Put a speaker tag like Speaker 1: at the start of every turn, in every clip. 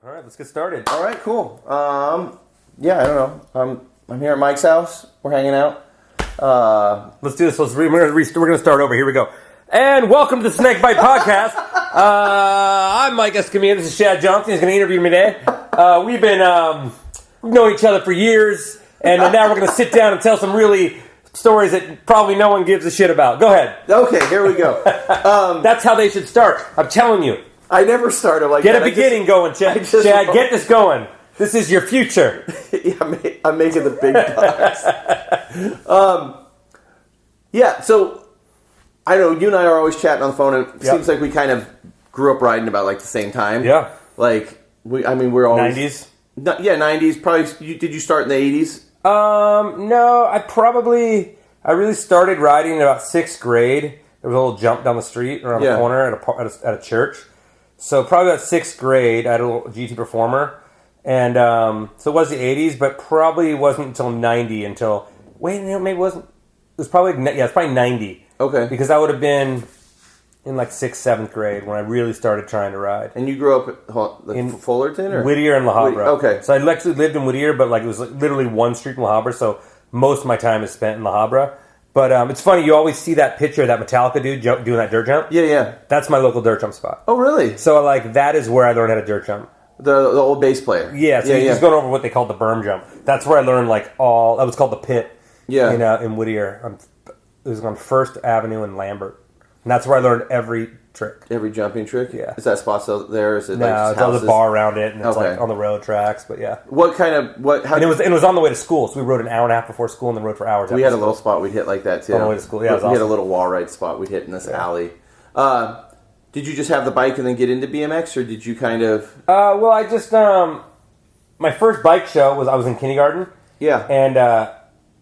Speaker 1: All right, let's get started.
Speaker 2: All right, cool. Yeah, I don't know. I'm here at Mike's house. We're hanging out.
Speaker 1: Let's do this. We're going to start over. Here we go. And welcome to the Snakebite podcast. I'm Mike Escamilla. This is Shad Johnson. He's going to interview me today. We've known each other for years, and now we're going to sit down and tell some really stories that probably no one gives a shit about. Go ahead.
Speaker 2: Okay, here we go.
Speaker 1: That's how they should start. I'm telling you.
Speaker 2: I never started like
Speaker 1: Get
Speaker 2: that.
Speaker 1: a beginning going, Chad. Chad, get this going. This is your future.
Speaker 2: Yeah, I'm making the big bucks. Yeah, so I know you and I are always chatting on the phone, and it seems like we kind of grew up riding about like the same time.
Speaker 1: Yeah.
Speaker 2: Like we're always
Speaker 1: 90s.
Speaker 2: Yeah, 90s. Probably. Did you start in the 80s?
Speaker 1: No. I really started riding in about 6th grade. There was a little jump down the street around the corner at a church. So probably about 6th grade, I had a little GT Performer. And so it was the 80s, but probably wasn't until 90 until... Wait, maybe it wasn't... It was probably... Yeah, it's probably 90.
Speaker 2: Okay.
Speaker 1: Because I would have been in like 6th, 7th grade when I really started trying to ride.
Speaker 2: And you grew up in Fullerton? Or?
Speaker 1: Whittier and La Habra.
Speaker 2: Okay.
Speaker 1: So I actually lived in Whittier, but like it was literally one street in La Habra, so most of my time is spent in La Habra. But it's funny, you always see that picture of that Metallica dude doing that dirt jump.
Speaker 2: Yeah.
Speaker 1: That's my local dirt jump spot.
Speaker 2: Oh, really?
Speaker 1: So like that is where I learned how to dirt jump.
Speaker 2: The old bass player.
Speaker 1: Yeah, so he's going over what they call the berm jump. That's where I learned that was called the pit.
Speaker 2: Yeah.
Speaker 1: In Whittier. It was on 1st Avenue in Lambert. And that's where I learned every trick.
Speaker 2: Every jumping trick?
Speaker 1: Yeah.
Speaker 2: Is that spot still there? Is it
Speaker 1: no, there's a bar around it, and it's
Speaker 2: okay.
Speaker 1: like on the road tracks, but yeah.
Speaker 2: And
Speaker 1: it was on the way to school, so we rode an hour and a half before school and then rode for hours after
Speaker 2: we had a
Speaker 1: school.
Speaker 2: little spot we'd hit like that, too.
Speaker 1: On the way to school, yeah.
Speaker 2: We had a little wall ride spot we'd hit in this alley. Did you just have the bike and then get into BMX, or did you kind of...
Speaker 1: Well, I just... my first bike show I was in kindergarten.
Speaker 2: Yeah.
Speaker 1: And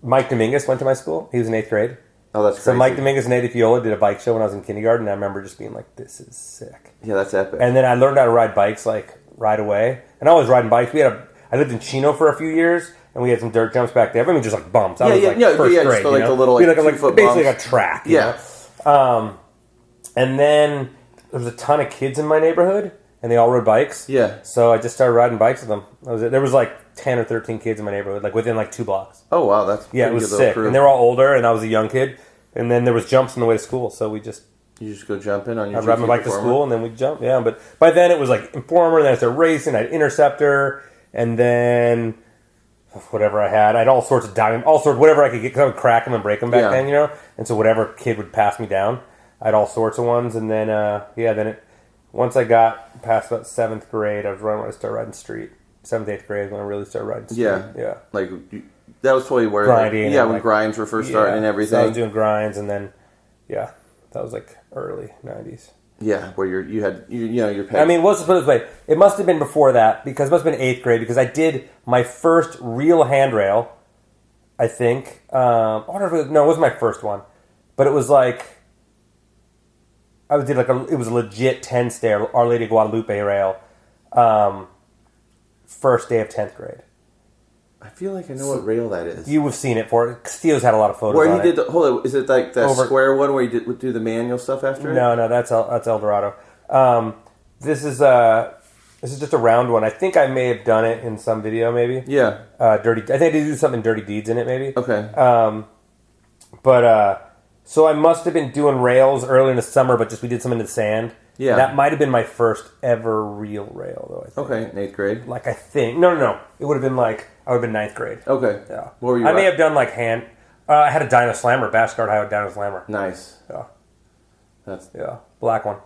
Speaker 1: Mike Dominguez went to my school. He was in 8th grade.
Speaker 2: Oh, that's crazy.
Speaker 1: So Mike Dominguez and Eddie Fiola did a bike show when I was in kindergarten, and I remember just being like, this is sick.
Speaker 2: Yeah, that's epic.
Speaker 1: And then I learned how to ride bikes, like, right away. And I was riding bikes. I lived in Chino for a few years, and we had some dirt jumps back there. I mean, just like bumps. I was like first grade,
Speaker 2: just like the little
Speaker 1: like basically like a track.
Speaker 2: Yeah.
Speaker 1: You know? And then there was a ton of kids in my neighborhood, and they all rode bikes.
Speaker 2: Yeah.
Speaker 1: So I just started riding bikes with them. There was like 10 or 13 kids in my neighborhood, like within like 2 blocks.
Speaker 2: Oh, wow. That's
Speaker 1: it was sick. And they were all older, and I was a young kid. And then there was jumps on the way to school, so we just...
Speaker 2: You just go jumping on your
Speaker 1: I'd ride my bike to school, and then we'd jump, yeah. But by then, it was like Informer, and then I started racing, I had Interceptor, and then whatever I had. I had all sorts of whatever I could get, because I would crack them and break them back then, you know? And so whatever kid would pass me down, I had all sorts of ones, and then, once I got past about 7th grade, I was running when I started riding street. 7th, 8th grade is when I really started riding street.
Speaker 2: Yeah. Like... That was totally where...
Speaker 1: Grinding.
Speaker 2: when grinds were first starting and everything.
Speaker 1: So I was doing grinds, and then, that was like early 90s.
Speaker 2: Yeah, where you had your peg.
Speaker 1: I mean, let's put it this way. It must have been before that, because it must have been 8th grade, because I did my first real handrail, I think. I don't know if it wasn't my first one, but it was like... it was a legit 10-stair Our Lady of Guadalupe rail, first day of 10th grade.
Speaker 2: I feel like I know what rail that is.
Speaker 1: You have seen it for it. Steele's had a lot of photos
Speaker 2: where
Speaker 1: on
Speaker 2: he did is it like the square one where he would do the manual stuff after it?
Speaker 1: No, that's El Dorado. This is just a round one. I think I may have done it in some video, maybe.
Speaker 2: Yeah.
Speaker 1: I think I did do something Dirty Deeds in it, maybe.
Speaker 2: Okay.
Speaker 1: So I must have been doing rails early in the summer, but we did some in the sand.
Speaker 2: Yeah.
Speaker 1: That might have been my first ever real rail, though, I think.
Speaker 2: Okay, in 8th grade?
Speaker 1: Like, I think. No. It would have been I would have been 9th grade.
Speaker 2: Okay.
Speaker 1: Yeah.
Speaker 2: What were you
Speaker 1: I may have done I had a Dyno Slammer, Bashguard High Dyno Slammer.
Speaker 2: Nice.
Speaker 1: Yeah. Black one.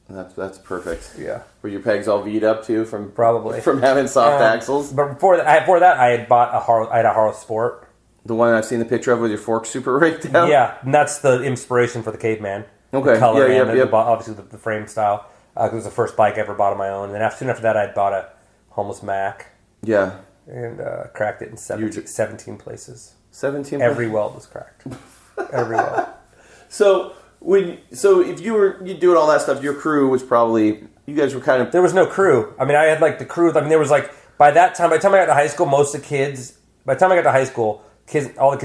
Speaker 2: That's perfect.
Speaker 1: Yeah.
Speaker 2: Were your pegs all V'd up too from having soft axles?
Speaker 1: But before that, I had bought a Haro Sport.
Speaker 2: The one I've seen the picture of with your fork super raked down?
Speaker 1: Yeah, and that's the inspiration for the Caveman.
Speaker 2: Okay.
Speaker 1: The color and obviously the frame style. It was the first bike I ever bought on my own. And then soon after that, I bought a Homeless Mac.
Speaker 2: Yeah.
Speaker 1: And cracked it in 17 places.
Speaker 2: 17
Speaker 1: Every weld was cracked. Every weld.
Speaker 2: So if you were doing all that stuff, your crew was probably, you guys were kind of...
Speaker 1: There was no crew. I mean, I had the crew. I mean, there was by the time I got to high school, all the kids in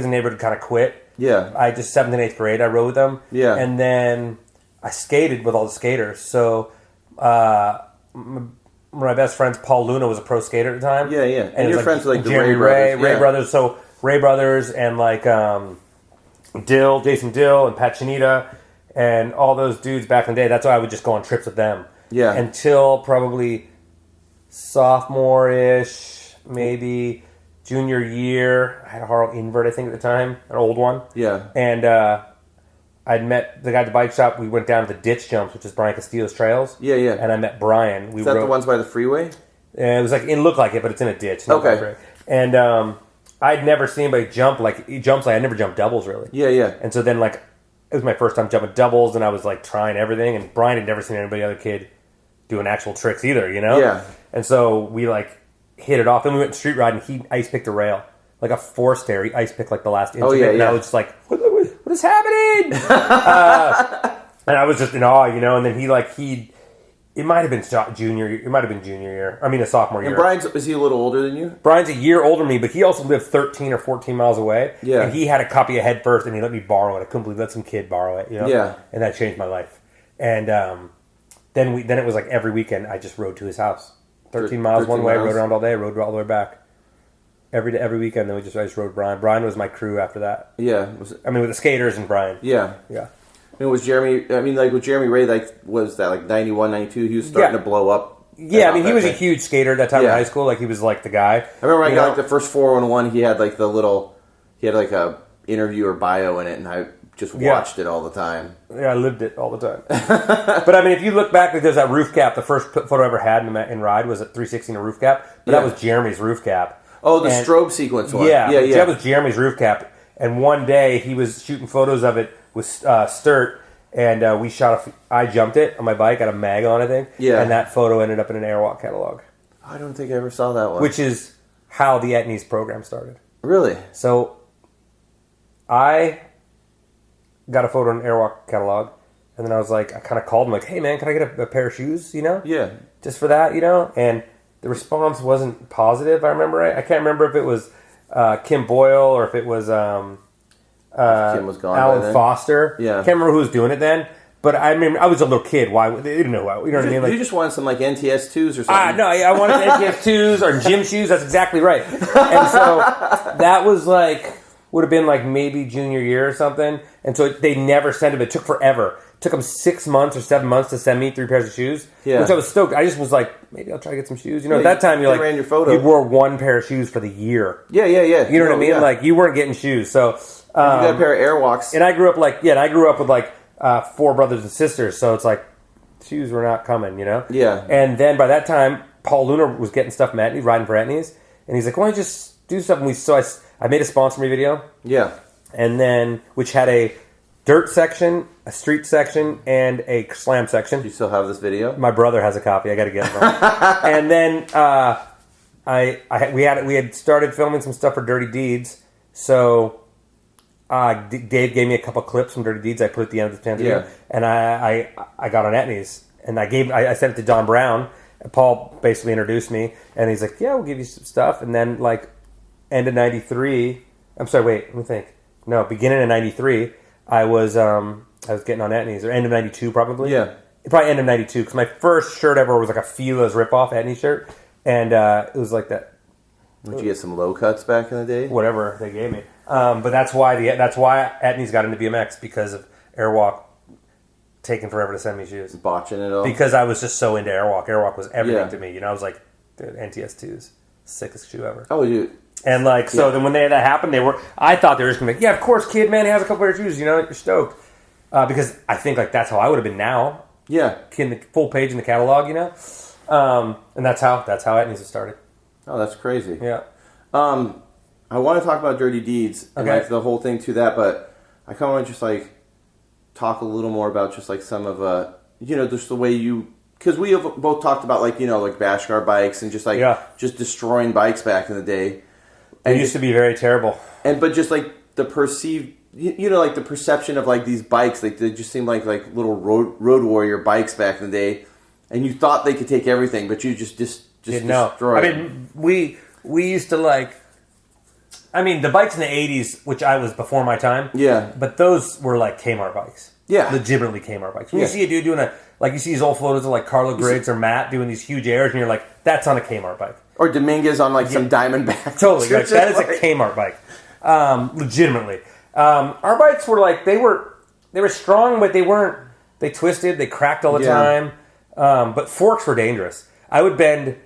Speaker 1: the neighborhood kind of quit.
Speaker 2: Yeah.
Speaker 1: I just 7th and 8th grade, I rode with them.
Speaker 2: Yeah.
Speaker 1: And then I skated with all the skaters. So my my best friends, Paul Luna, was a pro skater at the time.
Speaker 2: Yeah, yeah. And
Speaker 1: it
Speaker 2: your
Speaker 1: was
Speaker 2: friends were like the
Speaker 1: Jeremy
Speaker 2: Ray brothers.
Speaker 1: Ray
Speaker 2: Yeah.
Speaker 1: brothers. So Ray brothers and like Jason Dill and Pat Chinita and all those dudes back in the day. That's why I would just go on trips with them.
Speaker 2: Yeah.
Speaker 1: Until probably sophomore-ish, maybe junior year. I had a Harl invert, I think, at the time, an old one.
Speaker 2: Yeah.
Speaker 1: And I'd met the guy at the bike shop. We went down to the Ditch Jumps, which is Brian Castillo's trails.
Speaker 2: Yeah, yeah.
Speaker 1: And I met Brian.
Speaker 2: Is that the ones by the freeway?
Speaker 1: It was like, it looked like it, but it's in a ditch.
Speaker 2: Okay.
Speaker 1: And I'd never seen anybody jump like he jumps. Like I never jumped doubles really.
Speaker 2: Yeah, yeah.
Speaker 1: And so then like it was my first time jumping doubles, and I was like trying everything. And Brian had never seen anybody other kid doing actual tricks either, you know.
Speaker 2: Yeah.
Speaker 1: And so we like hit it off. Then we went street riding. He ice picked a rail, like a forced air. He ice picked like the last inch of it, and I was just like, what is happening? And I was just in awe, you know. And then it might have been junior. It might have been junior year. I mean, a sophomore year.
Speaker 2: And Brian's, is he a little older than you?
Speaker 1: Brian's a year older than me, but he also lived 13 or 14 miles away.
Speaker 2: Yeah.
Speaker 1: And he had a copy of Head First, and he let me borrow it. I couldn't believe let some kid borrow it, you know?
Speaker 2: Yeah.
Speaker 1: And that changed my life. And then it was like every weekend I just rode to his house. 13 miles one way, rode around all day, rode all the way back. Every weekend, then I just rode Brian. Brian was my crew after that.
Speaker 2: Yeah.
Speaker 1: With the skaters and Brian.
Speaker 2: Yeah.
Speaker 1: Yeah.
Speaker 2: I mean, with Jeremy Ray, like, was that like 91, 92? He was starting to blow up.
Speaker 1: Yeah, I mean, he was a huge skater at that time in high school. Like, he was like the guy.
Speaker 2: I remember I got like the first 411, he had like he had like a interview or bio in it, and I just watched it all the time.
Speaker 1: Yeah, I lived it all the time. But I mean, if you look back, like, there's that roof cap. The first photo I ever had in Ride was at 316 a roof cap. But that was Jeremy's roof cap.
Speaker 2: Oh, the strobe sequence one.
Speaker 1: Yeah. That was Jeremy's roof cap. And one day he was shooting photos of it with Sturt, and we shot I jumped it on my bike, got a mag on, I think.
Speaker 2: Yeah.
Speaker 1: And that photo ended up in an Airwalk catalog.
Speaker 2: I don't think I ever saw that one.
Speaker 1: Which is how the Etnies program started.
Speaker 2: Really?
Speaker 1: So I got a photo in an Airwalk catalog, and then I was like, I kind of called him like, hey man, can I get a pair of shoes, you know?
Speaker 2: Yeah.
Speaker 1: Just for that, you know? And the response wasn't positive, I remember. I can't remember if it was Kim Boyle or if it was
Speaker 2: Kim was gone
Speaker 1: Alan Foster.
Speaker 2: Yeah.
Speaker 1: Can't remember who was doing it then. But I mean, I was a little kid. Why? They didn't know who you know what I mean? Like,
Speaker 2: you just wanted some like NTS 2s or something.
Speaker 1: No, I wanted NTS 2s or gym shoes. That's exactly right. And so that was like, would have been like maybe junior year or something. And so they never sent them. It took forever. It took them 6 months or 7 months to send me 3 pairs of shoes. Yeah. Which I was stoked. I just was like, maybe I'll try to get some shoes. You know, at that time,
Speaker 2: ran your photo.
Speaker 1: You wore 1 pair of shoes for the year.
Speaker 2: Yeah.
Speaker 1: You know what I mean?
Speaker 2: Yeah.
Speaker 1: Like, you weren't getting shoes. So
Speaker 2: you got a pair of Airwalks.
Speaker 1: And I grew up with like 4 brothers and sisters. So it's like, shoes were not coming, you know?
Speaker 2: Yeah.
Speaker 1: And then by that time, Paul Luna was getting stuff from Etnies, riding for Etnies. And he's like, why don't you just do something? So I made a sponsor me video. Yeah. And then, which had a dirt section, a street section, and a slam section.
Speaker 2: Do you still have this video?
Speaker 1: My brother has a copy. I got to get it. And then we had started filming some stuff for Dirty Deeds. So Dave gave me a couple clips from Dirty Deeds. I put at the end of the video, and I got on Etnies, and I sent it to Don Brown. Paul basically introduced me, and he's like, "Yeah, we'll give you some stuff." And then like end of '93. I'm sorry. Wait, let me think. No, beginning of '93. I was getting on Etnies, or end of '92 probably. Yeah. Probably end of '92, because my first shirt ever was like a Fila's ripoff Etnies shirt, and it was like that.
Speaker 2: Did you get some low cuts back in the day?
Speaker 1: Whatever they gave me. But that's why Etnies got into BMX, because of Airwalk taking forever to send me shoes.
Speaker 2: Botching it all.
Speaker 1: Because I was just so into Airwalk. Airwalk was everything to me. You know, I was like, dude, NTS 2s, sickest shoe ever.
Speaker 2: Oh, dude.
Speaker 1: And like, so then when that happened, I thought they were just going to be like, yeah, of course, kid, man, he has a couple pair of shoes, you know, you're stoked. Because I think like that's how I would have been now. Yeah. In the full page in the catalog, you know? And that's how Etnies has started.
Speaker 2: Oh, that's crazy.
Speaker 1: Yeah.
Speaker 2: I want to talk about Dirty Deeds and like the whole thing to that, but I kind of want to just like talk a little more about just like some of just the way you, because we have both talked about like like Bashgar bikes and just like just destroying bikes back in the day.
Speaker 1: It used to be very terrible.
Speaker 2: But just like the perceived, like the perception of like these bikes, like they just seemed like little road warrior bikes back in the day, and you thought they could take everything, but you just
Speaker 1: didn't know.
Speaker 2: Destroy.
Speaker 1: I mean, we used to like. I mean, the bikes in the '80s, which I was before my time. Yeah. But those were like Kmart bikes.
Speaker 2: Yeah.
Speaker 1: Legitimately Kmart bikes. When you see a dude doing you see these old photos of like Carlo Griggs or Matt doing these huge airs, and you're like, that's on a Kmart bike.
Speaker 2: Or Dominguez on like some Diamondback.
Speaker 1: Totally. Like, that is a Kmart bike. Legitimately. Our bikes were like, they were strong, but they twisted, they cracked all the time. But forks were dangerous. I would bend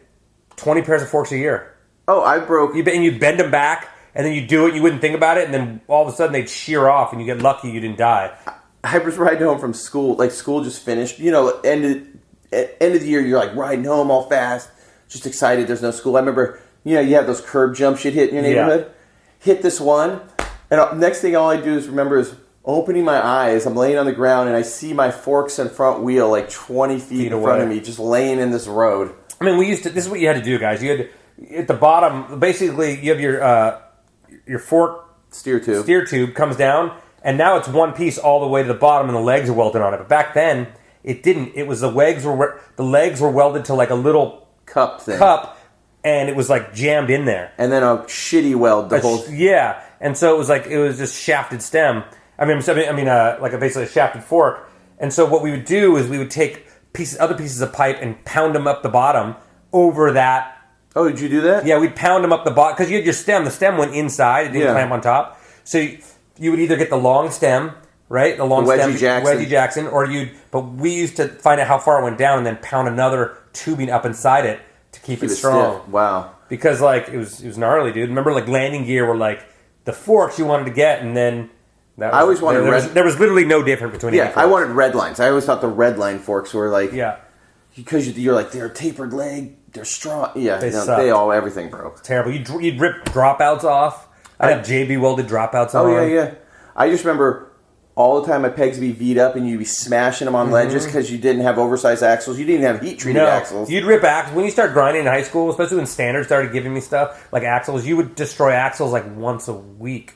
Speaker 1: 20 pairs of forks a year.
Speaker 2: Oh, I broke.
Speaker 1: You'd bend them back, and then you do it, you wouldn't think about it, and then all of a sudden they'd shear off, and you get lucky you didn't die.
Speaker 2: I was riding home from school, like school just finished. End of the year, you're like riding home all fast, just excited. There's no school. I remember, you have those curb jumps you'd hit in your neighborhood. Yeah. Hit this one, and next thing all I do is remember is opening my eyes. I'm laying on the ground, and I see my forks and front wheel like 20 feet in front of me, just laying in this road. I mean, this is what you had to do, guys. You had at the bottom, basically, you have your fork steer tube comes down. And now it's one piece all the way to the bottom, and the legs are welded on it. But back then, it didn't. It was the legs were welded to like a little cup thing,
Speaker 1: and it was like jammed in there.
Speaker 2: And then a shitty weld.
Speaker 1: Yeah, and so it was just shafted stem. Basically a shafted fork. And so what we would do is we would take other pieces of pipe and pound them up the bottom over that.
Speaker 2: Oh, did you do that?
Speaker 1: Yeah, we'd pound them up the bottom because you had your stem. The stem went inside; it didn't clamp on top. So you would either get the long stem, right? The long stem, Wedgie Jackson, but we used to find out how far it went down and then pound another tubing up inside it to keep it strong.
Speaker 2: Stiff. Wow.
Speaker 1: Because it was gnarly, dude. Remember landing gear were like the forks you wanted to get, and then
Speaker 2: I always wanted
Speaker 1: there was literally no difference between
Speaker 2: any forks. I wanted red lines. I always thought the red line forks were like because you're like they're tapered leg, they're strong. Yeah, everything broke.
Speaker 1: It's terrible. You'd rip dropouts off. I'd have JB welded dropouts on.
Speaker 2: Oh, yeah. I just remember all the time my pegs would be V'd up and you'd be smashing them on ledges because you didn't have oversized axles. You didn't even have heat-treated axles.
Speaker 1: You'd rip axles. When you start grinding in high school, especially when Standard started giving me stuff like axles, you would destroy axles like once a week.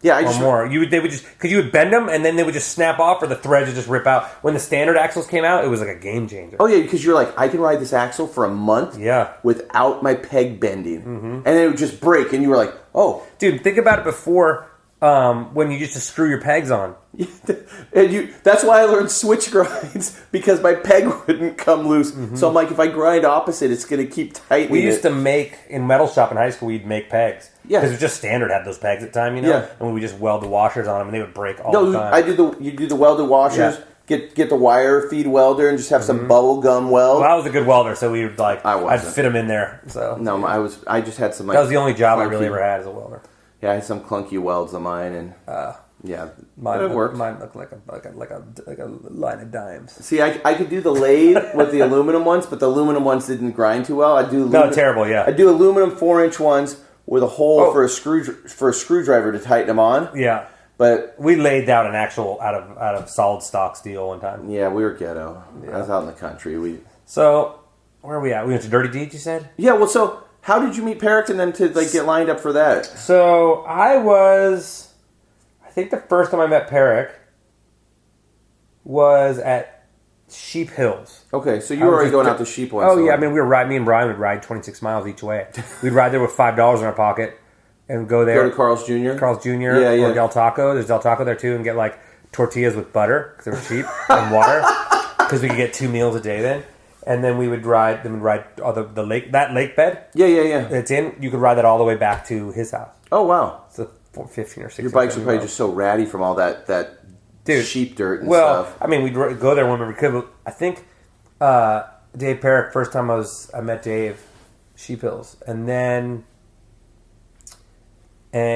Speaker 2: Yeah,
Speaker 1: or more. Because you would bend them and then they would just snap off or the threads would just rip out. When the Standard axles came out, it was like a game changer.
Speaker 2: Oh, yeah, because you're like, I can ride this axle for a month without my peg bending. And then it would just break and you were like, oh.
Speaker 1: Dude, think about it before when you used to screw your pegs on.
Speaker 2: And that's why I learned switch grinds, because my peg wouldn't come loose. So I'm like, if I grind opposite, it's going to keep tightening.
Speaker 1: We used to make, in metal shop in high school, we'd make pegs. Yeah. Because it was just Standard had those pegs at the time, Yeah. And we would just weld the washers on them, and they would break all the time.
Speaker 2: You do the welded washers, get the wire feed welder, and just have some bubble gum weld.
Speaker 1: Well, I was a good welder, so we would I'd fit them in there. So
Speaker 2: no, I just had some.
Speaker 1: That was the only job I really ever had as a welder.
Speaker 2: Yeah, I had some clunky welds on mine, and
Speaker 1: mine looked like a line of dimes.
Speaker 2: See, I could do the lathe with the aluminum ones, but the aluminum ones didn't grind too well.
Speaker 1: Terrible. Yeah,
Speaker 2: I do aluminum 4-inch ones with a hole for a screwdriver to tighten them on.
Speaker 1: Yeah, but we laid down an actual out of solid stock steel one time.
Speaker 2: Yeah, we were ghetto. I was out in the country.
Speaker 1: So where are we at? We went to Dirty Deeds, you said?
Speaker 2: Yeah. Well, so. How did you meet Perrick and then to get lined up for that?
Speaker 1: So I think the first time I met Perrick was at Sheep Hills.
Speaker 2: Okay, so you were already going out to Sheep once.
Speaker 1: Oh yeah, me and Brian would ride 26 miles each way. We'd ride there with $5 in our pocket and go there.
Speaker 2: Go to Carl's Jr.
Speaker 1: Or Del Taco. There's Del Taco there too, and get tortillas with butter because they were cheap and water because we could get 2 meals a day then. And then we would ride the lake, that lake bed.
Speaker 2: Yeah.
Speaker 1: It's in. You could ride that all the way back to his house.
Speaker 2: Oh wow!
Speaker 1: It's a 15 or 16.
Speaker 2: Your bikes were probably just so ratty from all that sheep dirt and stuff.
Speaker 1: I mean, we'd go there whenever we could. But I think Dave Perrick, first time I met Dave, Sheep Hills, and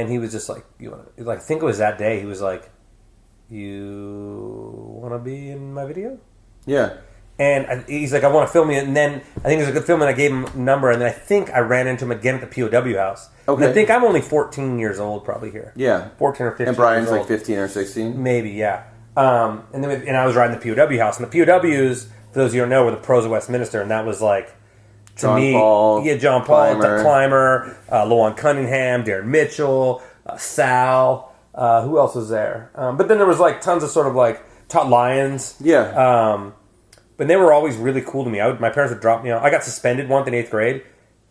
Speaker 1: he was just like, "You want to?" I think it was that day. He was like, "You want to be in my video?"
Speaker 2: Yeah.
Speaker 1: And he's like, I want to film you. And then I think it was a good film, and I gave him a number. And then I think I ran into him again at the POW house. Okay. And I think I'm only 14 years old probably here.
Speaker 2: Yeah.
Speaker 1: 14 or 15
Speaker 2: And Brian's
Speaker 1: years old.
Speaker 2: like 15 or 16?
Speaker 1: Maybe, yeah. And I was riding the POW house. And the POWs, for those of you who don't know, were the pros of Westminster. And that was like, John Paul, Clymer, Lowan Cunningham, Darren Mitchell, Sal. Who else was there? But then there was tons of sort of Todd Lyons.
Speaker 2: Yeah.
Speaker 1: But they were always really cool to me. My parents would drop me off. I got suspended once in 8th grade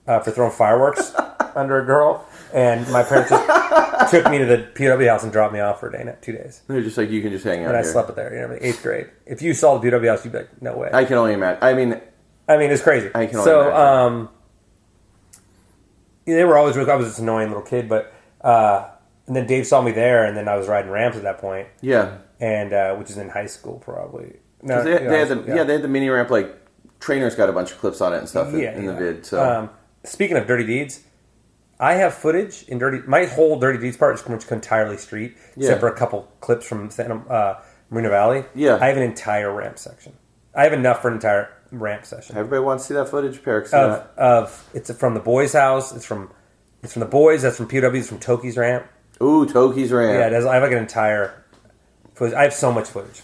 Speaker 1: for throwing fireworks under a girl, and my parents just took me to the PW house and dropped me off for a day, 2 days.
Speaker 2: They're just like, you can just hang out
Speaker 1: And I
Speaker 2: here.
Speaker 1: slept there, 8th grade. If you saw the PW house, you'd be like, no way.
Speaker 2: I can only imagine. I mean,
Speaker 1: it's crazy.
Speaker 2: I can only imagine.
Speaker 1: They were always, I was this annoying little kid, but, and then Dave saw me there, and then I was riding ramps at that point.
Speaker 2: Yeah.
Speaker 1: And, which is in high school, probably. No,
Speaker 2: they had the mini ramp, like, Trainer's got a bunch of clips on it and stuff in the vid. So,
Speaker 1: speaking of Dirty Deeds, I have footage in my whole Dirty Deeds part is pretty much entirely street, except for a couple clips from Marina Valley.
Speaker 2: Yeah.
Speaker 1: I have an entire ramp section. I have enough for an entire ramp session.
Speaker 2: Everybody wants to see that footage, Perk.
Speaker 1: It's from the boys' house. It's from the boys. That's from PW. It's from Toki's ramp.
Speaker 2: Ooh, Toki's ramp.
Speaker 1: Yeah, I have like an entire footage. I have so much footage.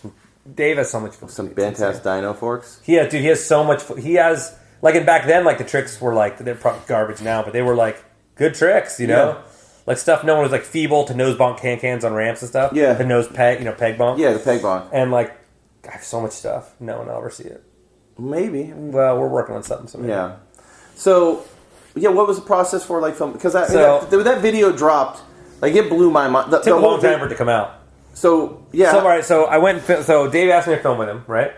Speaker 1: Dave has so much footage.
Speaker 2: Some bent-ass dyno forks.
Speaker 1: He has so much. He has, like, and back then, like, the tricks were like, they're probably garbage now, but they were like good tricks, you know?
Speaker 2: Yeah.
Speaker 1: Like stuff no one was like feeble to nose bonk cans on ramps and stuff.
Speaker 2: Yeah.
Speaker 1: The nose peg, peg bonk.
Speaker 2: Yeah, the peg bonk.
Speaker 1: And like, I have so much stuff. No one will ever see it.
Speaker 2: Maybe.
Speaker 1: Well, we're working on something. So maybe.
Speaker 2: Yeah. So, yeah, what was the process for like film? Because that video dropped, like it blew my mind.
Speaker 1: It took a long time for it to come out.
Speaker 2: So, yeah.
Speaker 1: So, all right, so I went. So Dave asked me to film with him, right?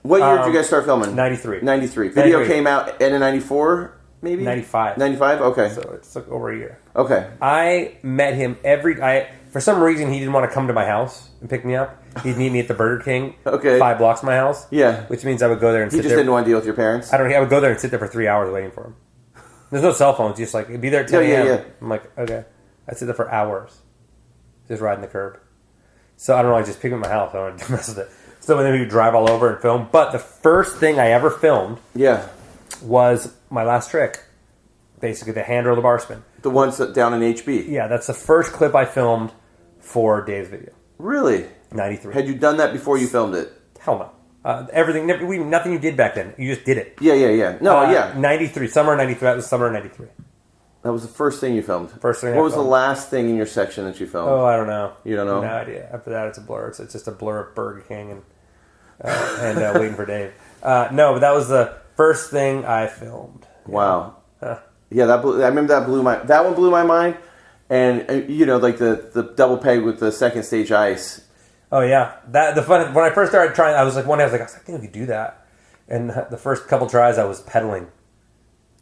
Speaker 2: What year did you guys start filming?
Speaker 1: 93.
Speaker 2: 93. Video came out in 94, maybe?
Speaker 1: 95.
Speaker 2: 95? Okay.
Speaker 1: So it took over a year.
Speaker 2: Okay.
Speaker 1: I met him for some reason, he didn't want to come to my house and pick me up. He'd meet me at the Burger King, 5 blocks from my house.
Speaker 2: Yeah.
Speaker 1: Which means I would go there and sit there.
Speaker 2: He just didn't want to deal with your parents?
Speaker 1: I would go there and sit there for 3 hours waiting for him. There's no cell phones. Just like, be there at 10 a.m.
Speaker 2: Yeah.
Speaker 1: I'm like, okay. I'd sit there for hours. Just riding the curb. So I don't know, I just picked him at my house. I don't want to mess with it. So then we would drive all over and film. But the first thing I ever filmed was my last trick. Basically, the hand roll the bar spin.
Speaker 2: The ones that down in HB?
Speaker 1: Yeah, that's the first clip I filmed for Dave's video.
Speaker 2: Really?
Speaker 1: 93.
Speaker 2: Had you done that before you filmed it?
Speaker 1: Hell no. Everything, nothing you did back then. You just did it.
Speaker 2: Yeah. No,
Speaker 1: 93. Summer of 93. That was summer of 93.
Speaker 2: That was the first thing you filmed?
Speaker 1: First thing
Speaker 2: What was the last thing in your section that you filmed?
Speaker 1: Oh, I don't know.
Speaker 2: You don't know?
Speaker 1: No idea. After that, it's a blur. It's just a blur of Burger King and waiting for Dave. No, but that was the first thing I filmed.
Speaker 2: Wow. Yeah, I remember that one blew my mind. And, like the double peg with the second stage ice.
Speaker 1: Oh, yeah. When I first started trying, I was like, one day I think I could do that. And the first couple tries, I was pedaling.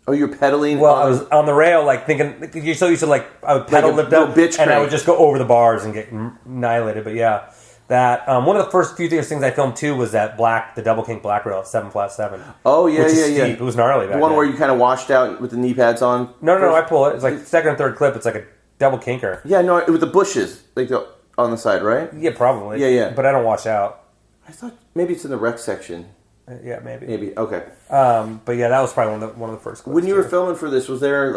Speaker 2: Oh, you're pedaling?
Speaker 1: Well, I was on the rail, like thinking, you're so used to I would pedal, lift up, and I would just go over the bars and get annihilated. But yeah, that one of the first few things I filmed too was the double kink black rail at 7 flat 7.
Speaker 2: Oh yeah,
Speaker 1: which is
Speaker 2: yeah.
Speaker 1: Steep. It was gnarly.
Speaker 2: The one where you kind of washed out with the knee pads on.
Speaker 1: No, I pull it. It's like second and third clip. It's like a double kinker.
Speaker 2: Yeah, no, with the bushes on the side, right?
Speaker 1: Yeah, probably.
Speaker 2: Yeah.
Speaker 1: But I don't wash out.
Speaker 2: I thought maybe it's in the rec section.
Speaker 1: Yeah, maybe.
Speaker 2: Maybe, okay.
Speaker 1: But yeah, that was probably one of the first clips.
Speaker 2: When you were filming for this, was there,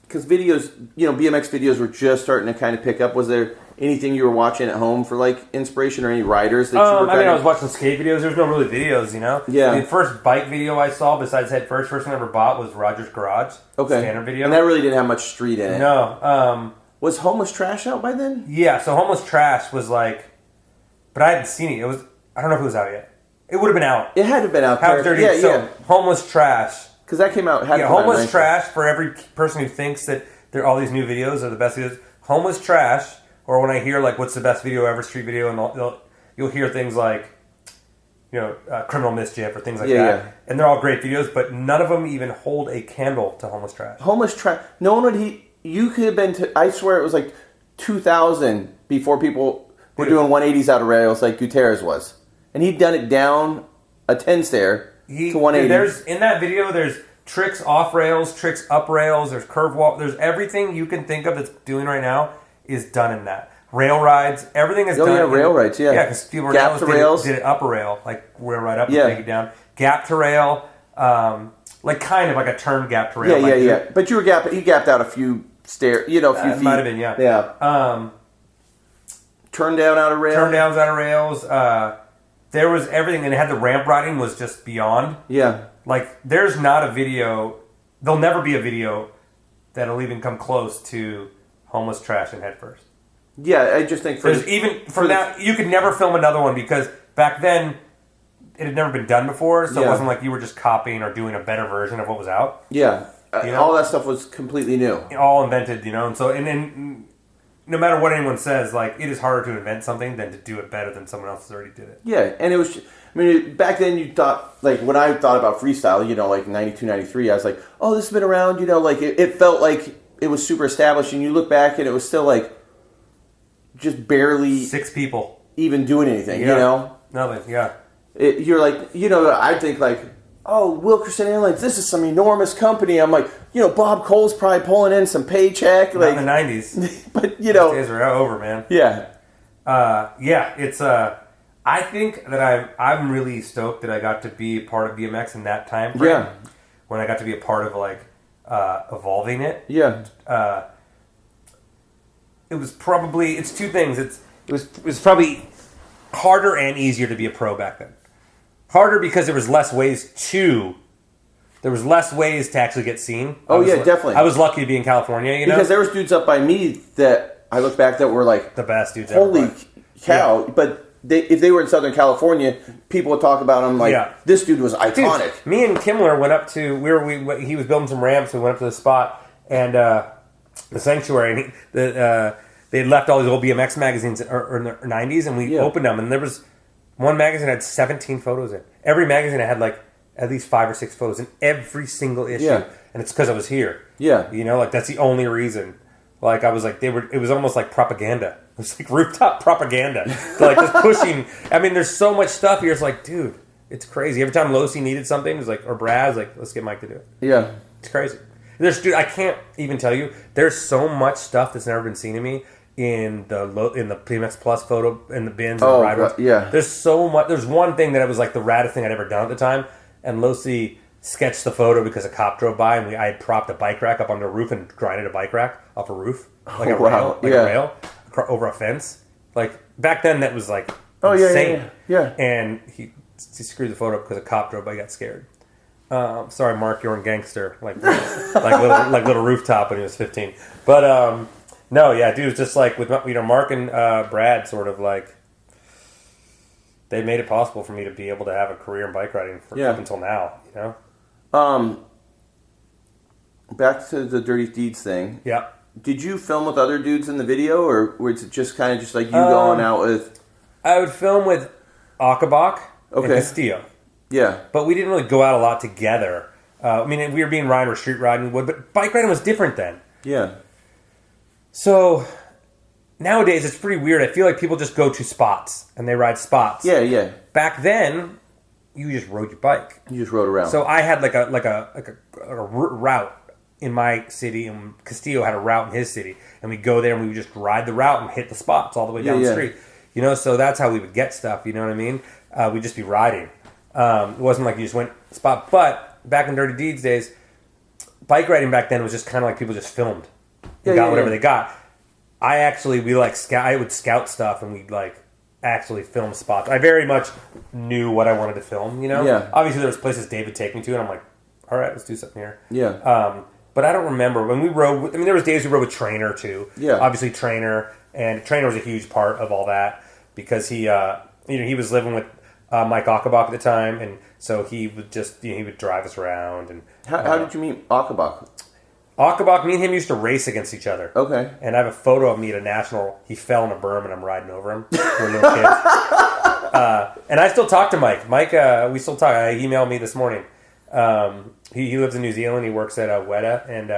Speaker 2: because videos, BMX videos were just starting to kind of pick up, was there anything you were watching at home for, inspiration or any riders that you were
Speaker 1: I was watching skate videos. There's no really videos,
Speaker 2: Yeah.
Speaker 1: The first bike video I saw, besides Head First one I ever bought was Roger's Garage.
Speaker 2: Okay.
Speaker 1: Standard video.
Speaker 2: And that really didn't have much street in it.
Speaker 1: No.
Speaker 2: Was Homeless Trash out by then?
Speaker 1: Yeah, so Homeless Trash was but I hadn't seen it. I don't know if it was out yet. It would have been out.
Speaker 2: It had to have been out.
Speaker 1: How dirty?
Speaker 2: Yeah,
Speaker 1: so, Homeless Trash.
Speaker 2: Because that came out.
Speaker 1: Homeless Trash, for every person who thinks that all these new videos are the best videos. Homeless Trash, or when I hear what's the best video ever, street video, and you'll hear things like, Criminal Mischief or things like that.
Speaker 2: Yeah.
Speaker 1: And they're all great videos, but none of them even hold a candle to Homeless Trash.
Speaker 2: Homeless Trash. No one would. You could have been I swear it was 2000 before people were doing 180s out of rails like Gutierrez was. And he'd done it down a 10 stair to 180.
Speaker 1: In that video, there's tricks off rails, tricks up rails, there's curve walk, there's everything you can think of that's doing right now is done in that. Rail rides, everything is done.
Speaker 2: Oh, yeah, rail rides, yeah.
Speaker 1: Yeah, because people
Speaker 2: Gap to rails.
Speaker 1: Did it up a rail, rail right up and take it down. Gap to rail, kind of like a turn gap to rail.
Speaker 2: Yeah. But you gapped out a few stairs, a few feet.
Speaker 1: Might have been, yeah.
Speaker 2: Yeah. Turn down out of rails.
Speaker 1: Turn downs out of rails. There was everything, and it had the ramp riding was just beyond.
Speaker 2: Yeah.
Speaker 1: There's not a video, there'll never be a video that'll even come close to Homeless Trash and Head First.
Speaker 2: Yeah, I just think
Speaker 1: you could never film another one because back then it had never been done before, so it wasn't like you were just copying or doing a better version of what was out.
Speaker 2: Yeah. All that stuff was completely new.
Speaker 1: All invented, and so, and no matter what anyone says, like, it is harder to invent something than to do it better than someone else has already did it.
Speaker 2: Yeah, and it was, I mean, back then you thought, like, when I thought about freestyle, you know, like 92, 93, I was like, oh, this has been around, you know, like, it felt like it was super established, and you look back and it was still, like, just barely...
Speaker 1: 6 people.
Speaker 2: Even doing anything, you know?
Speaker 1: Nothing, yeah.
Speaker 2: You're like, you know, I think, like, oh, Wilkerson Airlines, this is some enormous company. I'm like, you know, Bob Cole's probably pulling in some paycheck.
Speaker 1: Not
Speaker 2: like
Speaker 1: in the 90s.
Speaker 2: But, you know.
Speaker 1: Those days are over, man.
Speaker 2: Yeah.
Speaker 1: Yeah, it's, I think that I'm really stoked that I got to be part of BMX in that time frame.
Speaker 2: Yeah.
Speaker 1: When I got to be a part of, like, evolving it.
Speaker 2: Yeah.
Speaker 1: It was probably, it's two things. It was probably harder and easier to be a pro back then. Harder because there was less ways to actually get seen.
Speaker 2: Oh, yeah, definitely.
Speaker 1: I was lucky to be in California, you know?
Speaker 2: Because there was dudes up by me that I look back that were like...
Speaker 1: The best dudes
Speaker 2: holy
Speaker 1: ever.
Speaker 2: cow.
Speaker 1: Yeah.
Speaker 2: But if they were in Southern California, people would talk about them like, this dude was iconic.
Speaker 1: Dude, me and Kimmler went up to... he was building some ramps, we went up to the spot, and the Sanctuary, they had left all these old BMX magazines in the 90s, and we opened them, and there was... One magazine had 17 photos in. Every magazine had like at least 5 or 6 photos in every single issue. Yeah. And it's because I was here.
Speaker 2: Yeah.
Speaker 1: You know, like that's the only reason. Like I was like, it was almost like propaganda. It was like rooftop propaganda. Like just pushing. I mean, there's so much stuff here. It's like, dude, it's crazy. Every time Losi needed something, it was like, or Brad was like, let's get Mike to do it.
Speaker 2: Yeah.
Speaker 1: It's crazy. Dude, I can't even tell you. There's so much stuff that's never been seen in me. In the PMX Plus photo in the bins and the riders.
Speaker 2: Yeah.
Speaker 1: There's so much. There's one thing that was like the raddest thing I'd ever done at the time, and Losi sketched the photo because a cop drove by, and I had propped a bike rack up on the roof and grinded a bike rack off a roof, like a rail over a fence. Like back then, that was like insane.
Speaker 2: Yeah.
Speaker 1: And he screwed the photo up because a cop drove by, got scared. Sorry, Mark, you're a gangster, like little Rooftop when he was 15, but. No, yeah, dude, it was just like with Mark and Brad, sort of like they made it possible for me to be able to have a career in bike riding up until now. You know.
Speaker 2: Back to the Dirty Deeds thing.
Speaker 1: Yeah.
Speaker 2: Did you film with other dudes in the video, or was it just kind of just like you going out with?
Speaker 1: I would film with Akabak and Castillo.
Speaker 2: Yeah,
Speaker 1: but we didn't really go out a lot together. I mean, we were being riding or street riding, but bike riding was different then.
Speaker 2: Yeah.
Speaker 1: So, nowadays, it's pretty weird. I feel like people just go to spots, and they ride spots.
Speaker 2: Yeah, yeah.
Speaker 1: Back then, you just rode your bike.
Speaker 2: You just rode around.
Speaker 1: So, I had like a route in my city, and Castillo had a route in his city. And we'd go there, and we would just ride the route and hit the spots all the way down the street. You know, so that's how we would get stuff, you know what I mean? We'd just be riding. It wasn't like you just went spot. But, back in Dirty Deeds days, bike riding back then was just kind of like people just filmed. Whatever they got. I would scout stuff and we'd like actually film spots. I very much knew what I wanted to film, you know?
Speaker 2: Yeah.
Speaker 1: Obviously there was places Dave would take me to and I'm like, all right, let's do something here.
Speaker 2: Yeah.
Speaker 1: But I don't remember when we rode, there was days we rode with Trainer too.
Speaker 2: Yeah.
Speaker 1: Obviously Trainer was a huge part of all that because he was living with Mike Akabak at the time and so he would just, he would drive us around. And
Speaker 2: How did you meet Akabak?
Speaker 1: Akabak, me and him used to race against each other.
Speaker 2: Okay.
Speaker 1: And I have a photo of me at a national. He fell in a berm and I'm riding over him. We're little kids. And I still talk to Mike. Mike, we still talk. He emailed me this morning. He lives in New Zealand. He works at Weta. And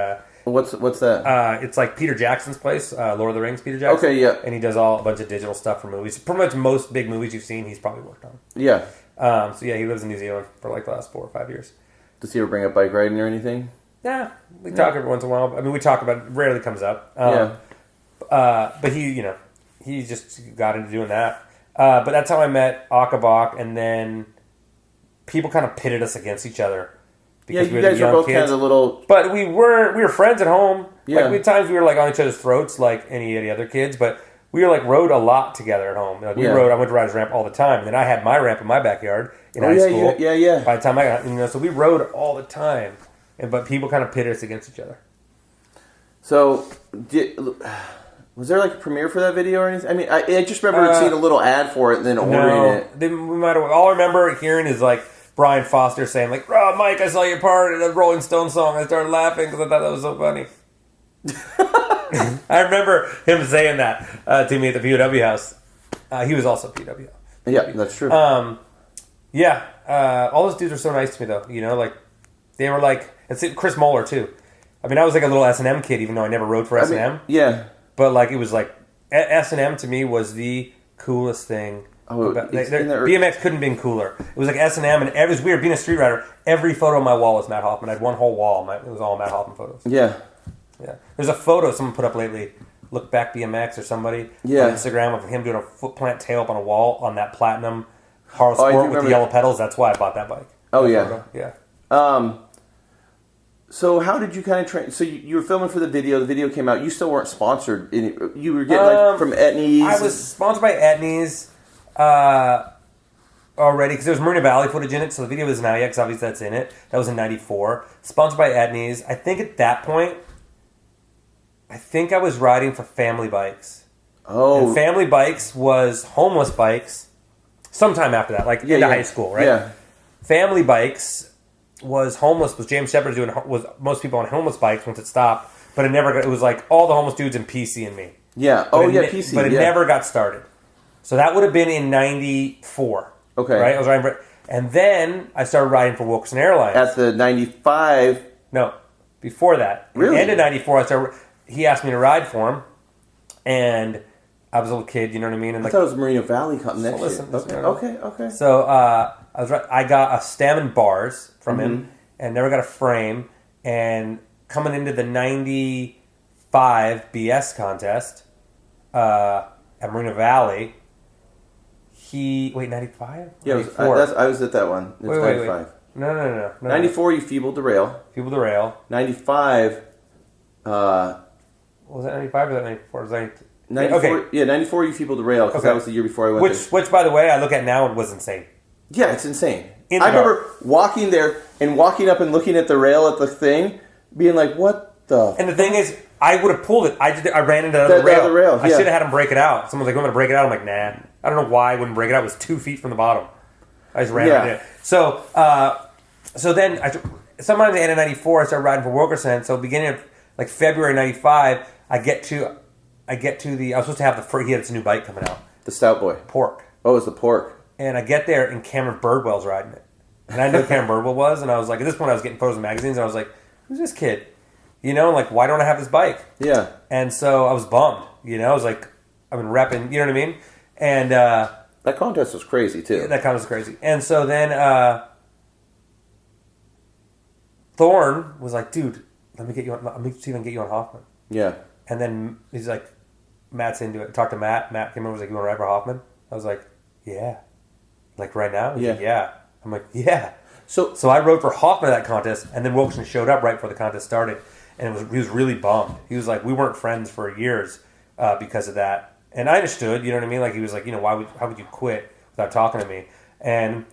Speaker 2: what's that?
Speaker 1: It's like Peter Jackson's place, Lord of the Rings, Peter Jackson.
Speaker 2: Okay, yeah.
Speaker 1: And he does a bunch of digital stuff for movies. Pretty much most big movies you've seen, he's probably worked on.
Speaker 2: Yeah.
Speaker 1: So yeah, he lives in New Zealand for like the last 4 or 5 years.
Speaker 2: Does he ever bring up bike riding or anything?
Speaker 1: Yeah, we talk every once in a while. I mean, we talk about it. Rarely comes up. But he just got into doing that. But that's how I met Akabak, and then people kind of pitted us against each other.
Speaker 2: Because you guys were both kind of a little...
Speaker 1: But we were friends at home.
Speaker 2: Yeah.
Speaker 1: Like, at times we were like on each other's throats like any of the other kids, but we were like rode a lot together at home. Like, I went to ride his ramp all the time. And then I had my ramp in my backyard in high school.
Speaker 2: Yeah.
Speaker 1: By the time I got, so we rode all the time. But people kind of pitted us against each other.
Speaker 2: So, was there like a premiere for that video or anything? I mean, I just remember seeing a little ad for it and then ordering it.
Speaker 1: All I remember hearing is like Brian Foster saying like, "Oh, Mike, I saw your part in the Rolling Stones song. I started laughing because I thought that was so funny." I remember him saying that to me at the POW house. He was also POW.
Speaker 2: Yeah, that's true.
Speaker 1: Yeah, all those dudes were so nice to me, though. You know, like, they were like, it's Chris Moeller, too. I mean, I was like a little S&M kid, even though I never rode for S&M.
Speaker 2: Yeah.
Speaker 1: But, like, it was like, S&M to me was the coolest thing. BMX couldn't have been cooler. It was like S&M, and it was weird. Being a street rider, every photo on my wall was Matt Hoffman. I had one whole wall. It was all Matt Hoffman photos.
Speaker 2: Yeah.
Speaker 1: Yeah. There's a photo someone put up lately, Look Back BMX or somebody on Instagram of him doing a foot plant tail up on a wall on that platinum Harley Sport with the yellow pedals. That's why I bought that bike.
Speaker 2: Oh,
Speaker 1: yeah.
Speaker 2: Yeah. So how did you kind of train? So you were filming for the video. The video came out. You still weren't sponsored. You were getting like from Etnies.
Speaker 1: I was sponsored by Etnies already because there was Marina Valley footage in it. So the video isn't out yet because obviously that's in it. That was in '94. Sponsored by Etnies. I think at that point, I was riding for Family Bikes.
Speaker 2: Oh.
Speaker 1: And Family Bikes was Homeless Bikes sometime after that, like into high school, right?
Speaker 2: Yeah.
Speaker 1: Family Bikes was James Shepard was most people on Homeless Bikes once it stopped, but it was like all the homeless dudes and PC and me.
Speaker 2: Yeah. PC.
Speaker 1: But it never got started. So that would have been in '94.
Speaker 2: Okay.
Speaker 1: Right? I was riding and then I started riding for Wilkerson Airlines.
Speaker 2: At the 95.
Speaker 1: No, before that.
Speaker 2: Really?
Speaker 1: At the end of '94, he asked me to ride for him, and I was a little kid, you know what I mean? And
Speaker 2: I thought it was Marina Valley next year. Okay.
Speaker 1: So I got a stem and bars from him, and never got a frame. And coming into the '95 BS contest at Marina Valley, 95?
Speaker 2: Yeah, I was at that one. It's 95.
Speaker 1: No.
Speaker 2: 94, you feebled the rail. 95.
Speaker 1: Was that 95 or was that 94? Was that
Speaker 2: 94,
Speaker 1: okay.
Speaker 2: Yeah, 94 you feebled the rail because that was the year before I went
Speaker 1: Which, by the way, I look at now and was insane.
Speaker 2: Yeah, it's insane. I remember walking there and walking up and looking at the rail at the thing, being like, what the...
Speaker 1: And the thing is, I would have pulled it. I ran into the rail. I should have had him break it out. Someone's like, I'm going to break it out. I'm like, nah. I don't know why I wouldn't break it out. It was 2 feet from the bottom. I just ran into it. So then, sometime in the end of '94, I started riding for Wilkerson. So beginning of like February '95, I get to I was supposed to have he had this new bike coming out.
Speaker 2: The Stout Boy.
Speaker 1: Pork.
Speaker 2: Oh, it's the Pork.
Speaker 1: And I get there, and Cameron Birdwell's riding it. And I knew who Cameron Birdwell was, and I was like, at this point I was getting photos in magazines, and I was like, who's this kid? You know, like, why don't I have this bike?
Speaker 2: Yeah.
Speaker 1: And so I was bummed, you know? I was like, I've been repping, you know what I mean? And
Speaker 2: that contest was crazy, too.
Speaker 1: Yeah, that contest was crazy. And so then Thorne was like, dude, let me see if I can get you on Hoffman.
Speaker 2: Yeah.
Speaker 1: And then he's like, Matt's into it. Talked to Matt. Matt came over and was like, you want to ride for Hoffman? I was like, yeah. Like, right now? He's like, yeah. I'm like, yeah. So I rode for Hoffman at that contest, and then Wilkerson showed up right before the contest started, and he was really bummed. He was like, we weren't friends for years because of that. And I understood, you know what I mean? Like, he was like, you know, how would you quit without talking to me? And,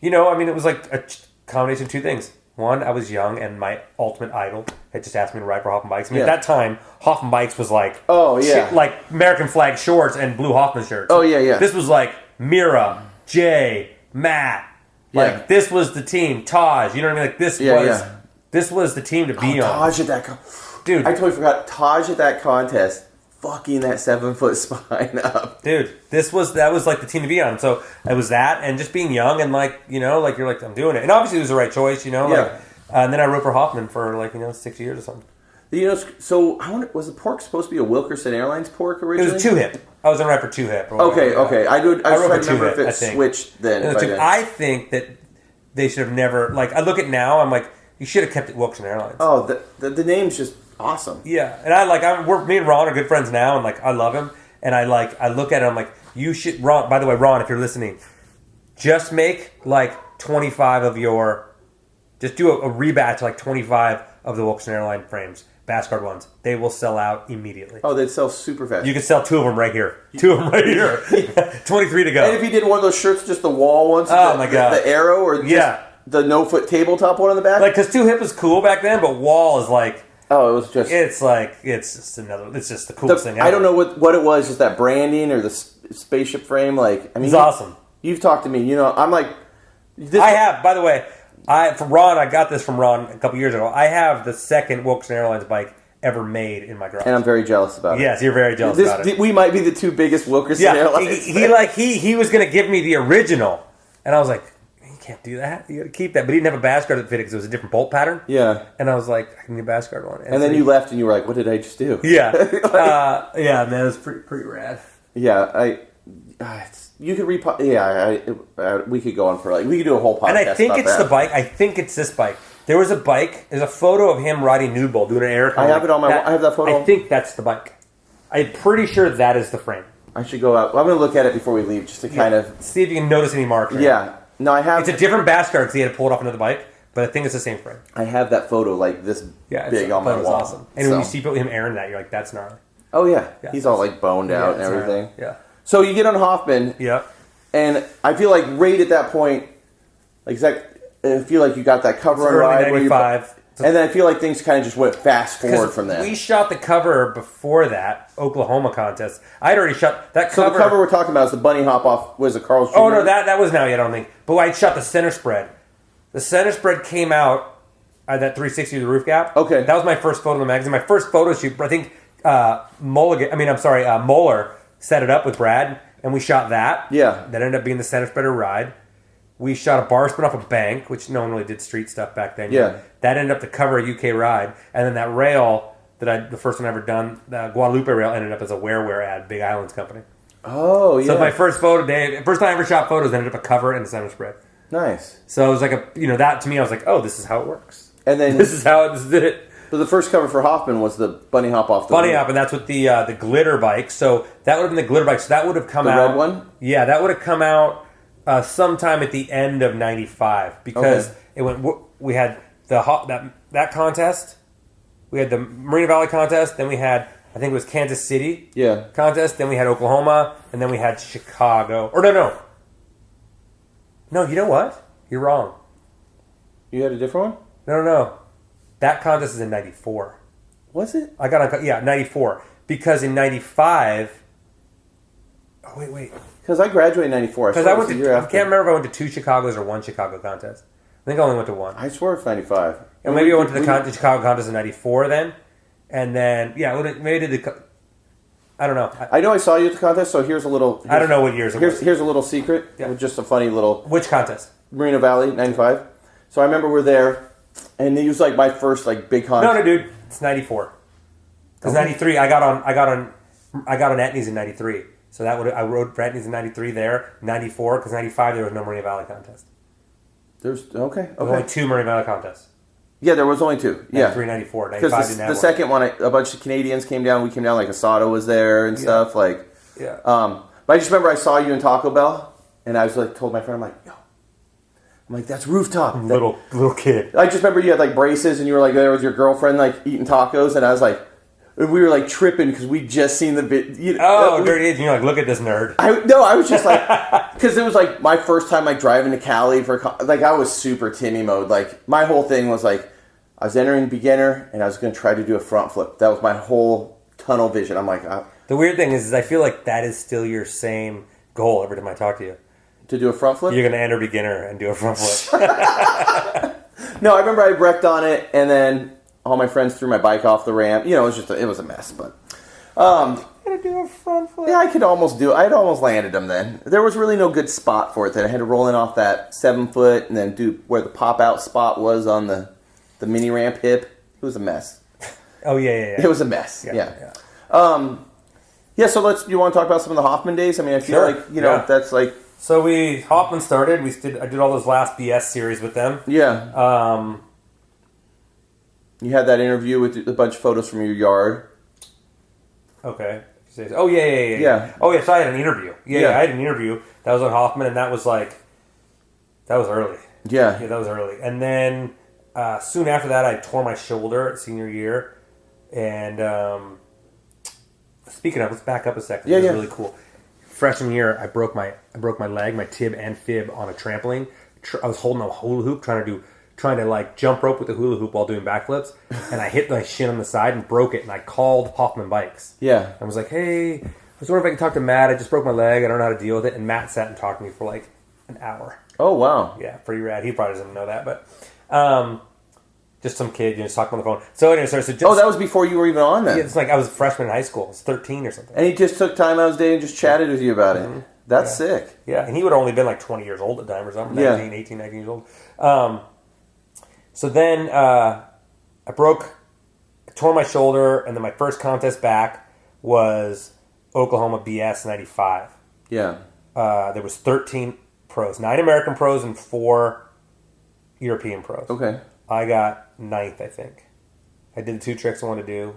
Speaker 1: you know, I mean, it was like a combination of two things. One, I was young, and my ultimate idol had just asked me to ride for Hoffman Bikes. I mean, at that time, Hoffman Bikes was like, like American flag shorts and blue Hoffman shirts.
Speaker 2: Oh, yeah.
Speaker 1: This was like Mira, Jay, Matt. Like, this was the team. Taj, you know what I mean? Like, this was the team to be on.
Speaker 2: Taj at that dude, I totally forgot. Taj at that contest, fucking that 7-foot spine up.
Speaker 1: Dude, that was like the team to be on. So it was that, and just being young, and like, you know, like, you're like, I'm doing it. And obviously it was the right choice, you know? Like, and then I rode for Hoffman for like, you know, 6 years or something.
Speaker 2: You know, so I wonder, was the Pork supposed to be a Wilkerson Airlines Pork originally?
Speaker 1: It was a 2-hip. I was on ride for 2-hip.
Speaker 2: Okay. I was trying to remember if it switched then.
Speaker 1: I think that they should have never, like, I look at now, I'm like, you should have kept it Wilkerson Airlines.
Speaker 2: Oh, the name's just awesome.
Speaker 1: Yeah, and me and Ron are good friends now, and like, I love him, and I look at him, I'm like, you should, Ron, by the way, Ron, if you're listening, just make like 25 of just do a rebatch, like 25 of the Wilkerson Airline frames, Bassguard ones. They will sell out immediately.
Speaker 2: Oh, they'd sell super fast.
Speaker 1: You could sell 2 of them right here. 23 to go.
Speaker 2: And if you did one of those shirts, just the wall ones,
Speaker 1: my God.
Speaker 2: The arrow, or just the no-foot tabletop one on the back?
Speaker 1: Like, because 2-hip was cool back then, but wall is like...
Speaker 2: Oh, it was just...
Speaker 1: It's just the coolest thing ever.
Speaker 2: I don't know what it was, just that branding or the spaceship frame. Like, I mean...
Speaker 1: It's awesome.
Speaker 2: You've talked to me, you know, I'm like...
Speaker 1: I have, by the way... From Ron, I got this from Ron a couple years ago. I have the second Wilkerson Airlines bike ever made in my garage.
Speaker 2: And I'm very jealous about it.
Speaker 1: Yes, you're very jealous about it.
Speaker 2: We might be the two biggest Wilkerson airlines.
Speaker 1: He was going to give me the original, and I was like, you can't do that. You got to keep that. But he didn't have a bash guard that fitted because it was a different bolt pattern.
Speaker 2: Yeah.
Speaker 1: And I was like, I can get a bash guard one.
Speaker 2: And then you left, and you were like, what did I just do?
Speaker 1: Yeah. Yeah, man, it was pretty rad.
Speaker 2: Yeah, you could we could go on for we could do a whole podcast.
Speaker 1: And I think
Speaker 2: about
Speaker 1: it's
Speaker 2: that.
Speaker 1: the bike. I think it's this bike. There was a bike. There's a photo of him riding nude bull doing an air.
Speaker 2: I have it on I have that photo.
Speaker 1: I think that's the bike. I'm pretty sure that is the frame.
Speaker 2: I should go out. I'm going to look at it before we leave, just to kind of
Speaker 1: see if you can notice any marks.
Speaker 2: Yeah. No, I have.
Speaker 1: It's a different bash guard because he had to pull it off another bike, but I think it's the same frame.
Speaker 2: I have that photo this big on my wall.
Speaker 1: Awesome. And when you see him airing that, you're like, that's gnarly.
Speaker 2: Oh yeah, he's all boned out and everything.
Speaker 1: Gnarly. Yeah.
Speaker 2: So you get on Hoffman.
Speaker 1: Yeah.
Speaker 2: And I feel like right at that point, I feel like you got that cover on ride.
Speaker 1: 95.
Speaker 2: And then I feel like things kind of just went fast forward from there.
Speaker 1: We shot the cover before that Oklahoma contest. I'd already shot that cover.
Speaker 2: So the cover we're talking about is the bunny hop off. Was it Carl's Jr.?
Speaker 1: Oh no, that was now yet. I don't think. But I shot the center spread. The center spread came out at that 360 with the roof gap.
Speaker 2: Okay,
Speaker 1: that was my first photo in the magazine. My first photo shoot. I think Moeller set it up with Brad, and we shot that.
Speaker 2: Yeah,
Speaker 1: that ended up being the center spreader ride. We shot a bar spin off a bank, which no one really did street stuff back then.
Speaker 2: Yeah.
Speaker 1: That ended up to cover a UK ride. And then that rail, the first one I ever done, the Guadalupe rail, ended up as a wear ad, Big Islands Company.
Speaker 2: Oh, yeah.
Speaker 1: So my first photo day, first time I ever shot photos, ended up a cover and a center spread.
Speaker 2: Nice.
Speaker 1: So it was like that to me, I was like, oh, this is how it works.
Speaker 2: And then
Speaker 1: this is how it did it.
Speaker 2: But the first cover for Hoffman was the bunny hop off the
Speaker 1: bunny hop, and that's with the glitter bike. So that would have been the glitter bike. So that would have come out.
Speaker 2: The red one?
Speaker 1: Yeah, that would have come out sometime at the end of '95 because it went. We had that contest. We had the Marina Valley contest. Then we had, I think it was Kansas City contest. Then we had Oklahoma, and then we had Chicago. Or no. You know what? You're wrong.
Speaker 2: You had a different one?
Speaker 1: No. That contest is in '94.
Speaker 2: Was it?
Speaker 1: I got on, '94 because in '95. Oh wait.
Speaker 2: Because I graduated in '94.
Speaker 1: Because I went to. I can't remember if I went to 2 Chicagos or 1 Chicago contest. I think I only went to 1.
Speaker 2: I swear it's '95.
Speaker 1: And maybe I went to the Chicago contest in '94 then, and then maybe did the. I don't know.
Speaker 2: I know I saw you at the contest, so here's a little.
Speaker 1: I don't know what years it was.
Speaker 2: Here's a little secret.
Speaker 1: Yeah.
Speaker 2: Just a funny little.
Speaker 1: Which contest?
Speaker 2: Marina Valley '95. So I remember we're there, and it was like my first big contest.
Speaker 1: No, dude, it's '94. Because '93, I got on Etnies in '93. So I rode for Etnies in '93 there. '94 because '95 there was no Marina Valley contest.
Speaker 2: There's
Speaker 1: There were only 2 Marina Valley contests.
Speaker 2: Yeah, there was only 2. Yeah,
Speaker 1: '93, '94, '95 didn't have
Speaker 2: the second one, a bunch of Canadians came down. We came down, Asada was there and stuff. But I just remember I saw you in Taco Bell, and I was told my friend, I'm like, that's Rooftop.
Speaker 1: Little kid.
Speaker 2: I just remember you had braces, and you were there with your girlfriend eating tacos, and I was we were tripping because we just seen the video.
Speaker 1: There it is. And you're look at this nerd.
Speaker 2: I was just because it was my first time driving to Cali for I was super Timmy mode. My whole thing was I was entering beginner and I was going to try to do a front flip. That was my whole tunnel vision. I'm
Speaker 1: the weird thing is I feel like that is still your same goal every time I talk to you.
Speaker 2: To do a front flip?
Speaker 1: You're going to enter beginner and do a front flip.
Speaker 2: No, I remember I wrecked on it and then all my friends threw my bike off the ramp. It was it was a mess, but
Speaker 1: gonna do a front flip.
Speaker 2: Yeah, I could almost do it. I'd almost landed them then. There was really no good spot for it. Then I had to roll in off that 7 foot and then do where the pop out spot was on the mini ramp hip. It was a mess.
Speaker 1: Oh yeah.
Speaker 2: It was a mess. Yeah. So you want to talk about some of the Hoffman days? I mean, I feel that's
Speaker 1: So Hoffman started. I did all those last BS series with them.
Speaker 2: Yeah. You had that interview with a bunch of photos from your yard.
Speaker 1: Okay. Oh, yeah. Oh, yeah, so I had an interview. Yeah, I had an interview. That was on Hoffman, and that was that was early.
Speaker 2: Yeah,
Speaker 1: that was early. And then soon after that, I tore my shoulder senior year. And speaking of, let's back up a second. It was really cool. Freshman year, I broke my leg, my tib and fib on a trampoline. I was holding a hula hoop, trying to jump rope with the hula hoop while doing backflips, and I hit my shin on the side and broke it, and I called Hoffman Bikes.
Speaker 2: Yeah.
Speaker 1: I was like, hey, I was wondering if I could talk to Matt. I just broke my leg. I don't know how to deal with it. And Matt sat and talked to me for an hour.
Speaker 2: Oh, wow.
Speaker 1: Yeah, pretty rad. He probably doesn't know that, but Just some kid, just talking on the phone. So anyway, so just,
Speaker 2: that was before you were even on then.
Speaker 1: Yeah, it's like I was a freshman in high school. I was 13 or something.
Speaker 2: And he just took time out of his day and just chatted with you about it. That's sick.
Speaker 1: Yeah, and he would have only been like 20 years old at the time or something. 19, 18, 19 years old. So then I tore my shoulder, and then my first contest back was Oklahoma BS 95.
Speaker 2: Yeah.
Speaker 1: There was 13 pros, 9 American pros and 4 European pros.
Speaker 2: Okay.
Speaker 1: I got 9th, I think. I did the 2 tricks I wanted to do.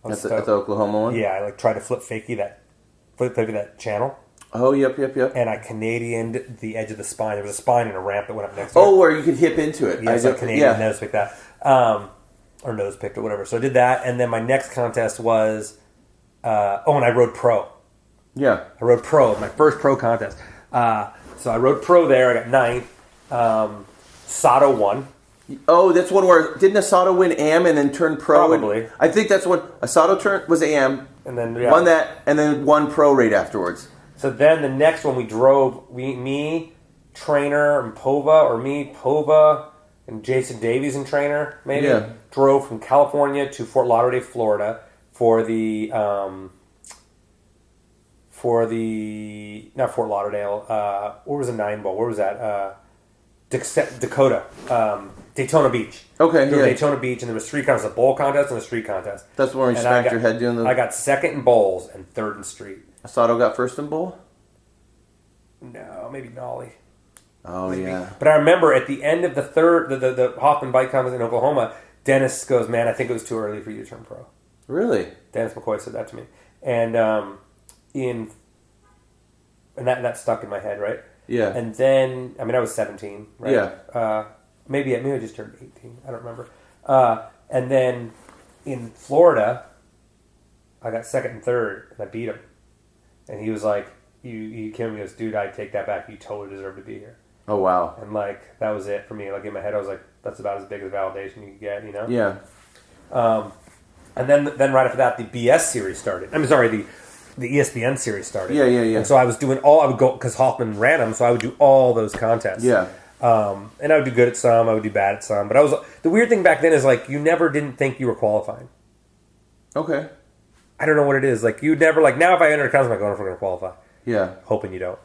Speaker 2: At the Oklahoma one?
Speaker 1: Yeah, I tried to flip fakey that channel.
Speaker 2: Oh, yep.
Speaker 1: And I Canadianed the edge of the spine. There was a spine and a ramp that went up next to it.
Speaker 2: Oh, where you could hip into it.
Speaker 1: Yeah, so I Canadian nose picked that. Or nose picked or whatever. So I did that, and then my next contest was... and I rode pro.
Speaker 2: Yeah.
Speaker 1: I rode pro, my first pro contest. So I rode pro there. I got 9th. Sato won.
Speaker 2: Oh, that's one where... Didn't Asato win AM and then turn pro?
Speaker 1: Probably.
Speaker 2: I think that's when Asato was AM,
Speaker 1: and then
Speaker 2: won that, and then won pro right afterwards.
Speaker 1: So then the next one we drove, me, Trainer, and Pova, and Jason Davies and Trainer, maybe, drove from California to Fort Lauderdale, Florida for the not Fort Lauderdale, where was the 9 Bowl? Where was that? Dakota, Daytona Beach.
Speaker 2: Okay,
Speaker 1: Daytona Beach, and there was 3 contests, a bowl contest and a street contest.
Speaker 2: That's the one where you smacked your head doing the...
Speaker 1: I got 2nd in bowls and 3rd in street.
Speaker 2: Asato got 1st in bowl?
Speaker 1: No, maybe Nolly.
Speaker 2: Oh, maybe. Yeah.
Speaker 1: But I remember at the end of the third, the Hoffman bike contest in Oklahoma, Dennis goes, "Man, I think it was too early for you to turn pro."
Speaker 2: Really?
Speaker 1: Dennis McCoy said that to me. And that stuck in my head, right?
Speaker 2: Yeah.
Speaker 1: And then, I was 17, right?
Speaker 2: Yeah.
Speaker 1: Maybe I just turned 18. I don't remember. And then in Florida, I got 2nd and 3rd, and I beat him. And he was like, he came and goes, "Dude, I take that back. You totally deserve to be here."
Speaker 2: Oh, wow.
Speaker 1: And that was it for me. In my head, I was like, that's about as big as validation you can get, you know?
Speaker 2: Yeah.
Speaker 1: And then right after that, the BS series started. The ESPN series started.
Speaker 2: Yeah.
Speaker 1: And so I was doing I would go, because Hoffman ran them, so I would do all those contests.
Speaker 2: Yeah.
Speaker 1: And I would do good at some, I would do bad at some. But the weird thing back then is, you never didn't think you were qualifying.
Speaker 2: Okay.
Speaker 1: I don't know what it is. You never, now if I enter a contest, I'm like, I don't know if we're going to qualify.
Speaker 2: Yeah.
Speaker 1: Hoping you don't.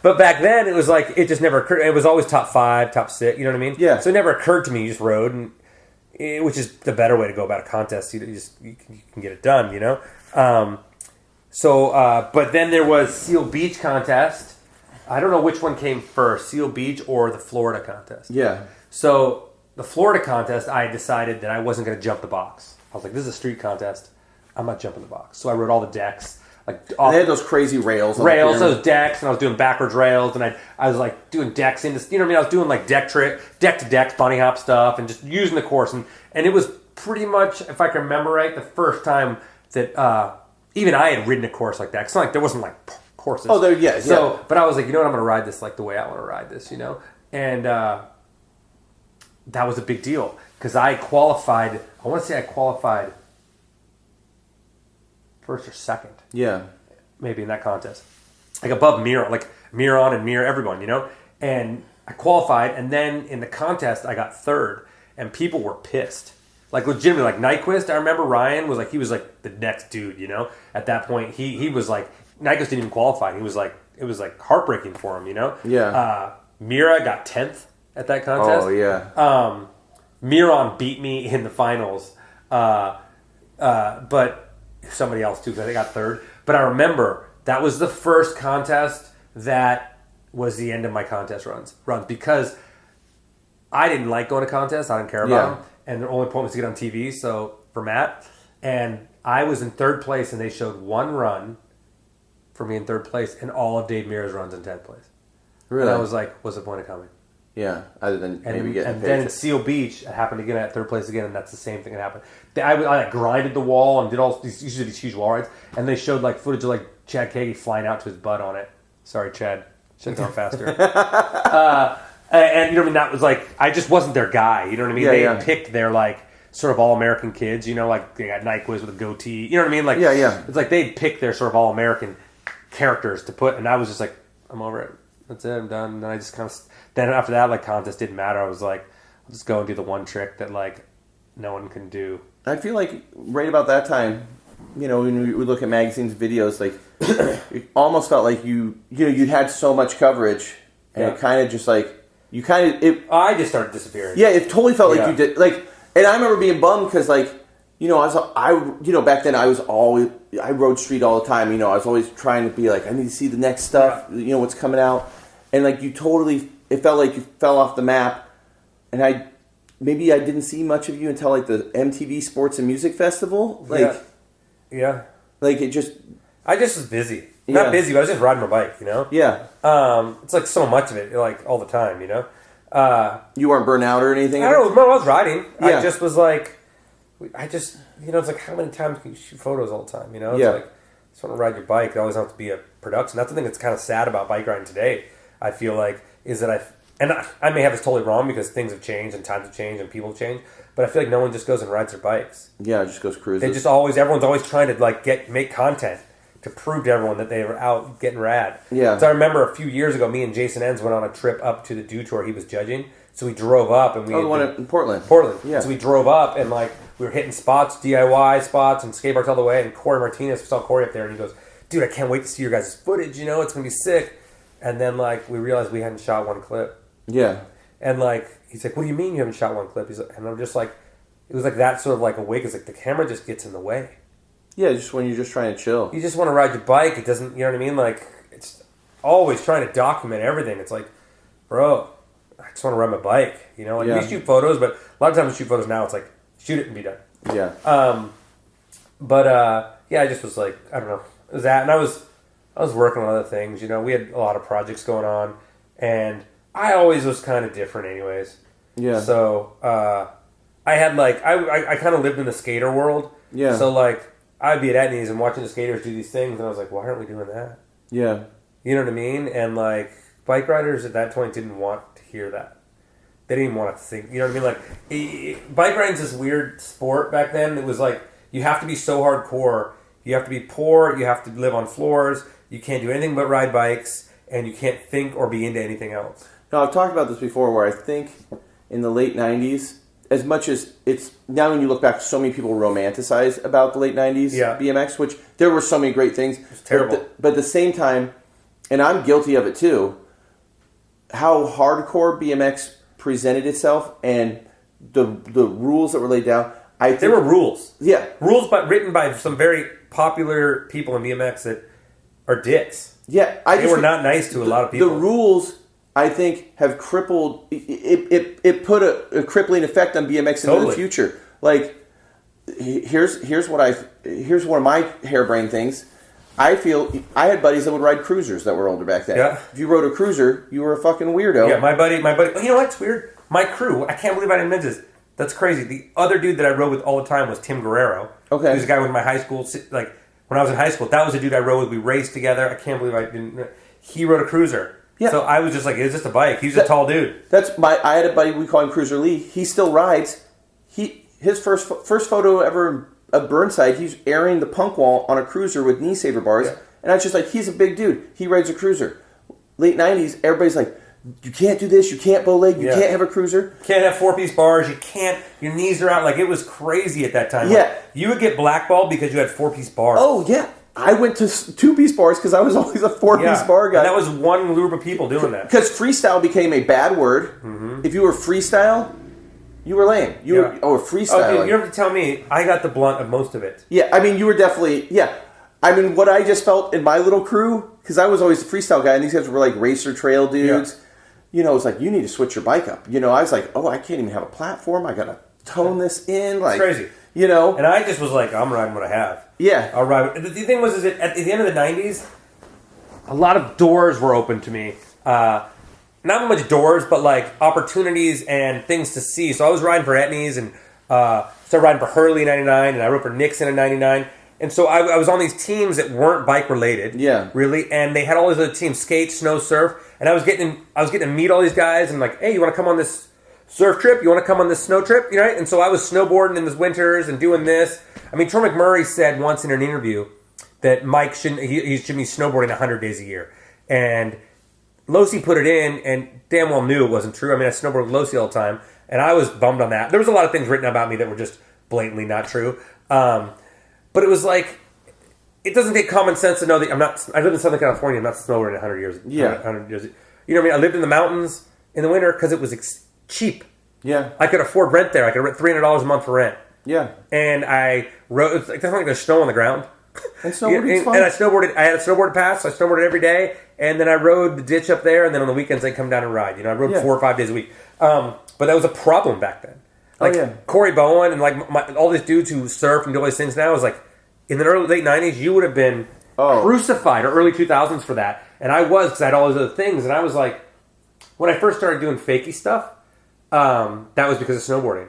Speaker 1: But back then, it was it just never occurred. It was always top 5, top 6, you know what I mean?
Speaker 2: Yeah.
Speaker 1: So it never occurred to me. You just rode, which is the better way to go about a contest. You can get it done, you know? But then there was Seal Beach contest. I don't know which one came first, Seal Beach or the Florida contest.
Speaker 2: Yeah.
Speaker 1: So the Florida contest, I decided that I wasn't going to jump the box. I was like, this is a street contest. I'm not jumping the box. So I rode all the decks.
Speaker 2: They had those crazy rails.
Speaker 1: Those decks, and I was doing backwards rails, and I was doing decks into, you know what I mean? I was doing deck to deck, bunny hop stuff, and just using the course. And it was pretty much, if I can remember right, the first time that even I had ridden a course like that. It's not there wasn't courses.
Speaker 2: Oh, there, yeah.
Speaker 1: So, but I was like, you know what? I'm going to ride this the way I want to ride this, you know? And that was a big deal because I qualified. I want to say I qualified first or second.
Speaker 2: Yeah.
Speaker 1: Maybe in that contest. Above Miron, Miron and Mir, everyone, you know? And I qualified, and then in the contest, I got 3rd, and people were pissed. Legitimately, Nyquist, I remember Ryan was he was the next dude, you know? At that point, he was Nyquist didn't even qualify. He was it was heartbreaking for him, you know?
Speaker 2: Yeah.
Speaker 1: Mira got 10th at that contest.
Speaker 2: Oh, yeah.
Speaker 1: Miron beat me in the finals. But somebody else too, because I got 3rd. But I remember that was the first contest that was the end of my contest runs because I didn't like going to contests. I didn't care about them, and the only point was to get on TV. So for Matt, and I was in 3rd place, and they showed one run for me in 3rd place, and all of Dave Mira's runs in 10th place.
Speaker 2: Really?
Speaker 1: And I was like, "What's the point of coming?"
Speaker 2: Yeah, other than maybe getting.
Speaker 1: And then in Seal Beach, it happened again at 3rd place again, and that's the same thing that happened. I grinded the wall and did all these huge wall rides, and they showed footage of Chad Kagi flying out to his butt on it. Sorry, Chad, should have gone faster. And you know what I mean? That was I just wasn't their guy. You know what I mean?
Speaker 2: Yeah,
Speaker 1: they picked their sort of all American kids. You know, they got Nyquist with a goatee. You know what I mean?
Speaker 2: Yeah.
Speaker 1: It's they picked their sort of all American characters to put, and I was just I'm over it. That's it. I'm done. And I just kind of then after that, like, contest didn't matter. I was like, I'll just go and do the one trick that, like, no one can do.
Speaker 2: I feel like right about that time, you know, when we would look at magazines, videos, like, it almost felt like you'd had so much coverage, and it kind of just like, I
Speaker 1: just started disappearing.
Speaker 2: Yeah, it totally felt like you did, like, and I remember being bummed because, like, you know, back then I rode street all the time. You know, I was always trying to be like, I need to see the next stuff. You know, what's coming out, and like it felt like you fell off the map. And maybe I didn't see much of you until like the MTV Sports and Music Festival. Like, like
Speaker 1: I just was busy. Not busy, but I was just riding my bike. You know.
Speaker 2: Yeah.
Speaker 1: It's like so much of it, like all the time. You know.
Speaker 2: You weren't burnt out or anything.
Speaker 1: I don't know. I was riding. Yeah. I just was like. You know, it's like, how many times can you shoot photos all the time? You know, it's like, you just want to ride your bike. It always has to be a production. That's the thing that's kind of sad about bike riding today, I feel like, is that I may have this totally wrong because things have changed and times have changed and people have changed, but I feel like no one just goes and rides their bikes.
Speaker 2: Yeah, it just goes cruising.
Speaker 1: Everyone's always trying to, like, make content to prove to everyone that they were out getting rad.
Speaker 2: Yeah.
Speaker 1: So I remember a few years ago, me and Jason Enns went on a trip up to the Dew Tour he was judging. So we drove up and we...
Speaker 2: Oh, the one in Portland.
Speaker 1: Yeah. So we drove up and, like, we were hitting spots, DIY spots, and skate parks all the way. And Corey Martinez, we saw Corey up there, and he goes, dude, I can't wait to see your guys' footage, you know? It's going to be sick. And then, like, we realized we hadn't shot one clip.
Speaker 2: Yeah.
Speaker 1: And, like, he's like, what do you mean you haven't shot one clip? And I'm just like, it was like that sort of like a wake. It's like the camera just gets in the way.
Speaker 2: Yeah, just when you're just trying to chill.
Speaker 1: You just want to ride your bike. It doesn't, you know what I mean? Like, it's always trying to document everything. It's like, bro, I just want to ride my bike. You know, like, we shoot photos, but a lot of times we shoot photos now, it's like, shoot it and be done.
Speaker 2: Yeah.
Speaker 1: I just was like, I don't know. It was that, and I was working on other things. You know, we had a lot of projects going on, and I always was kind of different anyways.
Speaker 2: Yeah.
Speaker 1: So, I had, like, I kind of lived in the skater world.
Speaker 2: Yeah.
Speaker 1: So, like, I'd be at Etnies and watching the skaters do these things, and I was like, why aren't we doing that?
Speaker 2: Yeah.
Speaker 1: You know what I mean? And, like, bike riders at that point didn't want to hear that. They didn't even want to think. You know what I mean? Like, bike riding's this weird sport back then. It was like, you have to be so hardcore. You have to be poor. You have to live on floors. You can't do anything but ride bikes. And you can't think or be into anything else.
Speaker 2: No, I've talked about this before where I think in the late 90s, as much as it's... Now when you look back, so many people romanticize about the late 90s BMX, which there were so many great things.
Speaker 1: It's terrible.
Speaker 2: But at the same time, and I'm guilty of it too, how hardcore BMX presented itself and the rules that were laid down. I think,
Speaker 1: there were rules.
Speaker 2: Yeah.
Speaker 1: Rules written by some very popular people in BMX that are dicks.
Speaker 2: Yeah.
Speaker 1: They were not nice to a lot of people.
Speaker 2: The rules, I think, have crippled... It put a crippling effect on BMX into the future. Like, here's one of my harebrained things. I feel I had buddies that would ride cruisers that were older back then.
Speaker 1: Yeah.
Speaker 2: If you rode a cruiser, you were a fucking weirdo.
Speaker 1: Yeah, my buddy. You know what's weird? My crew. I can't believe I didn't mention this. That's crazy. The other dude that I rode with all the time was Tim Guerrero.
Speaker 2: Okay.
Speaker 1: He was a guy with my high school. Like, when I was in high school, that was the dude I rode with. We raced together. I can't believe I didn't. He rode a cruiser. Yeah. So I was just like, it's just a bike. He's a tall dude.
Speaker 2: I had a buddy, we call him Cruiser Lee. He still rides. His first photo ever of Burnside, he's airing the punk wall on a cruiser with knee saver bars. Yeah. And I was just like, he's a big dude. He rides a cruiser. Late 90s, everybody's like, you can't do this. You can't bow leg. You can't have a cruiser.
Speaker 1: Can't have 4-piece bars. You can't. Your knees are out. Like, it was crazy at that time.
Speaker 2: Yeah.
Speaker 1: Like, you would get blackballed because you had 4-piece bars.
Speaker 2: Oh, yeah. I went to 2-piece bars because I was always a 4-piece bar guy.
Speaker 1: And that was one group of people doing that.
Speaker 2: Because freestyle became a bad word. Mm-hmm. If you were freestyle, you were lame. You were freestyle.
Speaker 1: Oh, dude, you don't have to tell me. I got the blunt of most of it.
Speaker 2: Yeah, I mean, you were definitely... Yeah. I mean, what I just felt in my little crew, because I was always a freestyle guy, and these guys were like racer trail dudes. Yeah. You know, it's like, you need to switch your bike up. You know, I was like, I can't even have a platform. I got to tone this in. Like,
Speaker 1: it's crazy.
Speaker 2: You know?
Speaker 1: And I just was like, I'm riding what I have.
Speaker 2: Yeah.
Speaker 1: I'll ride. The thing was, is that at the end of the 90s, a lot of doors were open to me. Not much doors, but like opportunities and things to see. So I was riding for Etnies and started riding for Hurley in 99, and I rode for Nixon in 99. And so I was on these teams that weren't bike related, really, and they had all these other teams, skate, snow, surf, and I was getting to meet all these guys and like, hey, you want to come on this surf trip? You want to come on this snow trip? You know, and so I was snowboarding in the winters and doing this. I mean, Troy McMurray said once in an interview that Mike he should be snowboarding 100 days a year, and Losi put it in, and damn well knew it wasn't true. I mean, I snowboarded with Losi all the time, and I was bummed on that. There was a lot of things written about me that were just blatantly not true. But it was like, it doesn't take common sense to know that I live in Southern California, I'm not snowboarding 100 years.
Speaker 2: Yeah.
Speaker 1: 100 years. You know what I mean? I lived in the mountains in the winter because it was cheap.
Speaker 2: Yeah.
Speaker 1: I could afford rent there. I could rent $300 a month for rent.
Speaker 2: Yeah.
Speaker 1: And I rode, it's like, there's not like there's snow on the ground.
Speaker 2: And snowboarding's fun.
Speaker 1: And I had a snowboard pass, so I snowboarded every day, and then I rode the ditch up there, and then on the weekends I'd come down and ride. You know, I rode 4 or 5 days a week. But that was a problem back then. Like Corey Bowen and like all these dudes who surf and do all these things now is like, in the late 90s, you would have been crucified, or early 2000s for that. And I was, because I had all those other things, and I was like, when I first started doing fakey stuff, that was because of snowboarding.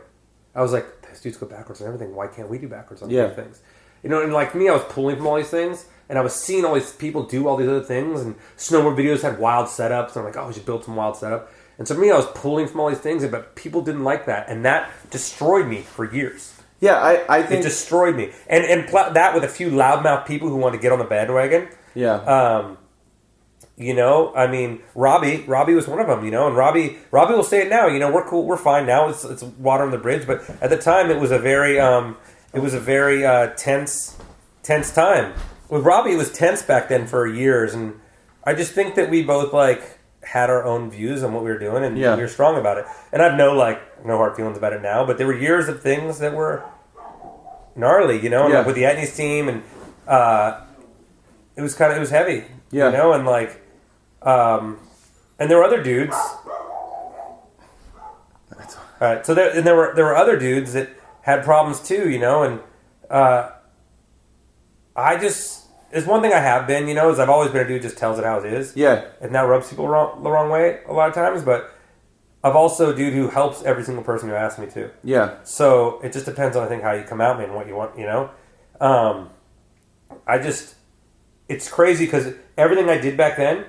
Speaker 1: I was like, these dudes go backwards on everything. Why can't we do backwards on these things? You know, and like me, I was pulling from all these things, and I was seeing all these people do all these other things, and snowboard videos had wild setups, and I'm like, oh, we should build some wild setup. And so for me, I was pulling from all these things, but people didn't like that, and that destroyed me for years.
Speaker 2: Yeah, I think...
Speaker 1: It destroyed me. And that with a few loudmouth people who wanted to get on the bandwagon.
Speaker 2: Yeah.
Speaker 1: You know, I mean, Robbie was one of them, you know, and Robbie will say it now, you know, we're cool, we're fine now, it's water on the bridge, but at the time it was a very tense time. With Robbie, it was tense back then for years, and I just think that we both, like, had our own views on what we were doing, and we were strong about it. And I have no hard feelings about it now, but there were years of things that were gnarly, you know, and like with the Etnies team, and it was heavy, you know, and like, and there were other dudes. Alright, so there were other dudes that had problems too, you know, and it's one thing I have been, you know, is I've always been a dude who just tells it how it is. Yeah. And that rubs people the wrong way a lot of times, but I'm also a dude who helps every single person who asks me to. Yeah. So it just depends on, I think, how you come at me and what you want, you know? It's crazy because everything I did back then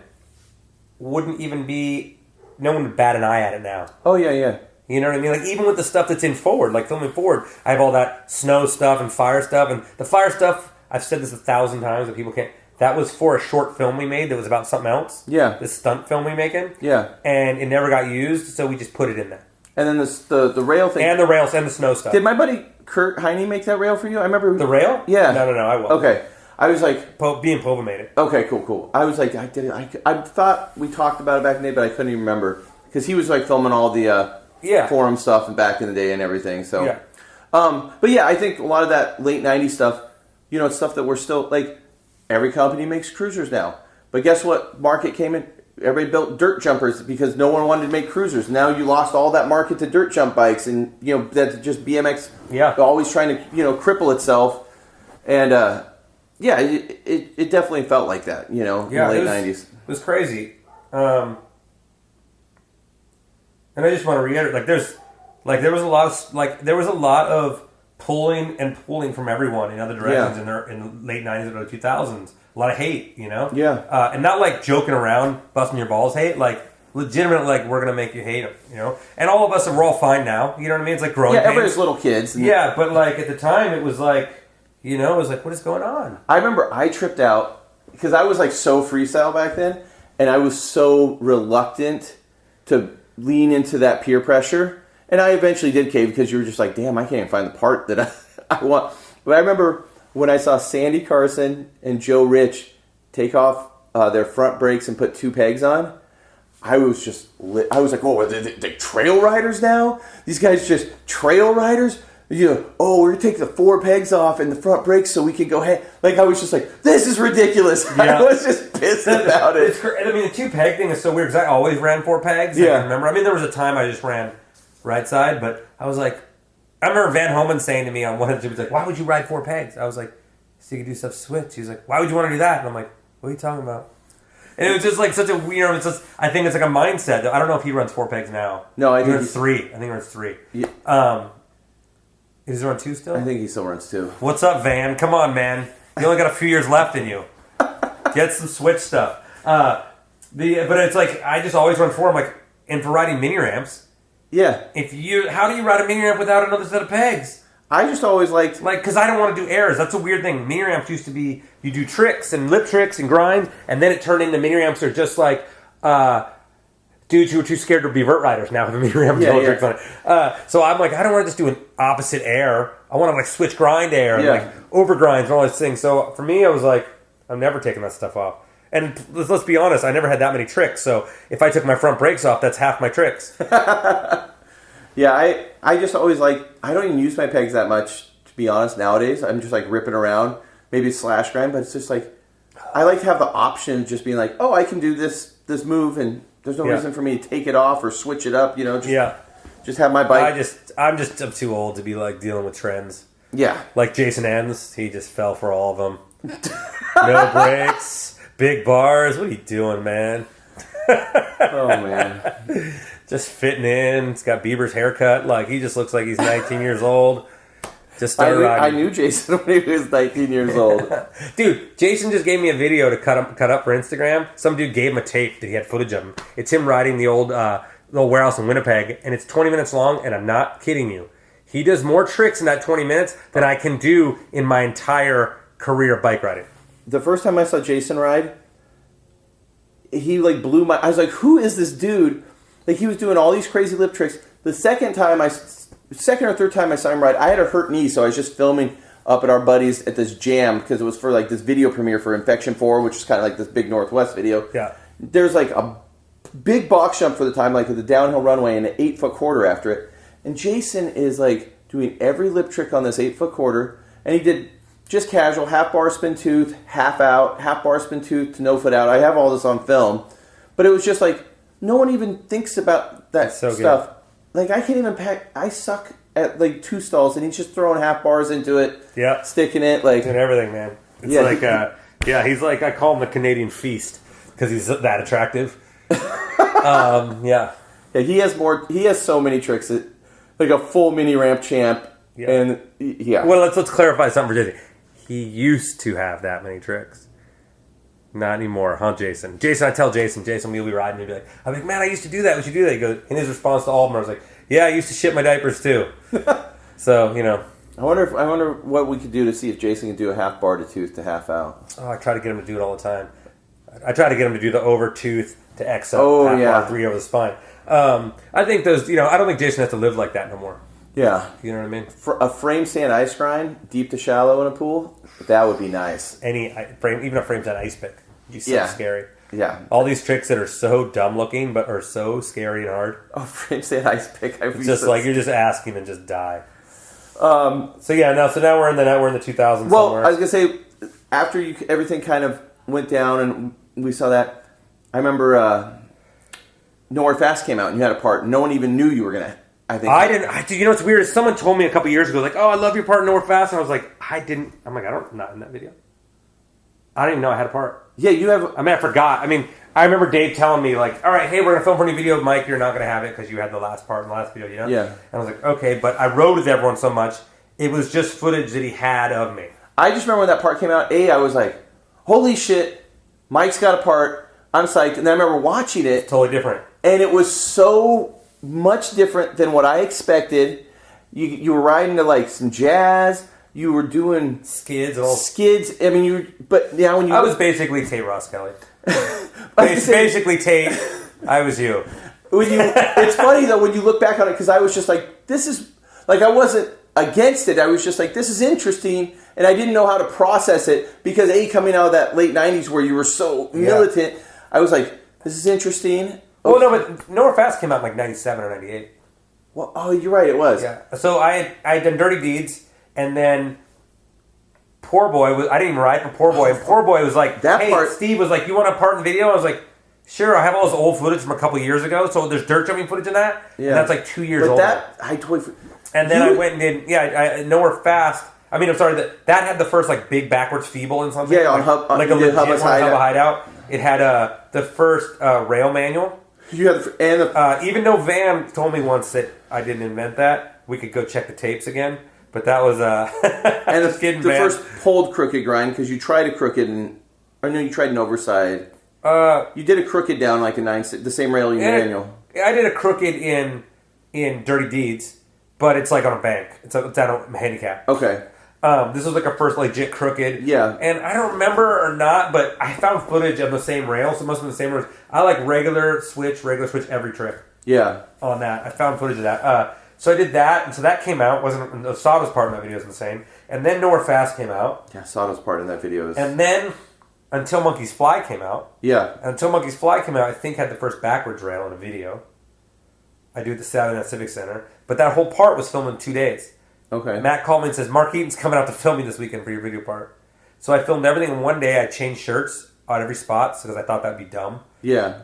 Speaker 1: wouldn't even be, no one would bat an eye at it now. Oh, yeah, yeah. You know what I mean? Like, even with the stuff that's in Forward, like filming Forward, I have all that snow stuff and fire stuff. And the fire stuff, I've said this 1,000 times, but people can't. That was for a short film we made that was about something else. Yeah. This stunt film we making. Yeah. And it never got used, so we just put it in there. And then the rail thing. And the rails and the snow stuff. Did my buddy Kurt Heine make that rail for you? I remember. The rail? Yeah. No, I wasn't. Okay. I was like... Being Pova made it. Okay, cool. I was like, I did it. I thought we talked about it back in the day, but I couldn't even remember. Because he was like filming all the forum stuff and back in the day and everything. So, yeah. But yeah, I think a lot of that late 90s stuff, you know, it's stuff that we're still... Like, every company makes cruisers now. But guess what market came in? Everybody built dirt jumpers because no one wanted to make cruisers. Now you lost all that market to dirt jump bikes. And, you know, that's just BMX always trying to, you know, cripple itself. And... yeah, it definitely felt like that, you know, in the late 90s. It was crazy. And I just want to reiterate, there was a lot of pulling from everyone in other directions in the late 90s and early 2000s. A lot of hate, you know? Yeah. And not like joking around, busting your balls hate, like legitimate, like we're going to make you hate them, you know? And all of us, we're all fine now, you know what I mean? It's like growing pains. Everybody's little kids. Yeah, but like at the time it was like, you know, it was like, what is going on? I remember I tripped out because I was like so freestyle back then, and I was so reluctant to lean into that peer pressure. And I eventually did cave because you were just like, damn, I can't even find the part that I want. But I remember when I saw Sandy Carson and Joe Rich take off their front brakes and put 2 pegs on, I was just lit. I was like, oh, are they trail riders now? These guys just trail riders? You know, we're going to take the 4 pegs off and the front brakes so we can go ahead. Like, I was just like, this is ridiculous. Yeah. I was just pissed about it. I mean, the 2 peg thing is so weird because I always ran 4 pegs. Yeah. I remember. I mean, there was a time I just ran right side, but I was like, I remember Van Homan saying to me on one of the, he was like, why would you ride 4 pegs? I was like, so you could do stuff switch. He was like, why would you want to do that? And I'm like, what are you talking about? And it was just like such a weird, I think it's like a mindset. I don't know if he runs 4 pegs now. No, I think he runs 3. I think he runs 3. Yeah. Is he on 2 still? I think he still runs 2. What's up, Van? Come on, man. You only got a few years left in you. Get some switch stuff. But it's like, I just always run 4. I'm like, and for riding mini ramps. Yeah. How do you ride a mini ramp without another set of pegs? I just always liked... because I don't want to do airs. That's a weird thing. Mini ramps used to be, you do tricks and lip tricks and grinds, and then it turned into mini ramps are just like dudes who were too scared to be vert riders now have been doing tricks on it. So I'm like, I don't want to just do an opposite air. I want to like switch grind air and like over grinds and all these things. So for me, I was like, I'm never taking that stuff off. And let's be honest, I never had that many tricks. So if I took my front brakes off, that's half my tricks.
Speaker 2: Yeah, I just always like, I don't even use my pegs that much, to be honest, nowadays. I'm just like ripping around, maybe slash grind, but it's just like, I like to have the option of just being like, oh, I can do this move and there's no reason for me to take it off or switch it up, you know. Just have my bike.
Speaker 1: I'm too old to be like dealing with trends.
Speaker 2: Yeah.
Speaker 1: Like Jason Enns, he just fell for all of them. No brakes, big bars. What are you doing, man?
Speaker 2: Oh, man.
Speaker 1: Just fitting in. He's got Bieber's haircut. Like, he just looks like he's 19 years old. Just started riding.
Speaker 2: I knew Jason when he was 19 years old.
Speaker 1: Dude, Jason just gave me a video to cut up for Instagram. Some dude gave him a tape that he had footage of him. It's him riding the old warehouse in Winnipeg, and it's 20 minutes long, and I'm not kidding you. He does more tricks in that 20 minutes than I can do in my entire career of bike riding.
Speaker 2: The first time I saw Jason ride, he like blew my... I was like, who is this dude? Like, he was doing all these crazy lip tricks. The second or third time I saw him ride, I had a hurt knee, so I was just filming up at our buddies at this jam because it was for like this video premiere for Infection 4, which is kind of like this big Northwest video.
Speaker 1: Yeah.
Speaker 2: There's like a big box jump for the time, like with the downhill runway and an 8-foot quarter after it. And Jason is like doing every lip trick on this 8-foot quarter, and he did just casual, half bar spin tooth, half out, half bar spin tooth to no foot out. I have all this on film, but it was just like no one even thinks about that stuff. Good. Like, I can't even pack. I suck at like two stalls, and he's just throwing half bars into it, sticking it, like
Speaker 1: doing everything, man. It's like he's like, I call him the Canadian Feast because he's that attractive. Yeah,
Speaker 2: he has so many tricks. Like a full mini ramp champ. Yeah. And well,
Speaker 1: let's clarify something for Jason. He used to have that many tricks. Not anymore, huh, Jason? I tell Jason we'll be riding, and he'll be like, I'm like, man, I used to do that. We should do that. He goes, in his response to all of them, I was like, yeah, I used to shit my diapers too. So, you know.
Speaker 2: I wonder what we could do to see if Jason can do a half bar to tooth to half out.
Speaker 1: Oh, I try to get him to do it all the time. I try to get him to do the over tooth to X up, half bar 3 over the spine. I think those, I don't think Jason has to live like that no more.
Speaker 2: Yeah.
Speaker 1: You know what I mean?
Speaker 2: For a frame stand ice grind, deep to shallow in a pool, that would be nice.
Speaker 1: Even a frame stand ice pick. He's so scary.
Speaker 2: Yeah.
Speaker 1: All these tricks that are so dumb looking but are so scary and hard.
Speaker 2: Oh, frame stand ice pick.
Speaker 1: It's just like you're just asking and just die. So now we're in the 2000s.
Speaker 2: Well,
Speaker 1: somewhere.
Speaker 2: I was gonna say after everything kind of went down and we saw that, I remember Nowhere Fast came out and you had a part. No one even knew you were gonna. I didn't. You know what's weird is someone told me a couple years ago, like, "Oh, I love your part in Nowhere Fast," and I was like, "I didn't." I'm like, I'm not in that video. I didn't even know I had a part. Yeah, you have.
Speaker 1: I forgot. I remember Dave telling me, like, all right, hey, we're going to film for a new video. Mike, you're not going to have it because you had the last part in the last video,
Speaker 2: Yeah.
Speaker 1: And I was like, okay, but I rode with everyone so much, it was just footage that he had of me.
Speaker 2: I just remember when that part came out, I was like, holy shit, Mike's got a part. I'm psyched. And then I remember watching it.
Speaker 1: Totally different.
Speaker 2: And it was so much different than what I expected. You were riding to, like, some jazz. You were doing
Speaker 1: skids.
Speaker 2: But now when you...
Speaker 1: I was basically Tate Ross Kelly. Basically Tate, I was you.
Speaker 2: It's funny, though, when you look back on it, because I was just like, this is... Like, I wasn't against it. I was just like, this is interesting, and I didn't know how to process it, because, coming out of that late 90s where you were so militant, I was like, this is interesting. Okay.
Speaker 1: Well, no, but Nowhere Fast came out in, like, 97 or 98.
Speaker 2: Well, oh, you're right, it was.
Speaker 1: Yeah. So I had done Dirty Deeds, and then Poor Boy I didn't even ride for Poor Boy. And Poor Boy was like, Steve was like, you want a part in the video? I was like, sure. I have all this old footage from a couple years ago. So there's dirt jumping footage in that. Yeah. And that's like 2 years old. And then I went and did, Nowhere Fast. That had the first like big backwards feeble in something.
Speaker 2: Yeah,
Speaker 1: like a legit Hubba Hideout. It had the first rail manual. Even though Vam told me once that I didn't invent that, we could go check the tapes again. But that was
Speaker 2: and the first pulled crooked grind, because you tried a crooked you tried an overside. You did a crooked down like a 9.6, the same rail in your manual.
Speaker 1: I did a crooked in Dirty Deeds, but it's like on a bank. It's at a handicap.
Speaker 2: Okay.
Speaker 1: This was like a first legit crooked.
Speaker 2: Yeah.
Speaker 1: And I don't remember or not, but I found footage of the same rail, so it must have been the same rails. I like regular switch every trick.
Speaker 2: Yeah.
Speaker 1: On that. I found footage of that. So I did that, and so that came out. The Sawdust part in that video is insane. And then Nowhere Fast came out.
Speaker 2: Yeah, Sawdust part in that video is...
Speaker 1: And then Until Monkeys Fly came out.
Speaker 2: Yeah.
Speaker 1: Until Monkeys Fly came out, I think had the first backwards rail in a video. I do at the Saturday Night Civic Center. But that whole part was filmed in 2 days.
Speaker 2: Okay.
Speaker 1: Matt called me and says, Mark Eaton's coming out to film me this weekend for your video part. So I filmed everything in 1 day. I changed shirts on every spot because I thought that would be dumb.
Speaker 2: Yeah.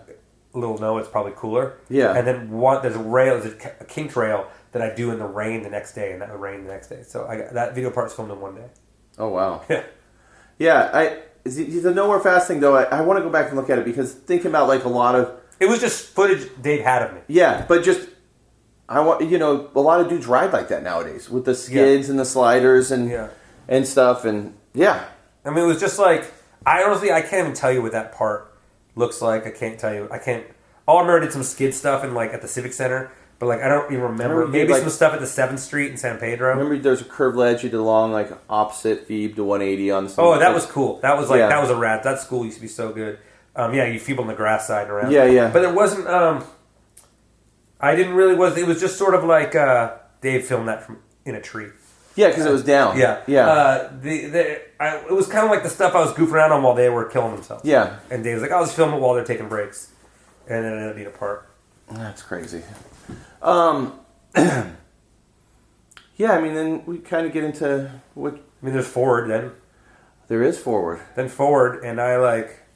Speaker 1: Little no, it's probably cooler.
Speaker 2: Yeah.
Speaker 1: And then there's a kink rail that I do in the rain the next day, and that would rain the next day. So that video part was filmed in 1 day.
Speaker 2: Oh, wow.
Speaker 1: Yeah.
Speaker 2: Yeah, the Nowhere Fast thing, though, I want to go back and look at it because thinking about, like, a lot of...
Speaker 1: It was just footage Dave had of me.
Speaker 2: Yeah, but just... a lot of dudes ride like that nowadays with the skids and the sliders and stuff, and yeah.
Speaker 1: I mean, it was just like, I can't even tell you what that part looks like. I can't tell you. All I remember, I did some skid stuff at the Civic Center, but like I don't even remember. Maybe some stuff at the 7th Street in San Pedro.
Speaker 2: Remember, there's a curved ledge you did along like opposite Phoebe to 180 on.
Speaker 1: Oh, that was cool. That was like that was a rad. That school used to be so good. You feeble on the grass side and around.
Speaker 2: Yeah.
Speaker 1: But it wasn't. I didn't really it was just sort of like Dave filmed that in a tree.
Speaker 2: Yeah, because it was down.
Speaker 1: Yeah. It was kind of like the stuff I was goofing around on while they were killing themselves.
Speaker 2: Yeah.
Speaker 1: And Dave was like, I'll just film it while they're taking breaks. And then it ended up being a part.
Speaker 2: That's crazy. Yeah, I mean, then we kind of get into what...
Speaker 1: I mean, there's Forward then.
Speaker 2: There is Forward.
Speaker 1: Then Forward, and I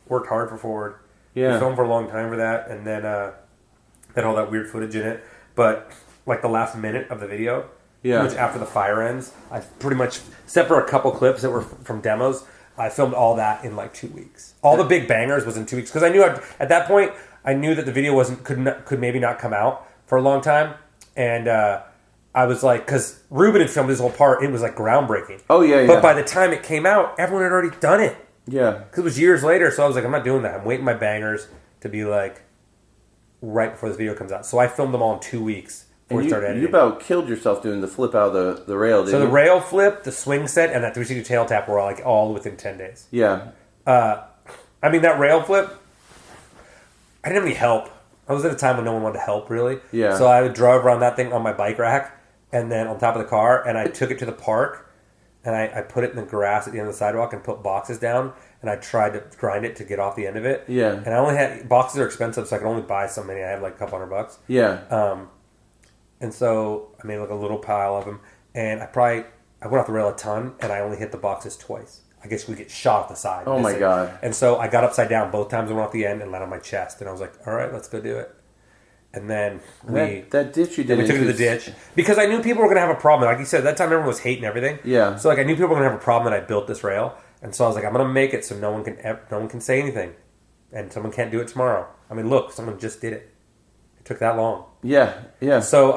Speaker 1: worked hard for Forward.
Speaker 2: Yeah.
Speaker 1: We filmed for a long time for that, and then had all that weird footage in it. But the last minute of the video, pretty much after the fire ends, I pretty much, except for a couple clips that were from demos, I filmed all that in 2 weeks. All the big bangers was in 2 weeks because I knew at that point I knew that the video could maybe not come out for a long time, and I was like, because Ruben had filmed his whole part, it was groundbreaking.
Speaker 2: Oh yeah.
Speaker 1: But by the time it came out, everyone had already done it.
Speaker 2: Yeah.
Speaker 1: Because it was years later, so I was like, I'm not doing that. I'm waiting my bangers to be right before this video comes out. So I filmed them all in 2 weeks before we started editing.
Speaker 2: You about killed yourself doing the flip out of the rail, didn't you?
Speaker 1: So the rail flip, the swing set, and that 360 tail tap were all within 10 days.
Speaker 2: Yeah.
Speaker 1: I mean, that rail flip, I didn't have any help. I was at a time when no one wanted to help, really.
Speaker 2: Yeah.
Speaker 1: So I drove around that thing on my bike rack and then on top of the car, and I took it to the park, and I put it in the grass at the end of the sidewalk and put boxes down, and I tried to grind it to get off the end of it.
Speaker 2: Yeah.
Speaker 1: And I only had... Boxes are expensive, so I could only buy so many. I had a couple $100.
Speaker 2: Yeah.
Speaker 1: And so I made a little pile of them, and I went off the rail a ton, and I only hit the boxes twice. I guess we get shot off the side.
Speaker 2: Oh my God.
Speaker 1: And so I got upside down both times I went off the end and landed on my chest, and I was like, all right, let's go do it. And then
Speaker 2: that ditch you did.
Speaker 1: We took it to the ditch because I knew people were going to have a problem. Like you said, that time everyone was hating everything.
Speaker 2: Yeah.
Speaker 1: So I knew people were going to have a problem that I built this rail, and so I was like, I'm going to make it so no one can say anything, and someone can't do it tomorrow. I mean, look, someone just did it. It took that long.
Speaker 2: Yeah. Yeah.
Speaker 1: So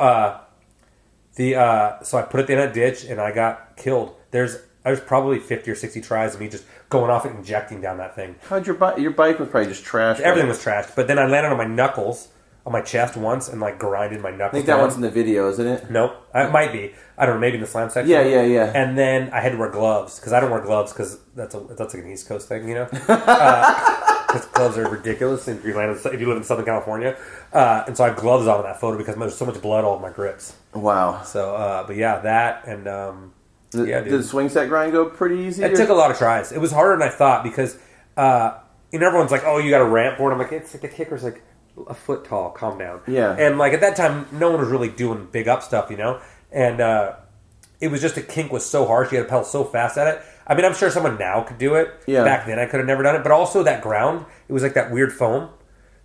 Speaker 1: so I put it in a ditch and I got killed. There's probably 50 or 60 tries of me just going off and injecting down that thing.
Speaker 2: How'd your bike was probably just trashed?
Speaker 1: Everything was trashed, but then I landed on my knuckles. On my chest once and grinded my knuckles.
Speaker 2: I think that one's in the video, isn't it?
Speaker 1: Nope, it might be. I don't know. Maybe in the slam section.
Speaker 2: Yeah.
Speaker 1: And then I had to wear gloves because I don't wear gloves because that's an East Coast thing, Because gloves are ridiculous if you live in Southern California. And so I have gloves on in that photo because there's so much blood all over my grips.
Speaker 2: Wow.
Speaker 1: So, but yeah, that and
Speaker 2: did the swing set grind go pretty easy?
Speaker 1: It took a lot of tries. It was harder than I thought because everyone's like, "Oh, you got a ramp board." I'm like, "It's the kicker's a foot tall, calm down."
Speaker 2: Yeah.
Speaker 1: And at that time, no one was really doing big up stuff, And it was just the kink was so harsh. You had to pedal so fast at it. I mean, I'm sure someone now could do it.
Speaker 2: Yeah.
Speaker 1: Back then, I could have never done it. But also that ground, it was that weird foam.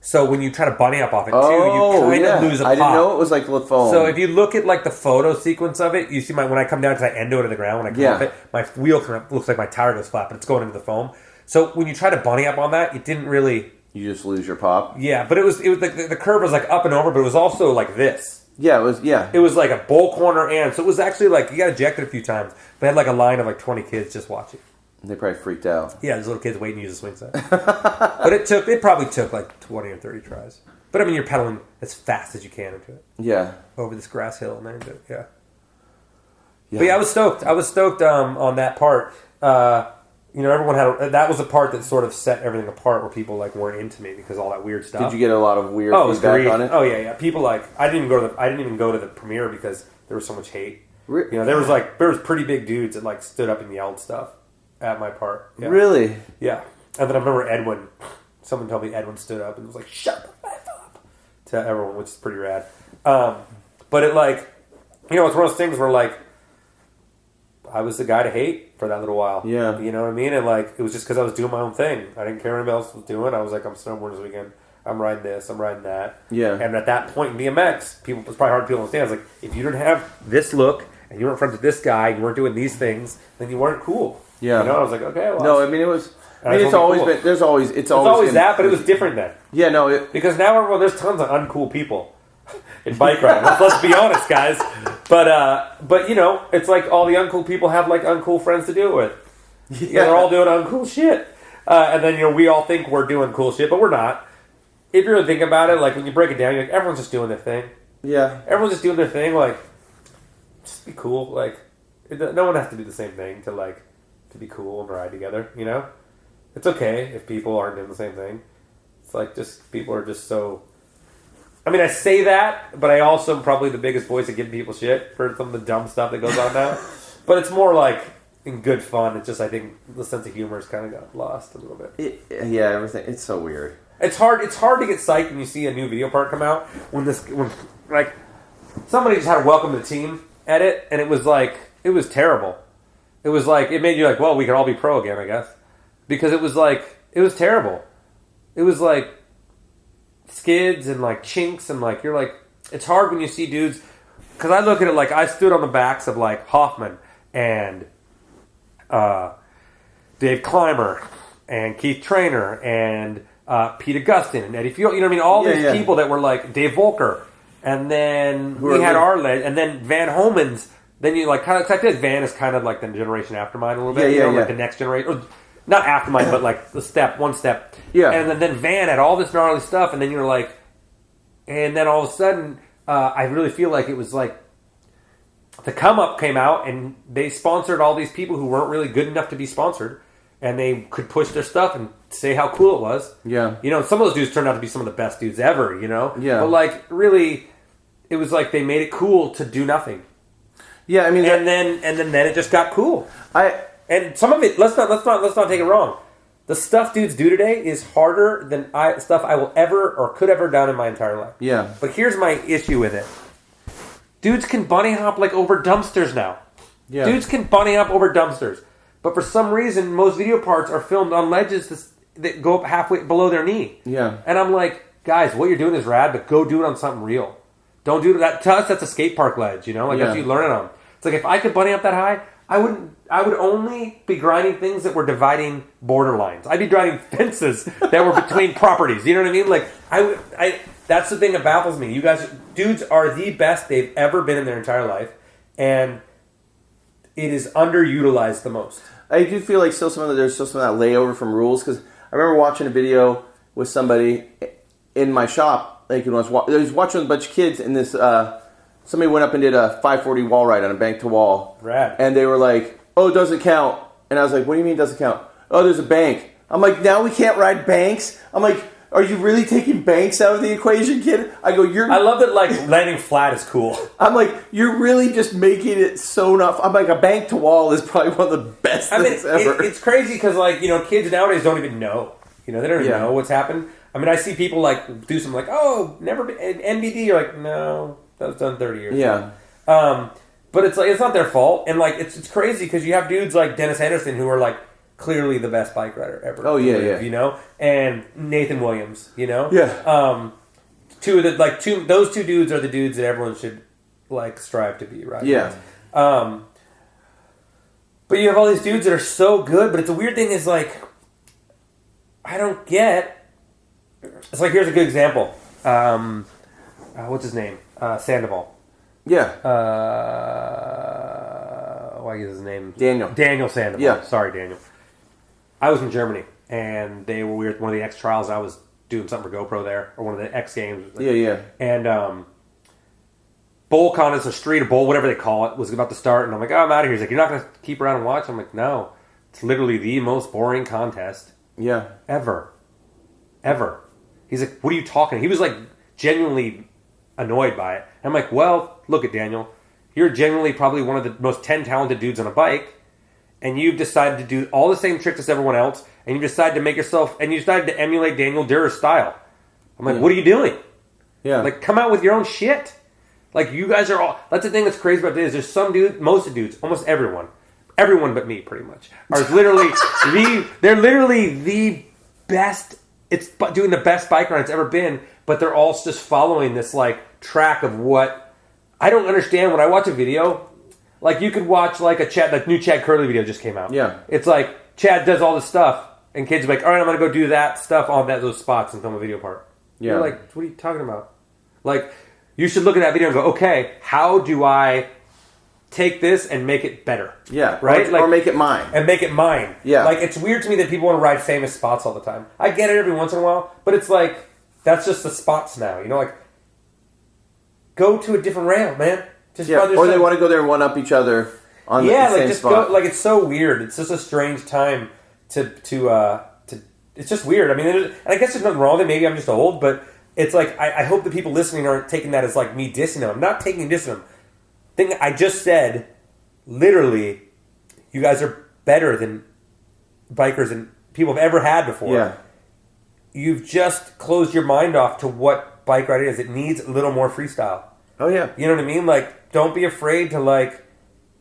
Speaker 1: So when you try to bunny up off it, too, you kind of lose a pop.
Speaker 2: I didn't know it was the foam.
Speaker 1: So if you look at the photo sequence of it, you see when I come down to the endo to the ground, when I come off it, my wheel looks like my tire goes flat, but it's going into the foam. So when you try to bunny up on that, it didn't really...
Speaker 2: You just lose your pop.
Speaker 1: Yeah, but it was the curve was up and over, but it was also this.
Speaker 2: Yeah, it was. Yeah,
Speaker 1: it was like a bowl corner, and so it was actually you got ejected a few times. They had a line of 20 kids just watching.
Speaker 2: They probably freaked out.
Speaker 1: Yeah, there's little kids waiting to use a swing set. But it probably took 20 or 30 tries. But I mean, you're pedaling as fast as you can into it.
Speaker 2: Yeah,
Speaker 1: over this grass hill and then into it. Yeah. Yeah. But yeah, I was stoked. I was stoked on that part. Everyone had that was the part that sort of set everything apart, where people like weren't into me because all that weird stuff.
Speaker 2: Did you get a lot of weird feedback on it?
Speaker 1: Oh yeah. People like I didn't even go to the premiere because there was so much hate. There was pretty big dudes that like stood up and yelled stuff at my part. Yeah.
Speaker 2: Really?
Speaker 1: Yeah. And then I remember Edwin. Someone told me Edwin stood up and was like, "Shut the f up," to everyone, which is pretty rad. But it like, it's one of those things where like, I was the guy to hate for that little while.
Speaker 2: Yeah.
Speaker 1: You know what I mean? And like, it was just because I was doing my own thing. I didn't care what anybody else was doing. I was like, I'm snowboarding this weekend. I'm riding this. I'm riding that.
Speaker 2: Yeah.
Speaker 1: And at that point in BMX, it's probably hard for people to understand. It's like, if you didn't have this look and you weren't friends with this guy, you weren't doing these things, then you weren't cool. Yeah. I was like, okay, well.
Speaker 2: No, I mean, it was. It's always been. It's always
Speaker 1: that, but it was different then.
Speaker 2: Yeah, no.
Speaker 1: Because now there's tons of uncool people in bike riding. Let's be honest, guys. But it's like all the uncool people have like uncool friends to do it with. Yeah, they're all doing uncool shit. And then we all think we're doing cool shit, but we're not. If you really think about it, like when you break it down, you're like, everyone's just doing their thing. Yeah. Everyone's just doing their thing. Like, just be cool. Like, no one has to do the same thing to be cool and ride together. It's okay if people aren't doing the same thing. It's like just people are just so. I mean, I say that, but I also am probably the biggest voice of giving people shit for some of the dumb stuff that goes on now. But it's more like in good fun. It's just I think the sense of humor has kind of got lost a little bit.
Speaker 2: Everything. It's so weird.
Speaker 1: It's hard. It's hard to get psyched when you see a new video part come out when like somebody just had a welcome to the team edit, and it was terrible. It was like it made you like, well, we can all be pro again, I guess, because it was terrible. It was like skids and like chinks and like you're like it's hard when you see dudes because I look at it like I stood on the backs of like Hoffman and Dave Clymer and Keith Traynor and Pete Augustine and Eddie Field, you know what I mean? All these people that were like Dave Volker, and then we had our leg, and then Van Homans. Then you like kind of like this. Van is kind of like the generation after mine a little bit, like the next generation, or not after mine, but like one step. Yeah. And then Van had all this gnarly stuff, and then you're like, and then all of a sudden, I really feel like it was like the Come Up came out, and they sponsored all these people who weren't really good enough to be sponsored. And they could push their stuff and say how cool it was. Yeah. Some of those dudes turned out to be some of the best dudes ever, Yeah. But, like, really, it was like they made it cool to do nothing. Yeah, I mean... And then it just got cool. And some of it, let's not take it wrong. The stuff dudes do today is harder than stuff I will ever or could ever done in my entire life. Yeah. But here's my issue with it. Dudes can bunny hop, like, over dumpsters now. Yeah. Dudes can bunny hop over dumpsters. But for some reason, most video parts are filmed on ledges that go up halfway below their knee. Yeah. And I'm like, guys, what you're doing is rad, but go do it on something real. Don't do that. To us, that's a skate park ledge, That's what you learn it on. It's like, if I could bunny up that high, I would only be grinding things that were dividing border lines. I'd be grinding fences that were between properties. You know what I mean? Like, that's the thing that baffles me. You guys, dudes are the best they've ever been in their entire life. And it is underutilized the most. I do feel like there's still some of that layover from rules, because I remember watching a video with somebody in my shop. Like, I was watching with a bunch of kids, and this somebody went up and did a 540 wall ride on a bank to wall. Rad. And they were like, "Oh, it doesn't count." And I was like, "What do you mean it doesn't count?" "Oh, there's a bank." I'm like, "Now we can't ride banks?" I'm like, "Are you really taking banks out of the equation, kid?" I go, I love that, like, landing flat is cool. I'm like, you're really just making it so enough. I'm like, a bank to wall is probably one of the best things ever. It's crazy because, like, kids nowadays don't even know. They don't even know what's happened. I mean, I see people, like, do something like, oh, never been NBD. You're like, no, that was done 30 years ago. But it's like, it's not their fault. And, like, it's crazy because you have dudes like Dennis Henderson who are, like, clearly the best bike rider ever. Oh, yeah. And Nathan Williams, Yeah. Those two dudes are the dudes that everyone should, like, strive to be, right? Yeah. But you have all these dudes that are so good, but it's a weird thing is, like, I don't get... It's like, here's a good example. What's his name? Sandoval. Yeah. Why is his name? Daniel Sandoval. Yeah. Sorry, Daniel. I was in Germany, and we were at one of the X trials. I was doing something for GoPro there, or one of the X games. Yeah. And bowl contest or street or bowl, whatever they call it, was about to start. And I'm like, oh, I'm out of here. He's like, you're not going to keep around and watch? I'm like, no. It's literally the most boring contest ever. Ever. He's like, what are you talking? He was like genuinely annoyed by it. And I'm like, well, look at Daniel. You're genuinely probably one of the most 10 talented dudes on a bike. And you've decided to do all the same tricks as everyone else. And you decided to make yourself, and you decided to emulate Daniel Durer's style. I'm like, what are you doing?
Speaker 2: Yeah.
Speaker 1: Like, come out with your own shit. Like, you guys are all... That's the thing that's crazy about this. Is there's some dude, most of the dudes, almost everyone but me, pretty much, are literally they're literally the best... It's doing the best bike ride it's ever been, but they're all just following this, like, track of what... I don't understand. When I watch a video, like, you could watch, like, that new Chad Curley video just came out.
Speaker 2: Yeah.
Speaker 1: It's like, Chad does all this stuff, and kids are like, all right, I'm going to go do that stuff on those spots and film a video part. Yeah. You're like, what are you talking about? Like, you should look at that video and go, okay, how do I take this and make it better?
Speaker 2: Yeah.
Speaker 1: Right?
Speaker 2: Or make it mine.
Speaker 1: And make it mine.
Speaker 2: Yeah.
Speaker 1: Like, it's weird to me that people want to ride famous spots all the time. I get it every once in a while, but it's like, that's just the spots now. You know, like, go to a different rail, man. Just
Speaker 2: or they want to go there and one-up each other on the same
Speaker 1: just
Speaker 2: spot.
Speaker 1: Go, like, it's so weird. It's just a strange time to it's just weird. I mean, and I guess there's nothing wrong with it. Maybe I'm just old, but it's like, I hope the people listening aren't taking that as like me dissing them. I'm not taking diss them. Thing I just said, literally, you guys are better than bikers and people have ever had before.
Speaker 2: Yeah.
Speaker 1: You've just closed your mind off to what bike riding is. It needs a little more freestyle.
Speaker 2: Oh, yeah.
Speaker 1: You know what I mean? Like, don't be afraid to, like,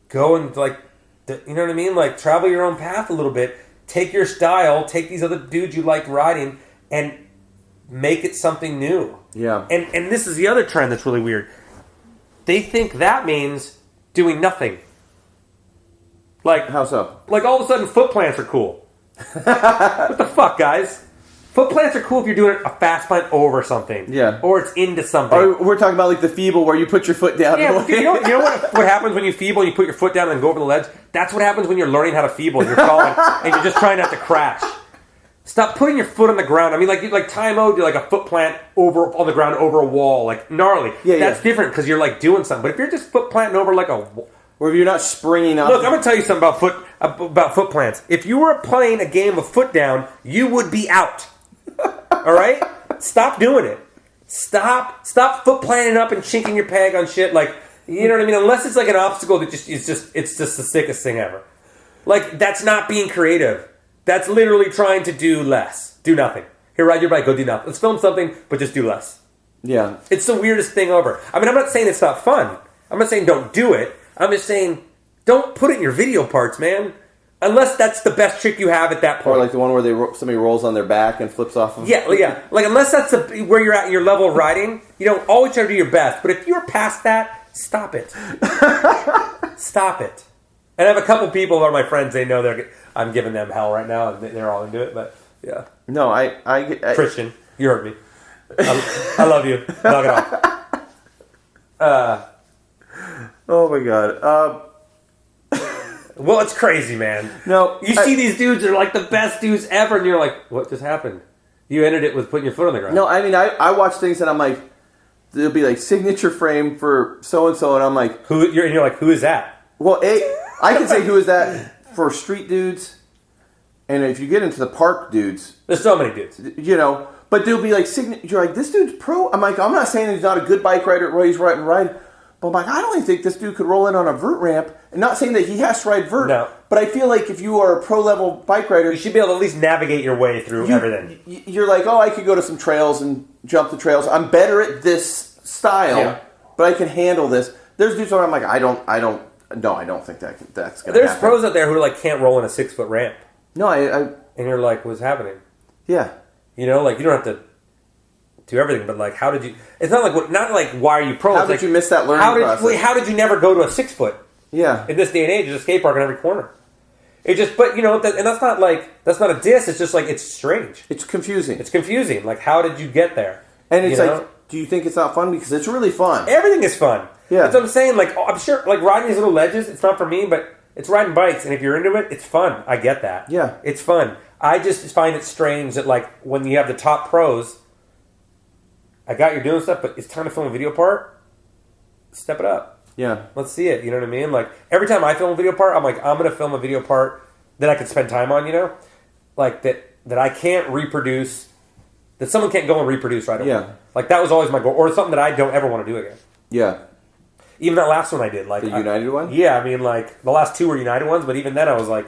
Speaker 1: go and, like, you know what I mean? Like, travel your own path a little bit. Take your style, take these other dudes you like riding, and make it something new.
Speaker 2: Yeah.
Speaker 1: And this is the other trend that's really weird. They think that means doing nothing. Like,
Speaker 2: how so?
Speaker 1: Like, all of a sudden, foot plants are cool. What the fuck, guys? Foot plants are cool if you're doing a fast plant over something.
Speaker 2: Yeah.
Speaker 1: Or it's into something.
Speaker 2: Or we're talking about like the feeble where you put your foot down.
Speaker 1: Yeah, you know what happens when you feeble and you put your foot down and go over the ledge? That's what happens when you're learning how to feeble and you're falling and you're just trying not to crash. Stop putting your foot on the ground. I mean, like Time-O did like a foot plant over on the ground over a wall, like gnarly.
Speaker 2: Yeah,
Speaker 1: That's different because you're like doing something. But if you're just foot planting over like a...
Speaker 2: Or if you're not springing up...
Speaker 1: Look, I'm going to tell you something about foot plants. If you were playing a game of foot down, you would be out. All right? Stop doing it. Stop foot planting up and chinking your peg on shit. Like, you know what I mean? Unless it's like an obstacle that it's just the sickest thing ever. Like, that's not being creative. That's literally trying to do less. Do nothing. Here, ride your bike, go do nothing. Let's film something, but just do less.
Speaker 2: Yeah.
Speaker 1: It's the weirdest thing ever. I mean, I'm not saying it's not fun. I'm not saying don't do it. I'm just saying don't put it in your video parts, man. Unless that's the best trick you have at that point.
Speaker 2: Or like the one where somebody rolls on their back and flips off of...
Speaker 1: Yeah. Like, unless that's where you're at in your level of riding, you don't always try to do your best. But if you're past that, stop it. Stop it. And I have a couple people who are my friends. They know I'm giving them hell right now, and they're all into it. But, yeah.
Speaker 2: No, I
Speaker 1: Christian, you heard me. I love you. Knock it off.
Speaker 2: Oh, my God.
Speaker 1: Well, it's crazy, man.
Speaker 2: No,
Speaker 1: you see these dudes are like the best dudes ever, and you're like, what just happened? You ended it with putting your foot on the ground.
Speaker 2: No, I mean, I watch things and I'm like, there'll be like signature frame for so-and-so, and I'm like...
Speaker 1: You're like, who is that?
Speaker 2: Well, I can say who is that for street dudes, and if you get into the park dudes...
Speaker 1: There's so many dudes.
Speaker 2: You know, but there'll be like, you're like, this dude's pro. I'm like, I'm not saying he's not a good bike rider or he's right. But I'm like, I don't even think this dude could roll in on a vert ramp. And not saying that he has to ride vert.
Speaker 1: No.
Speaker 2: But I feel like if you are a pro-level bike rider...
Speaker 1: You should be able to at least navigate your way through everything.
Speaker 2: You're like, oh, I could go to some trails and jump the trails. I'm better at this style, but I can handle this. There's dudes where I'm like, I don't think that's going to happen.
Speaker 1: There's pros out there who like can't roll in a 6-foot ramp.
Speaker 2: No,
Speaker 1: And you're like, what's happening?
Speaker 2: Yeah.
Speaker 1: You know, like, you don't have to do everything, but like, how did you... It's not like why are you pro?
Speaker 2: How
Speaker 1: it's
Speaker 2: did
Speaker 1: like,
Speaker 2: you miss that learning process?
Speaker 1: How did you never go to a 6-foot?
Speaker 2: Yeah.
Speaker 1: In this day and age, there's a skate park in every corner. It just, but you know, and that's not a diss. It's just like, it's strange.
Speaker 2: It's confusing.
Speaker 1: It's confusing. Like, how did you get there?
Speaker 2: And it's like, do you think it's not fun? Because it's really fun.
Speaker 1: Everything is fun.
Speaker 2: Yeah.
Speaker 1: That's what I'm saying. Like, I'm sure, like, riding these little ledges, it's not for me, but it's riding bikes. And if you're into it, it's fun. I get that.
Speaker 2: Yeah.
Speaker 1: It's fun. I just find it strange that, like, when you have the top pros, I got you're doing stuff, but it's time to film a video part. step it up.
Speaker 2: Yeah.
Speaker 1: Let's see it. You know what I mean? Like, every time I film a video part, I'm like, I'm going to film a video part that I could spend time on, you know? Like, that I can't reproduce, that someone can't go and reproduce right away.
Speaker 2: Yeah.
Speaker 1: Like, that was always my goal. Or something that I don't ever want to do again.
Speaker 2: Yeah.
Speaker 1: Even that last one I did. Like
Speaker 2: the United one?
Speaker 1: Yeah, I mean, like, the last two were United ones, but even then I was like...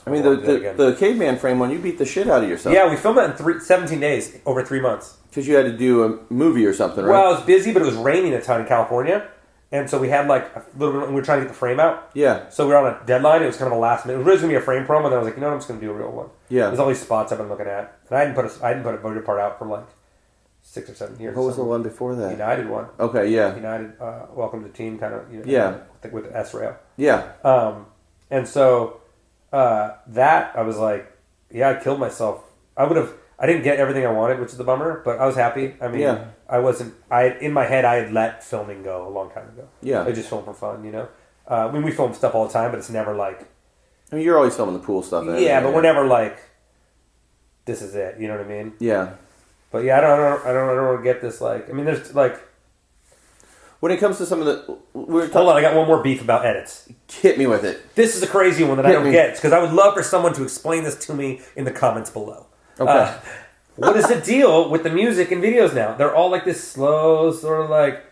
Speaker 2: I mean, the caveman frame one, you beat the shit out of yourself.
Speaker 1: Yeah, we filmed that in 17 days, over 3 months.
Speaker 2: Because you had to do a movie or something, right?
Speaker 1: Well, I was busy, but it was raining a ton in California. And so we had like a little bit, and we were trying to get the frame out.
Speaker 2: Yeah.
Speaker 1: So we were on a deadline. It was kind of a last minute. It was really going to be a frame promo, and then I was like, you know what, I'm just going to do a real one.
Speaker 2: Yeah.
Speaker 1: There's all these spots I've been looking at. And I hadn't put a video part out for like 6 or 7 years.
Speaker 2: What was the one before that?
Speaker 1: United one.
Speaker 2: Okay, yeah.
Speaker 1: United, Welcome to the Team, kind of. You know,
Speaker 2: yeah.
Speaker 1: With the S-rail.
Speaker 2: Yeah.
Speaker 1: And so that, I was like, yeah, I killed myself. I didn't get everything I wanted, which is the bummer, but I was happy. I mean,
Speaker 2: yeah.
Speaker 1: In my head, I had let filming go a long time ago.
Speaker 2: Yeah.
Speaker 1: I just film for fun, you know? I mean, we film stuff all the time, but it's never like...
Speaker 2: I mean, you're always filming the pool stuff.
Speaker 1: Yeah, but we're never like, this is it, you know what I mean?
Speaker 2: Yeah.
Speaker 1: But yeah, I don't get this, like... I mean, there's like...
Speaker 2: When it comes to some of the...
Speaker 1: Hold on, I got one more beef about edits.
Speaker 2: Hit me with it.
Speaker 1: This is a crazy one that I don't get, because I would love for someone to explain this to me in the comments below.
Speaker 2: Okay.
Speaker 1: What is the deal with the music in videos now? They're all like this slow, sort of like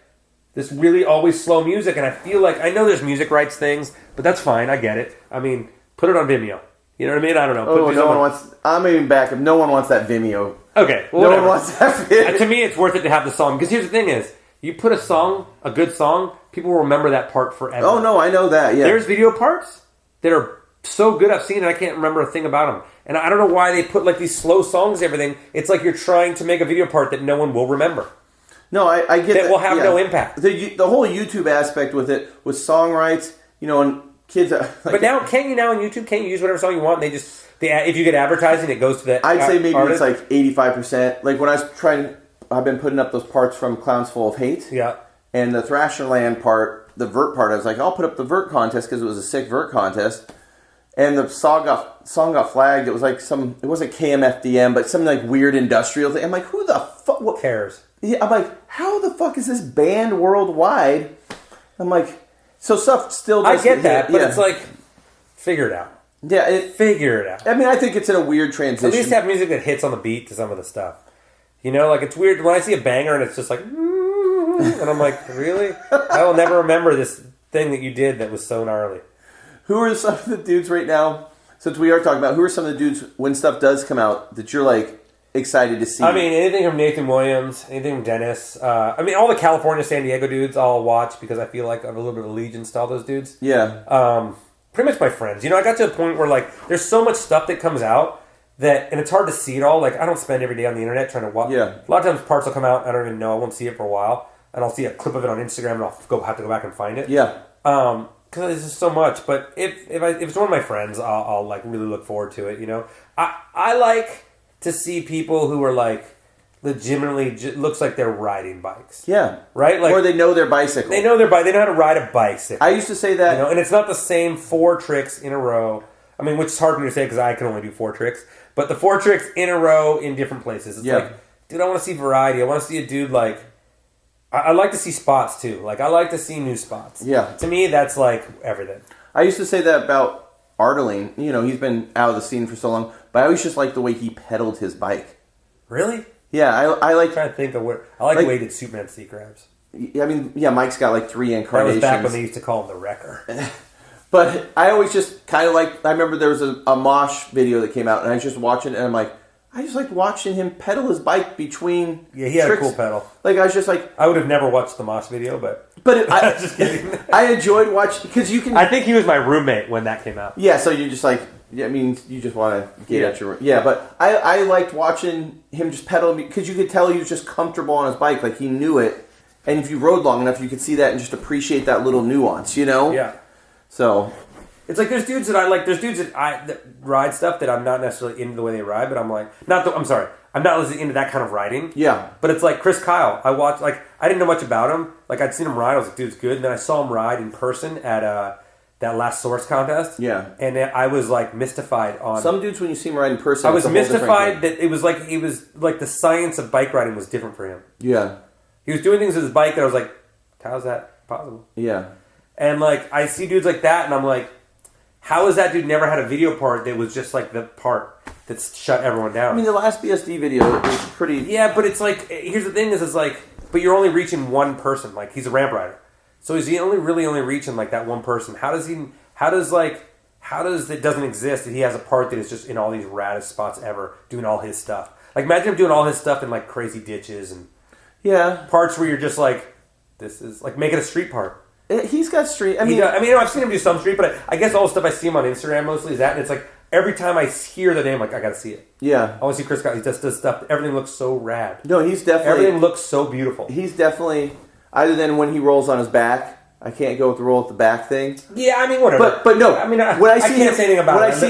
Speaker 1: this really always slow music, and I feel like I know there's music rights things, but that's fine. I get it. I mean, put it on Vimeo. You know what I mean? I don't know.
Speaker 2: No one wants. I'm even back. If no one wants that Vimeo.
Speaker 1: Okay. Well,
Speaker 2: no one wants that.
Speaker 1: To me, it's worth it to have the song, because here's the thing: is you put a song, a good song, people will remember that part forever.
Speaker 2: Oh no, I know that. Yeah.
Speaker 1: There's video parts that are so good I've seen, and I can't remember a thing about them. And I don't know why they put like these slow songs and everything. It's like you're trying to make a video part that no one will remember.
Speaker 2: No, I get that.
Speaker 1: That will have no impact.
Speaker 2: The whole YouTube aspect with it, with song rights, you know, and kids...
Speaker 1: but now, can't you now on YouTube, can't you use whatever song you want? And if you get advertising, it goes to that
Speaker 2: I'd say maybe
Speaker 1: artist?
Speaker 2: It's like 85%. Like when I was I've been putting up those parts from Clowns Full of Hate.
Speaker 1: Yeah. And
Speaker 2: the Thrasherland part, the vert part, I was like, I'll put up the vert contest because it was a sick vert contest. And the song got flagged. It was like it wasn't KMFDM, but some like weird industrial thing. I'm like, who the fuck? What
Speaker 1: cares?
Speaker 2: Yeah, I'm like, how the fuck is this banned worldwide? I'm like, so stuff still does.
Speaker 1: I get that, but it's like, figure it out.
Speaker 2: Yeah,
Speaker 1: figure it out.
Speaker 2: I mean, I think it's in a weird transition.
Speaker 1: At least have music that hits on the beat to some of the stuff. You know, like it's weird when I see a banger and it's just like, and I'm like, really? I will never remember this thing that you did that was so gnarly.
Speaker 2: Who are some of the dudes right now, since we are talking about, who are some of the dudes when stuff does come out that you're like excited to see?
Speaker 1: I mean, anything from Nathan Williams, anything from Dennis. I mean, all the California, San Diego dudes I'll watch because I feel like I have a little bit of allegiance to all those dudes.
Speaker 2: Yeah.
Speaker 1: Pretty much my friends. You know, I got to a point where like there's so much stuff that comes out that, and it's hard to see it all. Like I don't spend every day on the internet trying to watch.
Speaker 2: Yeah.
Speaker 1: A lot of times parts will come out, I don't even know, I won't see it for a while, and I'll see a clip of it on Instagram and I'll have to go back and find it.
Speaker 2: Yeah.
Speaker 1: Because there's just so much, but if it's one of my friends, I'll like really look forward to it. You know, I like to see people who are like legitimately looks like they're riding bikes.
Speaker 2: Yeah,
Speaker 1: right. Like,
Speaker 2: or they know their bicycle.
Speaker 1: They know their bike. They know how to ride a bicycle.
Speaker 2: I used to say that,
Speaker 1: you know, and it's not the same 4 tricks in a row. I mean, which is hard for me to say because I can only do 4 tricks, but the 4 tricks in a row in different places. It's like, dude, I want to see variety. I want to see a dude like. I like to see spots, too. Like, I like to see new spots.
Speaker 2: Yeah.
Speaker 1: To me, that's, like, everything.
Speaker 2: I used to say that about Arteline. You know, he's been out of the scene for so long, but I always just liked the way he pedaled his bike.
Speaker 1: Really?
Speaker 2: Yeah, I like...
Speaker 1: I'm trying to think of where... I like the way he did Superman C crabs.
Speaker 2: I mean, yeah, Mike's got, like, 3 incarnations.
Speaker 1: That was back when they used to call him the Wrecker.
Speaker 2: But I always just kind of like... I remember there was a Mosh video that came out, and I was just watching it, and I'm like... I just liked watching him pedal his bike between
Speaker 1: Yeah, he had
Speaker 2: tricks.
Speaker 1: a cool pedal.
Speaker 2: Like, I was just like...
Speaker 1: I would have never watched the Moss video, but...
Speaker 2: I
Speaker 1: just kidding.
Speaker 2: I enjoyed watching... Because you can...
Speaker 1: I think he was my roommate when that came out.
Speaker 2: Yeah, so you just like... I mean, you just want to get at your... Yeah, but I liked watching him just pedal because you could tell he was just comfortable on his bike. Like, he knew it. And if you rode long enough, you could see that and just appreciate that little nuance, you know?
Speaker 1: Yeah.
Speaker 2: So...
Speaker 1: It's like there's dudes that I like. There's dudes that ride stuff that I'm not necessarily into the way they ride, but I'm like I'm sorry, I'm not listening into that kind of riding.
Speaker 2: Yeah.
Speaker 1: But it's like Chris Kyle. I watched I didn't know much about him. Like I'd seen him ride. I was like, dude's good. And then I saw him ride in person at that last Source contest.
Speaker 2: Yeah.
Speaker 1: And I was like mystified on
Speaker 2: some dudes when you see him ride in person.
Speaker 1: I was mystified that it was like the science of bike riding was different for him.
Speaker 2: Yeah.
Speaker 1: He was doing things with his bike that I was like, how's that possible?
Speaker 2: Yeah.
Speaker 1: And like I see dudes like that, and I'm like, how is that dude never had a video part that was just like the part that shut everyone down?
Speaker 2: I mean, the last BSD video was pretty.
Speaker 1: Yeah, but it's like, here's the thing: is like, but you're only reaching one person. Like he's a ramp rider, so is he only reaching like that one person? How does it doesn't exist that he has a part that is just in all these raddest spots ever doing all his stuff? Like imagine him doing all his stuff in like crazy ditches and parts where you're just like, this is like make it a street part.
Speaker 2: He's got street.
Speaker 1: I've seen him do some street, but I guess all the stuff I see him on Instagram mostly is that, and it's like every time I hear the name, like I gotta see it.
Speaker 2: Yeah,
Speaker 1: I want to see Chris Scott. He just does stuff. Everything looks so rad.
Speaker 2: No, he's definitely.
Speaker 1: Everything looks so beautiful.
Speaker 2: He's definitely, other than when he rolls on his back. I can't go with the roll at the back thing.
Speaker 1: Yeah, I mean whatever.
Speaker 2: But no,
Speaker 1: I mean I can't say anything about it.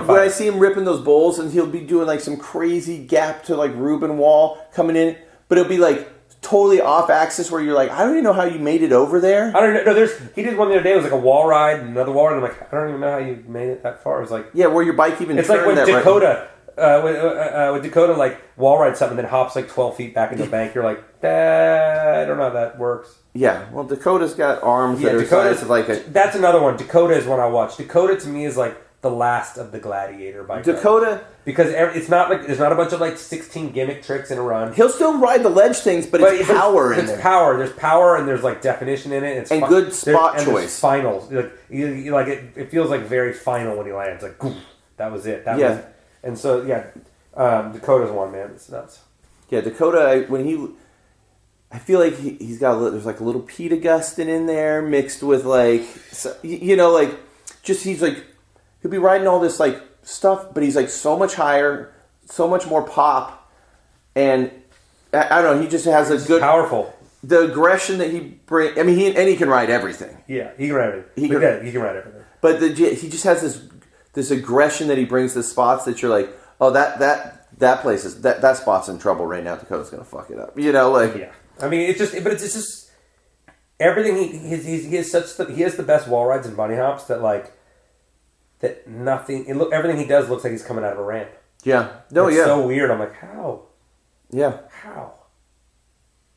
Speaker 2: When I see him ripping those bowls, and he'll be doing like some crazy gap to like Reuben wall coming in, but it'll be like totally off axis where you're like, I don't even know how you made it over there.
Speaker 1: I don't know. No, he did one the other day. It was like a wall ride, and another wall ride. And I'm like, I don't even know how you made it that far. It was like
Speaker 2: where your bike even.
Speaker 1: It's like when Dakota. When Dakota like wall rides something and then hops like 12 feet back into the bank, you're like, I don't know how that works.
Speaker 2: Yeah, well, Dakota's got arms that are size of like a...
Speaker 1: That's another one. Dakota is one I watch. Dakota to me is like the last of the gladiator bike.
Speaker 2: Dakota...
Speaker 1: Because it's not like, there's not a bunch of like 16 gimmick tricks in a run.
Speaker 2: He'll still ride the ledge things, but it's power in there.
Speaker 1: It's power. There's power and there's like definition in it.
Speaker 2: And good spot choice.
Speaker 1: Finals. Like it feels like very final when he lands. Like, that was it. That was, and so, Dakota's one, man. It's nuts.
Speaker 2: Yeah, Dakota, I feel like he's got there's like a little Pete Augustine in there mixed with like, he's like, he'll be riding all this like stuff, but he's like so much higher, so much more pop, and I don't know, he just has a good...
Speaker 1: Powerful.
Speaker 2: The aggression that he brings, I mean, he can ride everything.
Speaker 1: Yeah, he can ride everything. He can ride everything.
Speaker 2: But he just has this aggression that he brings to spots that you're like, oh, that place is, that spot's in trouble right now, Dakota's going to fuck it up.
Speaker 1: Yeah. I mean, it's just everything. He has the best wall rides and bunny hops that nothing. Everything he does looks like he's coming out of a ramp.
Speaker 2: Yeah. No.
Speaker 1: It's so weird. I'm like, how?
Speaker 2: Yeah.
Speaker 1: How?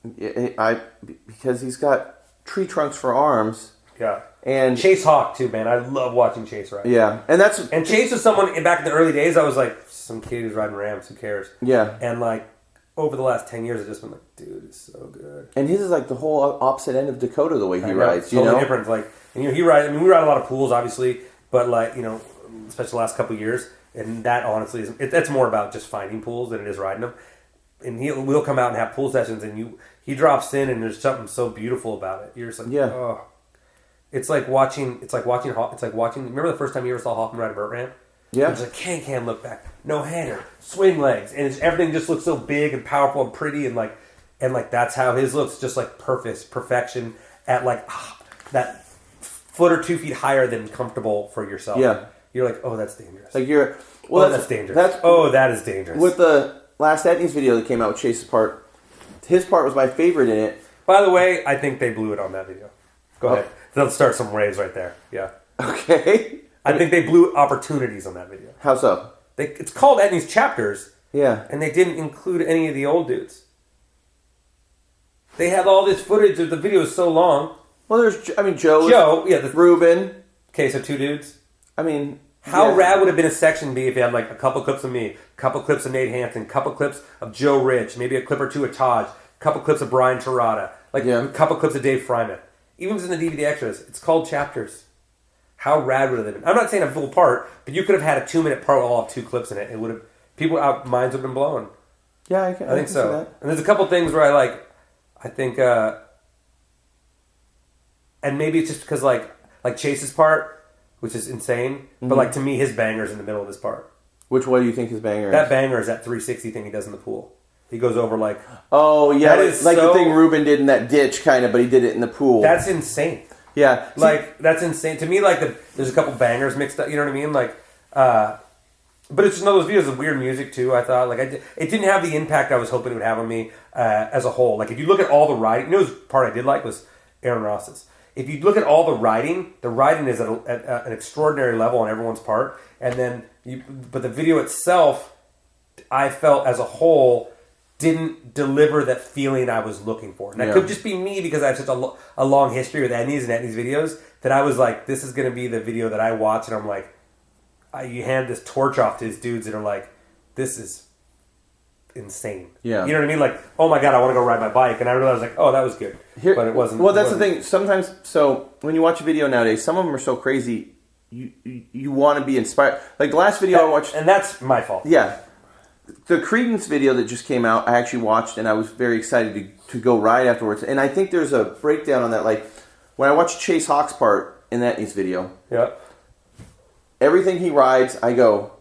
Speaker 2: Because he's got tree trunks for arms.
Speaker 1: Yeah.
Speaker 2: And
Speaker 1: Chase Hawk too, man. I love watching Chase ride.
Speaker 2: Yeah, and
Speaker 1: Chase was someone back in the early days. I was like, some kid who's riding Rams. Who cares?
Speaker 2: Yeah.
Speaker 1: And like, over the last 10 years, I've just been like, dude, it's so good.
Speaker 2: And his is like the whole opposite end of Dakota, the way he rides.
Speaker 1: Totally different. Like, and he ride. I mean, we ride a lot of pools, obviously, but like, especially the last couple of years, and that honestly that's more about just finding pools than it is riding them. And we'll come out and have pool sessions, and he drops in, and there's something so beautiful about it. You're just like, oh. It's like watching. Remember the first time you ever saw Hoffman ride a vert ramp?
Speaker 2: Yeah.
Speaker 1: It's like can look back, no hander, swing legs, and everything just looks so big and powerful and pretty, and like that's how his looks, just like perfection at like that foot or 2 feet higher than comfortable for yourself.
Speaker 2: Yeah.
Speaker 1: You're like, oh, that's dangerous.
Speaker 2: Like
Speaker 1: that's dangerous. That is dangerous.
Speaker 2: With the last Etnies video that came out with Chase's part, his part was my favorite in it.
Speaker 1: By the way, I think they blew it on that video. Go ahead. They'll start some raves right there. Yeah.
Speaker 2: Okay.
Speaker 1: I think they blew opportunities on that video.
Speaker 2: How so?
Speaker 1: It's called Etnies Chapters.
Speaker 2: Yeah.
Speaker 1: And they didn't include any of the old dudes. They had all this footage. The video is so long.
Speaker 2: Well, Joe, Reuben.
Speaker 1: Okay, so 2 dudes.
Speaker 2: I mean,
Speaker 1: how rad would have been a section be if you had like a couple clips of me, a couple clips of Nate Hampton, a couple clips of Joe Rich, maybe a clip or 2 of Taj, a couple clips of Brian Terada, a couple clips of Dave Fryman. Even if it's in the DVD extras, it's called Chapters. How rad would it have been? I'm not saying a full part, but you could have had a 2-minute part all of 2 clips in it. It would have minds would have been blown.
Speaker 2: Yeah, I think so.
Speaker 1: See that. And there's a couple things where I think, and maybe it's just because like Chase's part, which is insane, but like to me his banger's in the middle of this part.
Speaker 2: Which one do you think his banger is?
Speaker 1: That banger is that 360 thing he does in the pool. He goes over like...
Speaker 2: Oh, yeah, like the thing Reuben did in that ditch, kind of, but he did it in the pool.
Speaker 1: That's insane.
Speaker 2: Yeah.
Speaker 1: That's insane. To me, there's a couple bangers mixed up, you know what I mean? But it's just one of those videos of weird music, too, I thought. It didn't have the impact I was hoping it would have on me as a whole. Like, if you look at all the riding... the part I did like was Aaron Ross's. If you look at all the riding is at an extraordinary level on everyone's part. And then... But the video itself, I felt as a whole... didn't deliver that feeling I was looking for. And that could just be me because I have such a long history with Etnies and Etnies videos that I was like, this is going to be the video that I watch, and I'm like, you hand this torch off to these dudes that are like, this is insane. Yeah. You know what I mean? Like, oh my God, I want to go ride my bike. And I realized, like, oh, that was good. But it wasn't.
Speaker 2: Well, that's the thing. Sometimes, so when you watch a video nowadays, some of them are so crazy, you want to be inspired. Like the last video I watched.
Speaker 1: And that's my fault.
Speaker 2: Yeah. The Credence video that just came out, I actually watched, and I was very excited to go ride afterwards. And I think there's a breakdown on that. Like, when I watched Chase Hawk's part in that Etnies video, everything he rides, I go,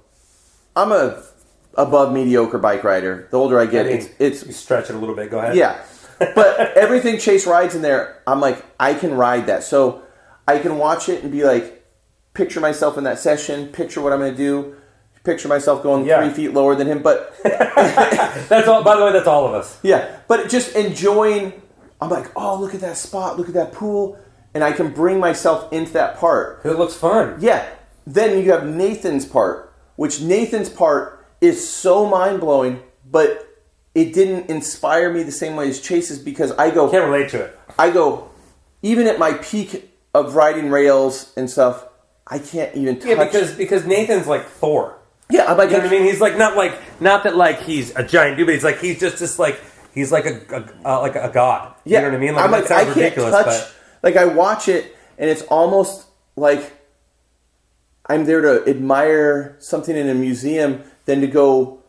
Speaker 2: I'm a above mediocre bike rider. The older I get, it's
Speaker 1: you stretch it a little bit. Go ahead.
Speaker 2: Yeah, but everything Chase rides in there, I'm like, I can ride that. So I can watch it and be like, picture myself in that session, picture what I'm going to do, picture myself going 3 feet lower than him. But
Speaker 1: that's all. By the way, that's all of us.
Speaker 2: Yeah, but just enjoying. I'm like, oh, look at that spot, look at that pool, and I can bring myself into that part.
Speaker 1: It looks fun.
Speaker 2: Yeah. Then you have Nathan's part, which Nathan's part is so mind-blowing, but it didn't inspire me the same way as Chase's because I go...
Speaker 1: Can't relate to it.
Speaker 2: I go, even at my peak of riding rails and stuff, I can't even touch...
Speaker 1: Yeah, because Nathan's like Thor.
Speaker 2: Yeah, I'm like...
Speaker 1: You know what I mean? He's like, not that like he's a giant dude, but he's like, he's just like, he's like a god.
Speaker 2: Yeah.
Speaker 1: You know what I mean? Like,
Speaker 2: I'm like,
Speaker 1: that sounds
Speaker 2: I can't
Speaker 1: ridiculous,
Speaker 2: touch...
Speaker 1: But...
Speaker 2: Like, I watch it, and it's almost like I'm there to admire something in a museum than to go...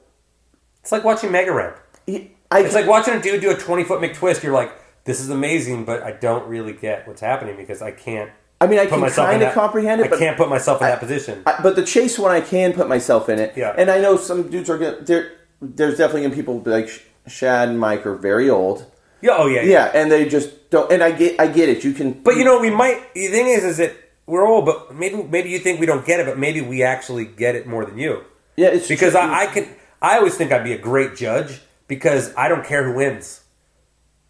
Speaker 1: It's like watching Mega Ramp. It's like watching a dude do a 20-foot McTwist. You're like, this is amazing, but I don't really get what's happening because I can't...
Speaker 2: I mean, I can kind of comprehend it,
Speaker 1: but I can't put myself in that position.
Speaker 2: But the Chase one, I can put myself in it.
Speaker 1: Yeah.
Speaker 2: And I know some dudes are going to... There's definitely going to people like Shad and Mike are very old.
Speaker 1: Yeah, oh yeah.
Speaker 2: Yeah, and they just don't... And I get it. You can...
Speaker 1: But, you know, we might... The thing is that we're old, but maybe you think we don't get it, but maybe we actually get it more than you.
Speaker 2: Yeah, it's
Speaker 1: because I always think I'd be a great judge because I don't care who wins.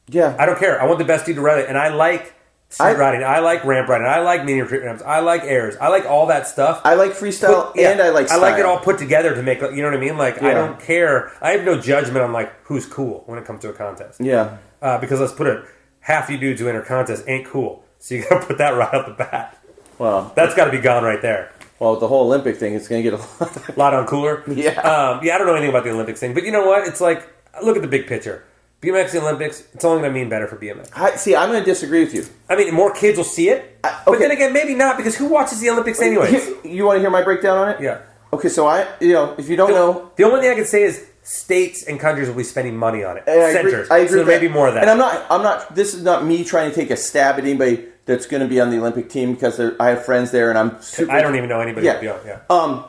Speaker 2: Yeah.
Speaker 1: I don't care. I want the best dude to ride it. And I like street riding. I like ramp riding. I like medium street ramps. I like airs. I like all that stuff.
Speaker 2: I like freestyle and I like style.
Speaker 1: I like it all put together to make, you know what I mean? Like, I don't care. I have no judgment on, like, who's cool when it comes to a contest.
Speaker 2: Yeah.
Speaker 1: Because let's put it, half you dudes who enter contests ain't cool. So you got to put that right off the bat.
Speaker 2: Well,
Speaker 1: that's got to be gone right there.
Speaker 2: Well, the whole Olympic thing, it's going to get
Speaker 1: a lot on cooler.
Speaker 2: Yeah.
Speaker 1: I don't know anything about the Olympics thing. But you know what? It's like, look at the big picture. BMX and Olympics, it's only going to mean better for BMX.
Speaker 2: I'm going to disagree with you.
Speaker 1: I mean, more kids will see it. But then again, maybe not, because who watches the Olympics anyways?
Speaker 2: You want to hear my breakdown on it?
Speaker 1: Yeah.
Speaker 2: Okay, so if you don't know...
Speaker 1: The only thing I can say is states and countries will be spending money on it. Centers.
Speaker 2: I agree
Speaker 1: so maybe more of that.
Speaker 2: And I'm not... This is not me trying to take a stab at anybody that's going to be on the Olympic team because I have friends there and I'm super...
Speaker 1: I don't even know anybody to be on. Yeah.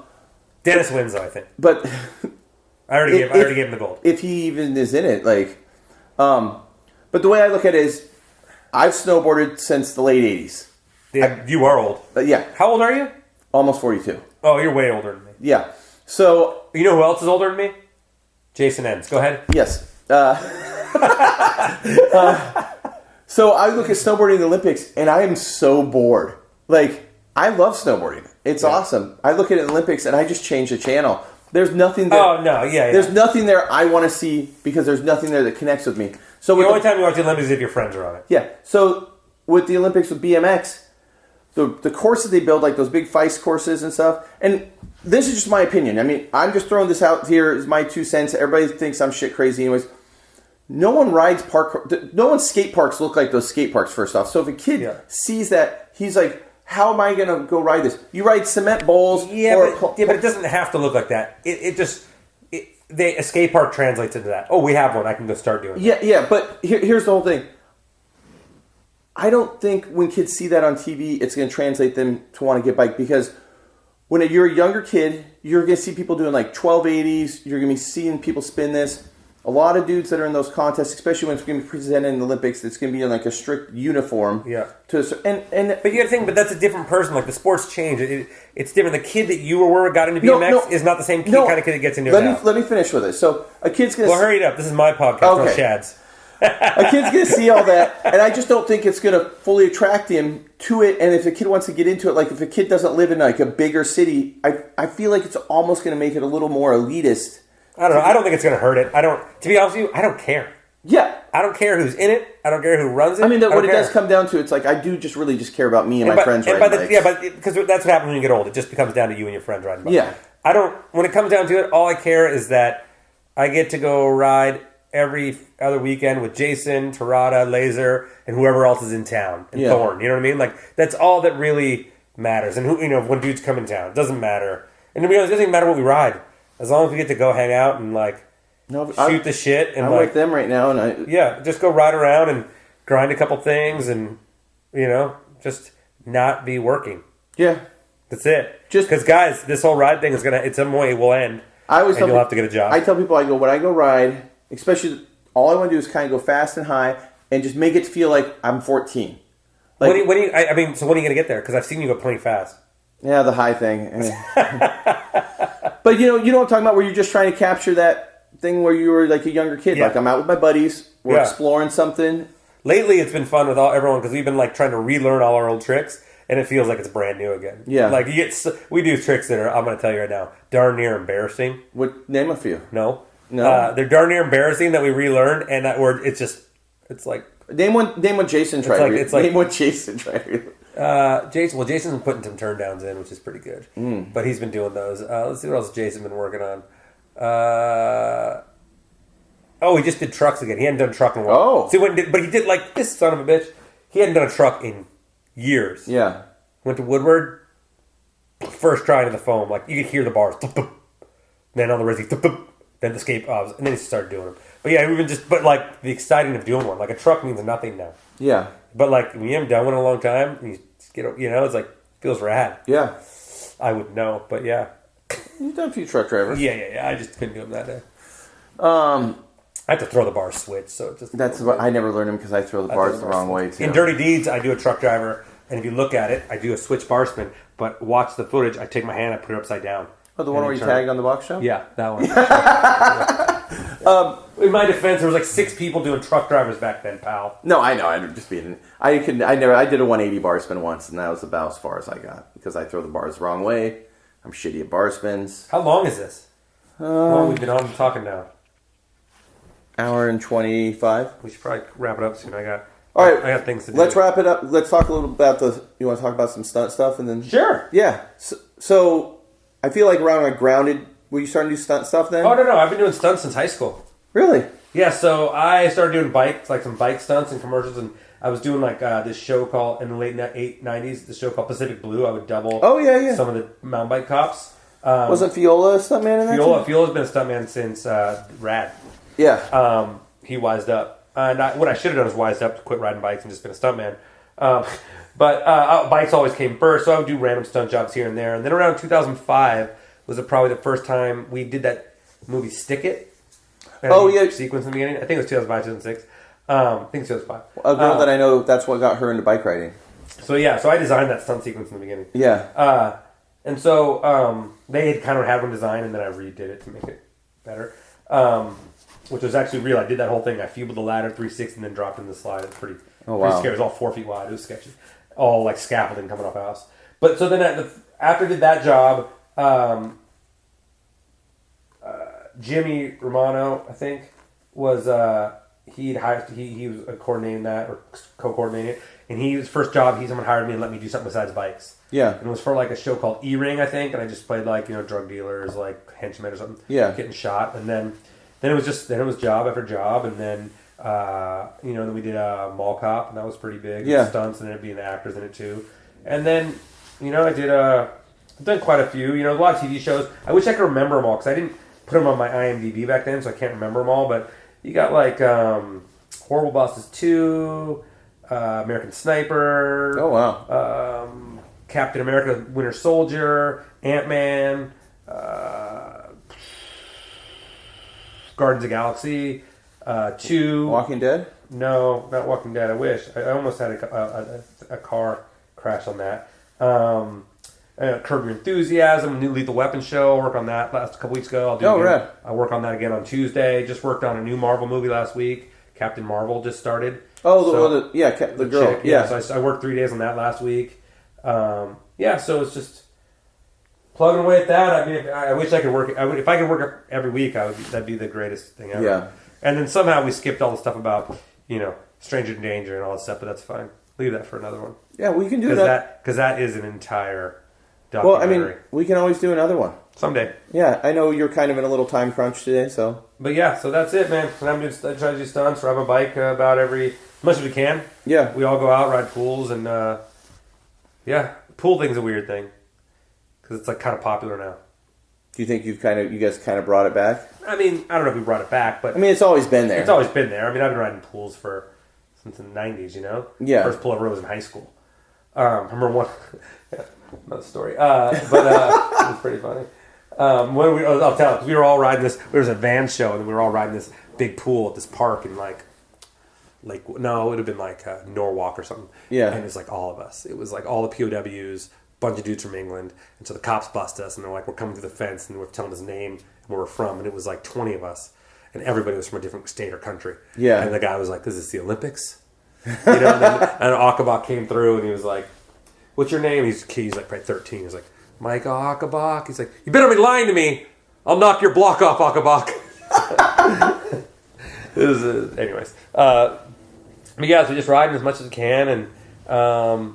Speaker 1: Dennis wins, though, I think.
Speaker 2: But...
Speaker 1: I already gave him the gold.
Speaker 2: If he even is in it, like... but the way I look at it is, I've snowboarded since the late 80s.
Speaker 1: Yeah, you are old.
Speaker 2: Yeah.
Speaker 1: How old are you?
Speaker 2: Almost 42.
Speaker 1: Oh, you're way older than me.
Speaker 2: Yeah. So...
Speaker 1: You know who else is older than me? Jason Enns. Go ahead.
Speaker 2: Yes. So I look at snowboarding in the Olympics, and I am so bored. Like, I love snowboarding. It's awesome. I look at the Olympics, and I just change the channel. There's nothing there.
Speaker 1: Oh, no, yeah.
Speaker 2: There's nothing there I want to see because there's nothing there that connects with me. So
Speaker 1: the only time you watch the Olympics is if your friends are on it.
Speaker 2: Yeah. So with the Olympics with BMX, the courses they build, like those big Feist courses and stuff, and this is just my opinion. I mean, I'm just throwing this out here as my 2 cents. Everybody thinks I'm shit crazy anyways. No one rides no one's skate parks look like those skate parks, first off. So if a kid sees that, he's like, how am I going to go ride this? You ride cement bowls.
Speaker 1: But it doesn't have to look like that. A skate park translates into that. Oh, we have one. I can go start doing that.
Speaker 2: Yeah, but here's the whole thing. I don't think when kids see that on TV, it's going to translate them to want to get bike because when you're a younger kid, you're going to see people doing like 1280s. You're going to be seeing people spin this. A lot of dudes that are in those contests, especially when it's going to be presented in the Olympics, it's going to be in like a strict uniform.
Speaker 1: Yeah.
Speaker 2: But you
Speaker 1: got to think, but that's a different person. Like the sports change. It's different. The kid that you were got into BMX is not the same kind of kid that gets into it now.
Speaker 2: Let me finish with it. So a kid's going to...
Speaker 1: Well, hurry it up. This is my podcast, not Shad's.
Speaker 2: A kid's going to see all that, and I just don't think it's going to fully attract him to it. And if a kid wants to get into it, like if a kid doesn't live in like a bigger city, I feel like it's almost going to make it a little more elitist
Speaker 1: I don't know. I don't think it's going to hurt it. To be honest with you, I don't care.
Speaker 2: Yeah.
Speaker 1: I don't care who's in it. I don't care who runs it.
Speaker 2: I mean, what it does come down to, it's like, I do just really just care about me and my friends riding bikes.
Speaker 1: Yeah, but because that's what happens when you get old. It just becomes down to you and your friends riding bikes.
Speaker 2: Yeah.
Speaker 1: When it comes down to it, all I care is that I get to go ride every other weekend with Jason, Tarada, Laser, and whoever else is in town. And Thorn, you know what I mean? Like, that's all that really matters. And when dudes come in town, it doesn't matter. And to be honest, it doesn't even matter what we ride. As long as we get to go hang out and, like, shoot the shit. And
Speaker 2: I'm with them right now. And
Speaker 1: just go ride around and grind a couple things and, just not be working.
Speaker 2: Yeah.
Speaker 1: That's it. Just because, guys, this whole ride thing is in some way will end. You'll have to get a job.
Speaker 2: I tell people, when I go ride, especially, all I want to do is kind of go fast and high and just make it feel like I'm 14. Like,
Speaker 1: when are you going to get there? Because I've seen you go plenty fast.
Speaker 2: Yeah, the high thing. But you know what I'm talking about, where you're just trying to capture that thing where you were like a younger kid. Yeah. Like, I'm out with my buddies, we're exploring something.
Speaker 1: Lately, it's been fun with everyone because we've been like trying to relearn all our old tricks, and it feels like it's brand new again. Yeah, like we do tricks that are, I'm going to tell you right now, darn near embarrassing.
Speaker 2: Name a few?
Speaker 1: No. They're darn near embarrassing that we relearned, and that word, it's like
Speaker 2: name one Jason tried. Name one Jason tried.
Speaker 1: Jason's been putting some turndowns in, which is pretty good. But he's been doing those. Let's see what else Jason's been working on. He just did trucks again. He hadn't done truck in a while.
Speaker 2: Oh.
Speaker 1: See, but he did, like, this son of a bitch. He hadn't done a truck in years.
Speaker 2: Yeah.
Speaker 1: Went to Woodward. First try into the foam. Like, you could hear the bars. Then on the Rizzy. Then the escape obs. And then he started doing them. But yeah, the exciting of doing one. Like, a truck means nothing now.
Speaker 2: Yeah.
Speaker 1: But, like, when you haven't done one in a long time, you get, it's like, feels rad.
Speaker 2: Yeah.
Speaker 1: I would know, but yeah.
Speaker 2: You've done a few truck drivers.
Speaker 1: Yeah. I just couldn't do them that day. I have to throw the bar switch, so it just...
Speaker 2: That's what I never learned them because I throw the bars the wrong way, too.
Speaker 1: In Dirty Deeds, I do a truck driver, and if you look at it, I do a switch bar spin, but watch the footage, I take my hand, I put it upside down.
Speaker 2: Oh, the one where you tagged on the box show?
Speaker 1: Yeah, that one. In my defense, there was like 6 people doing truck drivers back then, pal.
Speaker 2: No, I know. I'm just being... I did a 180 bar spin once, and that was about as far as I got, because I throw the bars the wrong way. I'm shitty at bar spins.
Speaker 1: How long is this? How long have we been on talking now?
Speaker 2: Hour and 25.
Speaker 1: We should probably wrap it up soon.
Speaker 2: All right,
Speaker 1: I got things to do.
Speaker 2: Let's wrap it up. Let's talk a little about you want to talk about some stunt stuff, and then...
Speaker 1: Sure.
Speaker 2: Yeah. So I feel like around like Grounded, were you starting to do stunt stuff then?
Speaker 1: Oh, no. I've been doing stunts since high school.
Speaker 2: Really?
Speaker 1: Yeah, so I started doing bikes, like some bike stunts and commercials, and I was doing like this show called, in the late 90s, this show called Pacific Blue. I would double some of the mountain bike cops.
Speaker 2: Wasn't Fiola a stuntman in that?
Speaker 1: Fiola's been a stuntman since Rad.
Speaker 2: Yeah.
Speaker 1: He wised up. And what I should have done was wised up to quit riding bikes and just been a stuntman. But bikes always came first, so I would do random stunt jobs here and there. And then around 2005 was probably the first time we did that movie Stick It. Sequence in the beginning. I think it was 2005, 2006. I think it's 2005.
Speaker 2: A girl that I know, that's what got her into bike riding.
Speaker 1: So I designed that stunt sequence in the beginning.
Speaker 2: Yeah.
Speaker 1: And so they had kind of had one design, and then I redid it to make it better. Which was actually real. I did that whole thing. I fueled the ladder 360 and then dropped in the slide. It's pretty scary. It was all 4 feet wide. It was sketchy. All like scaffolding coming off the house. But so then after I did that job, Jimmy Romano, I think, was he was coordinating that or co-coordinating it, and his first job, someone hired me and let me do something besides bikes. Yeah, and it was for like a show called E-Ring, I think, and I just played like drug dealers, like henchmen or something. Yeah, getting shot, and then it was job after job, and then then we did a Mall Cop, and that was pretty big. Yeah, stunts and it being actors in it too, and then I did I've done quite a few, a lot of TV shows. I wish I could remember them all because I didn't put them on my IMDb back then, so I can't remember them all. But you got like Horrible Bosses 2, American Sniper. Oh wow. Captain America, Winter Soldier, Ant-Man, Guardians of the Galaxy 2.
Speaker 2: Walking Dead?
Speaker 1: No, not Walking Dead. I wish. I almost had a car crash on that. Curb Your Enthusiasm, new Lethal Weapon show. I worked on that last couple weeks ago. I work on that again on Tuesday. Just worked on a new Marvel movie last week. Captain Marvel just started. Oh, the girl.
Speaker 2: Yeah.
Speaker 1: So I worked 3 days on that last week. So it's just plugging away at that. I mean, I wish I could work. If I could work every week, that'd be the greatest thing ever.
Speaker 2: Yeah.
Speaker 1: And then somehow we skipped all the stuff about stranger danger and all that stuff, but that's fine. Leave that for another one.
Speaker 2: Yeah, we can do that.
Speaker 1: Because that is an entire documentary.
Speaker 2: Well, I mean, we can always do another one.
Speaker 1: Someday.
Speaker 2: Yeah, I know you're kind of in a little time crunch today, so.
Speaker 1: But yeah, so that's it, man. And I try to do stunts, ride my bike about as much as we can.
Speaker 2: Yeah.
Speaker 1: We all go out, ride pools, and pool thing's a weird thing. Because it's like kind of popular now.
Speaker 2: Do you think you guys kind of brought it back?
Speaker 1: I mean, I don't know if we brought it back, but...
Speaker 2: I mean, it's always been there.
Speaker 1: It's always been there. I mean, I've been riding pools since the 90s,
Speaker 2: Yeah.
Speaker 1: First pool I ever was in high school. I remember one... another story. But it was pretty funny. I'll tell it. We were all riding this... There was a van show, and we were all riding this big pool at this park in it would have been Norwalk or something.
Speaker 2: Yeah.
Speaker 1: And it was all of us. It was all the POWs, bunch of dudes from England, and so the cops bust us, and they're we're coming through the fence, and we're telling his name and where we're from, and it was 20 of us, and everybody was from a different state or country.
Speaker 2: Yeah.
Speaker 1: And the guy was like, "Is this the Olympics?" And Akabak came through, and he was like, "What's your name?" He's probably 13. He's like, "Mike Akabak." He's like, "You better be lying to me. I'll knock your block off, Akabak." Anyways. But yeah, so just riding as much as we can, and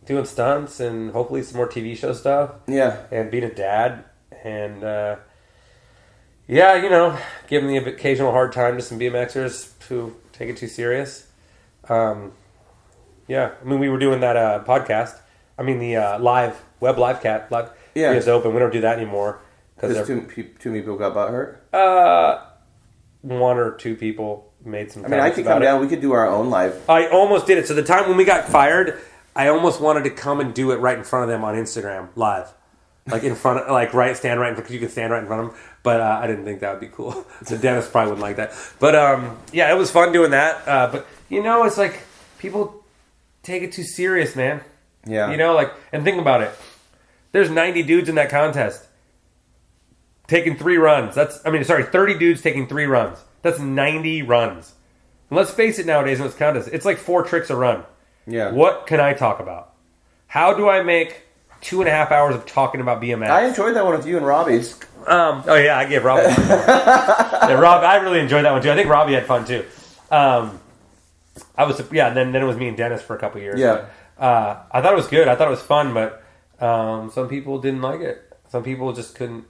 Speaker 1: doing stunts, and hopefully some more TV show stuff.
Speaker 2: Yeah.
Speaker 1: And being a dad, and giving the occasional hard time to some BMXers who take it too serious. I mean, we were doing that podcast. I mean, the web live cat live.
Speaker 2: Yeah.
Speaker 1: It's open. We don't do that anymore
Speaker 2: because too many people got butthurt.
Speaker 1: One or two people made some.
Speaker 2: I mean, I could come down. We could do our own live.
Speaker 1: I almost did it. So the time when we got fired, I almost wanted to come and do it right in front of them on Instagram live, in front of stand right in front, because you can stand right in front of them. But I didn't think that would be cool. So Dennis probably wouldn't like that. But it was fun doing that. But it's people take it too serious, man.
Speaker 2: Yeah.
Speaker 1: And think about it. There's 90 dudes in that contest taking 3 runs. 30 dudes taking 3 runs. That's 90 runs. And let's face it, nowadays in this contest, it's 4 tricks a run.
Speaker 2: Yeah.
Speaker 1: What can I talk about? How do I make 2.5 hours of talking about BMX?
Speaker 2: I enjoyed that one with you and Robbie.
Speaker 1: I gave Robbie. I really enjoyed that one too. I think Robbie had fun too. And then it was me and Dennis for a couple years.
Speaker 2: Yeah.
Speaker 1: But, I thought it was good. I thought it was fun, but some people didn't like it. Some people just couldn't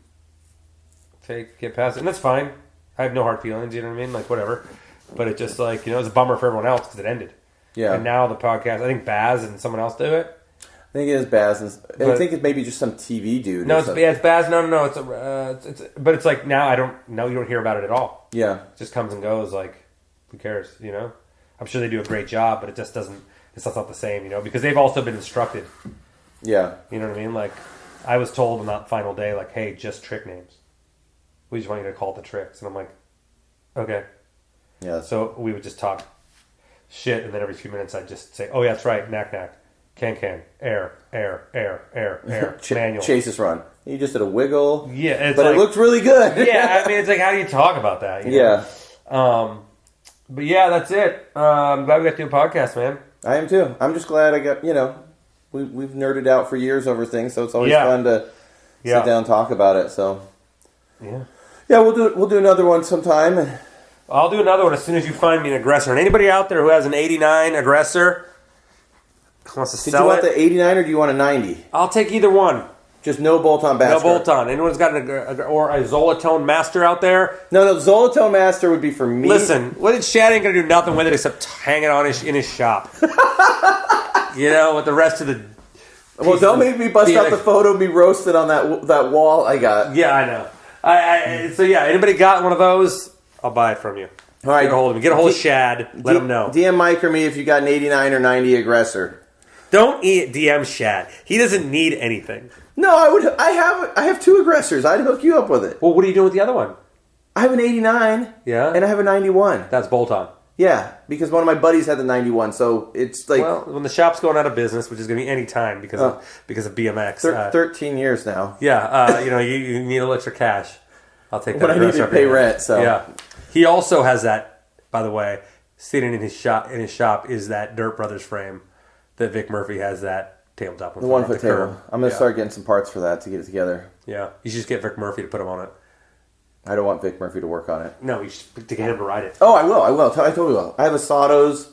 Speaker 1: get past it, and that's fine. I have no hard feelings. You know what I mean? Whatever. But it just it was a bummer for everyone else because it ended. Yeah. And now the podcast, I think Baz and someone else do it.
Speaker 2: I think it is Baz. I think it's maybe just some TV dude.
Speaker 1: No, it's Baz. No. But it's now you don't hear about it at all.
Speaker 2: Yeah.
Speaker 1: It just comes and goes. Who cares? I'm sure they do a great job, but it just doesn't. It's not the same. Because they've also been instructed.
Speaker 2: Yeah.
Speaker 1: You know what I mean? I was told on that final day, hey, just trick names. We just want you to call it the tricks, and I'm like, okay.
Speaker 2: Yeah.
Speaker 1: So we would just talk shit, and then every few minutes I'd just say, "Oh yeah, that's right, knack, can, air, manual,
Speaker 2: Chase's run." You just did a wiggle.
Speaker 1: Yeah,
Speaker 2: but it looked really good.
Speaker 1: Yeah, I mean, it's how do you talk about that?
Speaker 2: Yeah.
Speaker 1: But yeah, that's it. I'm glad we got to do a podcast, man.
Speaker 2: I am too. I'm just glad I got. We've nerded out for years over things, so it's always fun to sit down and talk about it. So.
Speaker 1: Yeah.
Speaker 2: Yeah, we'll do another one sometime.
Speaker 1: I'll do another one as soon as you find me an aggressor. And anybody out there who has an 89 aggressor wants to sell it.
Speaker 2: Do you want the 89 or do you want a 90?
Speaker 1: I'll take either one.
Speaker 2: Just no bolt-on bass.
Speaker 1: No bolt-on. Anyone's got or a Zolatone Master out there?
Speaker 2: No, Zolatone Master would be for me.
Speaker 1: Listen, Shad ain't going to do nothing with it except hang it on in his shop. With the rest of the...
Speaker 2: Well, don't make me bust out the photo of me roasted on that wall I got.
Speaker 1: Yeah, I know. Anybody got one of those? I'll buy it from you.
Speaker 2: All right.
Speaker 1: Get a hold of me. Get a hold of Shad. Let him know.
Speaker 2: DM Mike or me if you got an 89 or 90 aggressor.
Speaker 1: Don't DM Shad. He doesn't need anything.
Speaker 2: No, I have 2 aggressors. I'd hook you up with it.
Speaker 1: Well, what are you doing with the other one?
Speaker 2: I have an 89.
Speaker 1: Yeah.
Speaker 2: And I have a 91.
Speaker 1: That's bolt-on.
Speaker 2: Yeah, because one of my buddies had the 91, so it's
Speaker 1: Well, when the shop's going out of business, which is going to be any time because of BMX.
Speaker 2: 13 years now.
Speaker 1: Yeah, you need a little extra cash. I'll take that.
Speaker 2: But I need to pay rent, so.
Speaker 1: Yeah. He also has that, by the way, sitting in his shop is that Dirt Brothers frame that Vic Murphy has that tabletop one.
Speaker 2: The 1 foot table. I'm going to start getting some parts for that to get it together.
Speaker 1: Yeah. You should just get Vic Murphy to put them on it.
Speaker 2: I don't want Vic Murphy to work on it.
Speaker 1: No, you should to get him to ride it.
Speaker 2: Oh, I will. I totally will. I have a Sato's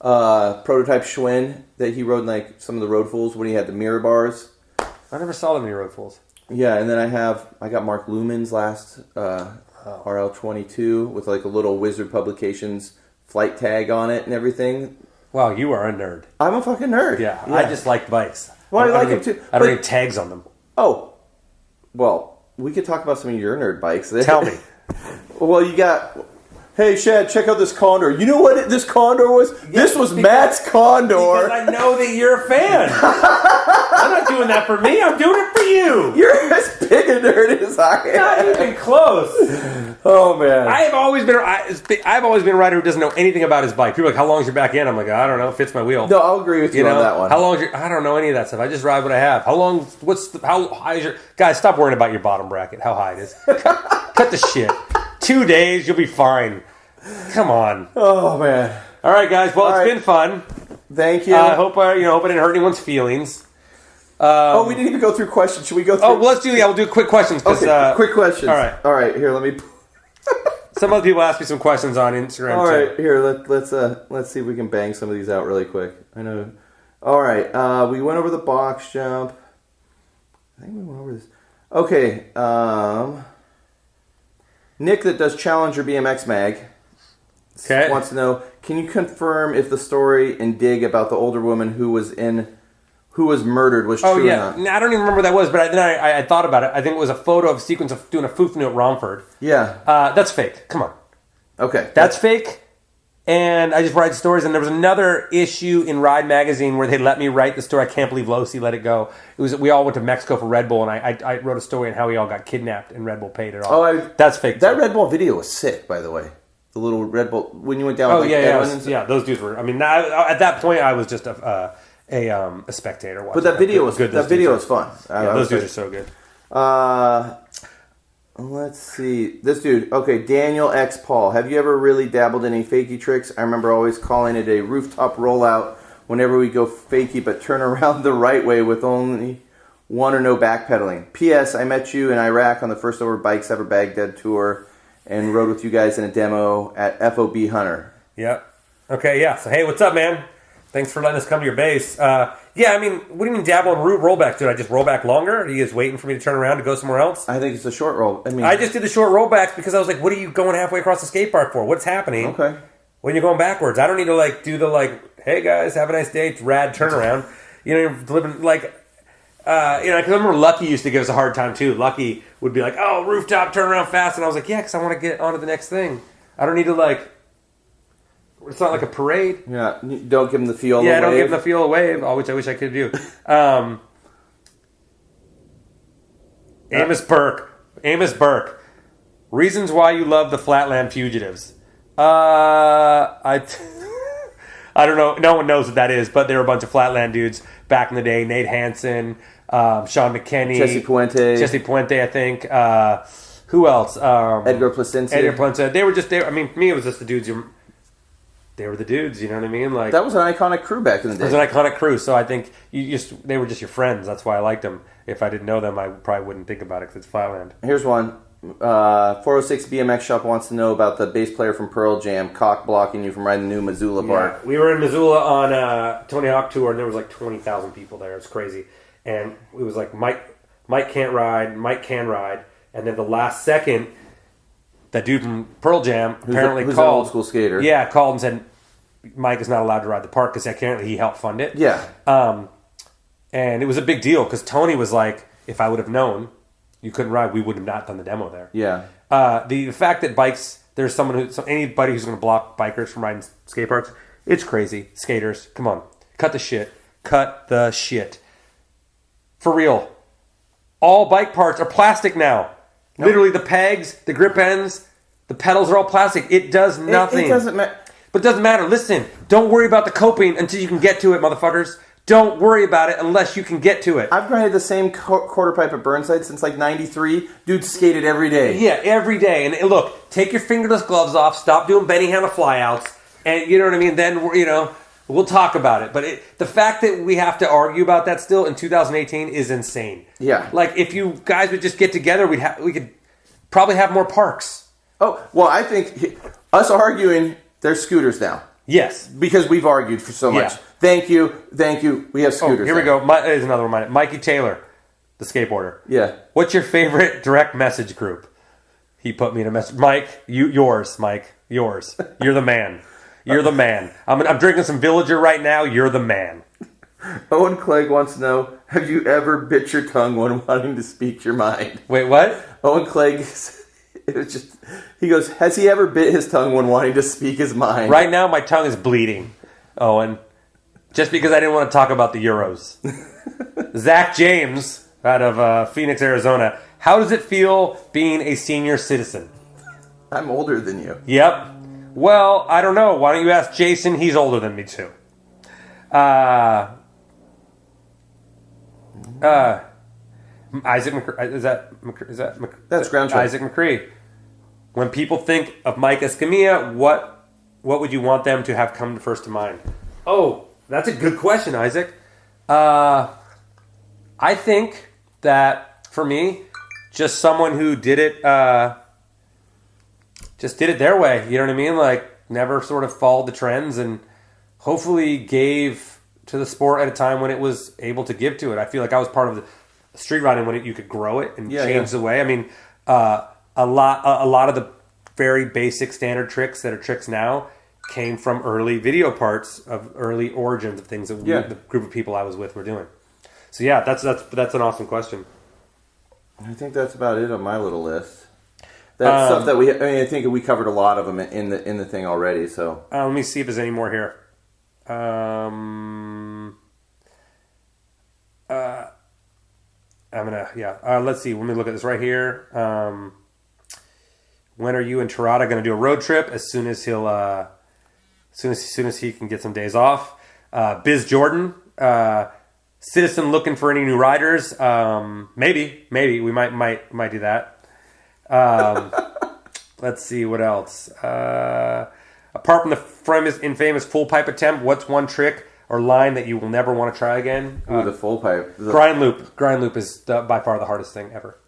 Speaker 2: prototype Schwinn that he rode in like some of the Road Fools when he had the mirror bars.
Speaker 1: I never saw them in Road Fools.
Speaker 2: Yeah, and then I got Mark Luman's last RL22 with like a little Wizard Publications flight tag on it and everything.
Speaker 1: Wow, you are a nerd.
Speaker 2: I'm a fucking nerd.
Speaker 1: Yeah. I just like bikes.
Speaker 2: Well, I like them too.
Speaker 1: I don't need tags on them.
Speaker 2: Oh, well, we could talk about some of your nerd bikes.
Speaker 1: Tell me.
Speaker 2: Well, you got... Hey, Shad, check out this Condor. You know what this Condor was? This was Matt's Condor.
Speaker 1: Because I know that you're a fan. I'm not doing that for me. I'm doing it for you.
Speaker 2: You're as big a nerd as I am.
Speaker 1: Not even close.
Speaker 2: Oh, man.
Speaker 1: I've always been a rider who doesn't know anything about his bike. People are like, how long's your back end? I'm like, I don't know. It fits my wheel.
Speaker 2: No, I'll agree with you on that one.
Speaker 1: How long? I don't know any of that stuff. I just ride what I have. How high is your... Guys, stop worrying about your bottom bracket, how high it is. Cut the shit. 2 days, you'll be fine. Come on.
Speaker 2: Oh, man.
Speaker 1: All right, guys. Well, it's been fun.
Speaker 2: Thank you.
Speaker 1: I hope I didn't hurt anyone's feelings.
Speaker 2: We didn't even go through questions. Should we go through?
Speaker 1: Oh, well, we'll do quick questions.
Speaker 2: Okay, quick questions.
Speaker 1: All right.
Speaker 2: Here, let me.
Speaker 1: Some other people asked me some questions on Instagram.
Speaker 2: All right, here. Let's see if we can bang some of these out really quick. I know. All right. We went over the box jump. I think we went over this. Okay. Nick, that does Challenger BMX Mag, wants to know: can you confirm if the story in Dig about the older woman who was murdered was true or not?
Speaker 1: I don't even remember what that was, but then I thought about it. I think it was a photo of sequence of doing a Fufnu at Romford.
Speaker 2: Yeah.
Speaker 1: That's fake. Come on.
Speaker 2: Okay.
Speaker 1: That's fake. And I just write stories. And there was another issue in Ride Magazine where they let me write the story. I can't believe Losi let it go. We all went to Mexico for Red Bull, and I wrote a story on how we all got kidnapped, and Red Bull paid it all. That's fake.
Speaker 2: That Red Bull video was sick, by the way. The little Red Bull when you went down.
Speaker 1: Those dudes were. I mean, at that point, I was just a spectator watching.
Speaker 2: But that video was good. That video was fun.
Speaker 1: Those dudes are so good.
Speaker 2: Let's see. This dude. Okay, Daniel X. Paul. Have you ever really dabbled in any fakie tricks? I remember always calling it a rooftop rollout whenever we go fakie, but turn around the right way with only one or no backpedaling. P.S. I met you in Iraq on the first ever Bikes Ever Baghdad tour and rode with you guys in a demo at FOB Hunter.
Speaker 1: Yep. Okay, yeah. So, hey, what's up, man? Thanks for letting us come to your base. Yeah, I mean, what do you mean dabble in rollback? Did I just roll back longer? Are you guys waiting for me to turn around to go somewhere else?
Speaker 2: I think it's a short roll.
Speaker 1: I just did the short rollbacks because I was like, what are you going halfway across the skate park for? What's happening?
Speaker 2: Okay.
Speaker 1: When you're going backwards. I don't need to, do the, hey, guys, have a nice day, rad turnaround. You're living, because I remember Lucky used to give us a hard time, too. Lucky would be like, oh, rooftop, turn around fast. And I was like, yeah, because I want to get on to the next thing. I don't need to, it's not like a parade.
Speaker 2: Yeah, don't give them the feel of the wave.
Speaker 1: Yeah, don't give them the feel of the wave, which I wish I could do. Amos Burke. Reasons why you love the Flatland Fugitives. I don't know. No one knows what that is, but they were a bunch of Flatland dudes back in the day. Nate Hansen, Sean McKenney.
Speaker 2: Jesse
Speaker 1: Puente, I think. Who else?
Speaker 2: Edgar Placencia.
Speaker 1: They were just there. I mean, for me, it was just the dudes. They were the dudes, you know what I mean?
Speaker 2: That was an iconic crew back in the day.
Speaker 1: It was an iconic crew, so I think they were just your friends. That's why I liked them. If I didn't know them, I probably wouldn't think about it because it's Flatland.
Speaker 2: Here's one. 406 BMX Shop wants to know about the bass player from Pearl Jam cock blocking you from riding the new Missoula Park.
Speaker 1: We were in Missoula on Tony Hawk Tour, and there was 20,000 people there. It's crazy. And it was Mike can't ride, Mike can ride. And then the last second, that dude from Pearl Jam
Speaker 2: who's
Speaker 1: called.
Speaker 2: An old school skater.
Speaker 1: Yeah, called and said Mike is not allowed to ride the park because apparently he helped fund it.
Speaker 2: Yeah.
Speaker 1: And it was a big deal because Tony was like, if I would have known you couldn't ride, we would have not done the demo there.
Speaker 2: Yeah.
Speaker 1: The fact that bikes, there's anybody who's going to block bikers from riding skate parks, it's crazy. Skaters, come on. Cut the shit. Cut the shit. For real. All bike parts are plastic now. Nope. Literally the pegs, the grip ends, the pedals are all plastic. It does nothing.
Speaker 2: It doesn't matter.
Speaker 1: But it doesn't matter. Listen, don't worry about the coping until you can get to it, motherfuckers. Don't worry about it unless you can get to it.
Speaker 2: I've grinded the same quarter pipe at Burnside since 93. Dude skated every day.
Speaker 1: Yeah, every day. And look, take your fingerless gloves off. Stop doing Benny Hanna flyouts. And you know what I mean? Then, We'll talk about it. But the fact that we have to argue about that still in 2018 is insane.
Speaker 2: Yeah.
Speaker 1: Like, if you guys would just get together, we could probably have more parks.
Speaker 2: Oh, well, I think us arguing, there's scooters now.
Speaker 1: Yes.
Speaker 2: Because we've argued for so much.
Speaker 1: Yeah.
Speaker 2: Thank you. We have scooters.
Speaker 1: Here we go. There's another one. Mikey Taylor, the skateboarder.
Speaker 2: Yeah.
Speaker 1: What's your favorite direct message group? He put me in a message. Mike, yours, Mike. Yours. You're the man. You're the man. I'm drinking some Villager right now. You're the man.
Speaker 2: Owen Clegg wants to know, have you ever bit your tongue when wanting to speak your mind?
Speaker 1: Wait, what?
Speaker 2: Owen Clegg, he goes, has he ever bit his tongue when wanting to speak his mind?
Speaker 1: Right now, my tongue is bleeding, Owen. Just because I didn't want to talk about the Euros. Zach James, out of Phoenix, Arizona. How does it feel being a senior citizen?
Speaker 2: I'm older than you.
Speaker 1: Yep. Well, I don't know. Why don't you ask Jason? He's older than me, too. Isaac McCree. Is that
Speaker 2: That's ground truck.
Speaker 1: Isaac McCree. When people think of Mike Escamilla, what would you want them to have come first to mind? Oh, that's a good question, Isaac. I think that, for me, just someone who did it their way. You know what I mean? Like, never sort of followed the trends and hopefully gave to the sport at a time when it was able to give to it. I feel like I was part of the street riding when you could grow it and change the way. I mean, a lot of the very basic standard tricks that are tricks now came from early video parts of early origins of things that the group of people I was with were doing. So yeah, that's an awesome question.
Speaker 2: I think that's about it on my little list. That's stuff that I think we covered a lot of them in the thing already. So
Speaker 1: let me see if there's any more here. Let's see. Let me look at this right here. When are you and Tirada going to do a road trip? As soon as he'll, soon as he can get some days off. Biz Jordan, citizen looking for any new riders. Maybe we might do that. Let's see what else. Apart from the infamous full pipe attempt, what's one trick or line that you will never want to try again?
Speaker 2: The full pipe.
Speaker 1: Grind loop is by far the hardest thing ever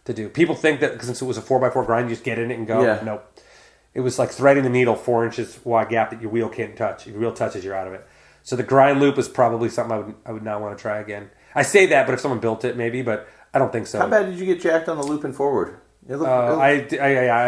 Speaker 1: to do. People think that because it was a 4x4 grind, you just get in it and go.
Speaker 2: Yeah.
Speaker 1: Nope. It was like threading the needle 4 inches wide gap that your wheel can't touch. If your wheel touches, you're out of it. So the grind loop is probably something I would not want to try again. I say that, but if someone built it, maybe, but I don't think so.
Speaker 2: How bad did you get jacked on the loop and forward?
Speaker 1: I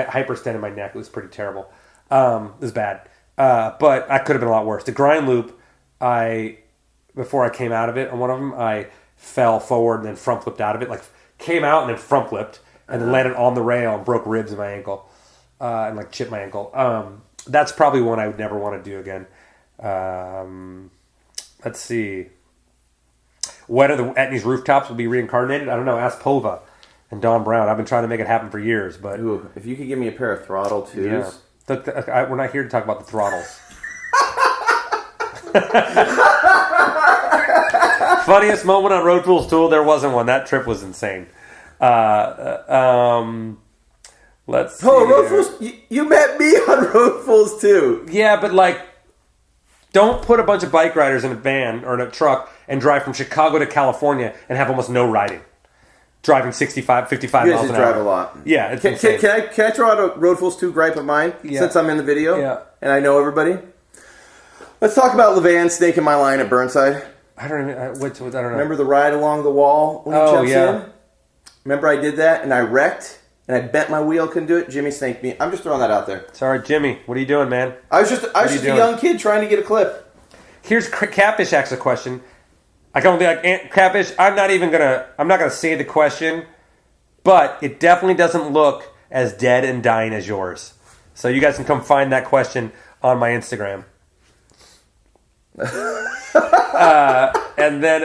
Speaker 1: hyperextended my neck. It was pretty terrible. It was bad. But I could have been a lot worse. The grind loop, before I came out of it on one of them, I fell forward and then front flipped out of it. Like, came out and then front flipped and then landed on the rail and broke ribs in my ankle and like chipped my ankle. That's probably one I would never want to do again. Let's see. When are the Etnies rooftops will be reincarnated? I don't know. Ask Pova and Don Brown. I've been trying to make it happen for years, but
Speaker 2: ooh, if you could give me a pair of throttle twos.
Speaker 1: Yeah. We're not here to talk about the throttles. Funniest moment on Road Fools Tool, there wasn't one. That trip was insane. Let's see.
Speaker 2: Oh, Road Fools, you met me on Road Fools too.
Speaker 1: Yeah, but like, don't put a bunch of bike riders in a van or in a truck and drive from Chicago to California and have almost no riding. Driving 65, 55 miles an hour. You guys drive
Speaker 2: a lot.
Speaker 1: Yeah, it's
Speaker 2: can I throw out a Road Fools 2 gripe of mine since I'm in the video and I know everybody? Let's talk about Levan snaking my line at Burnside.
Speaker 1: I don't even. I don't know.
Speaker 2: Remember the ride along the wall when he jumps in? Remember I did that and I wrecked and I bent my wheel, couldn't do it. Jimmy snaked me. I'm just throwing that out there.
Speaker 1: Sorry, Jimmy. What are you doing, man?
Speaker 2: I was just a young kid trying to get a clip.
Speaker 1: Here's Catfish asks a question. I can only be like, Catfish, I'm not gonna say the question, but it definitely doesn't look as dead and dying as yours. So you guys can come find that question on my Instagram. And then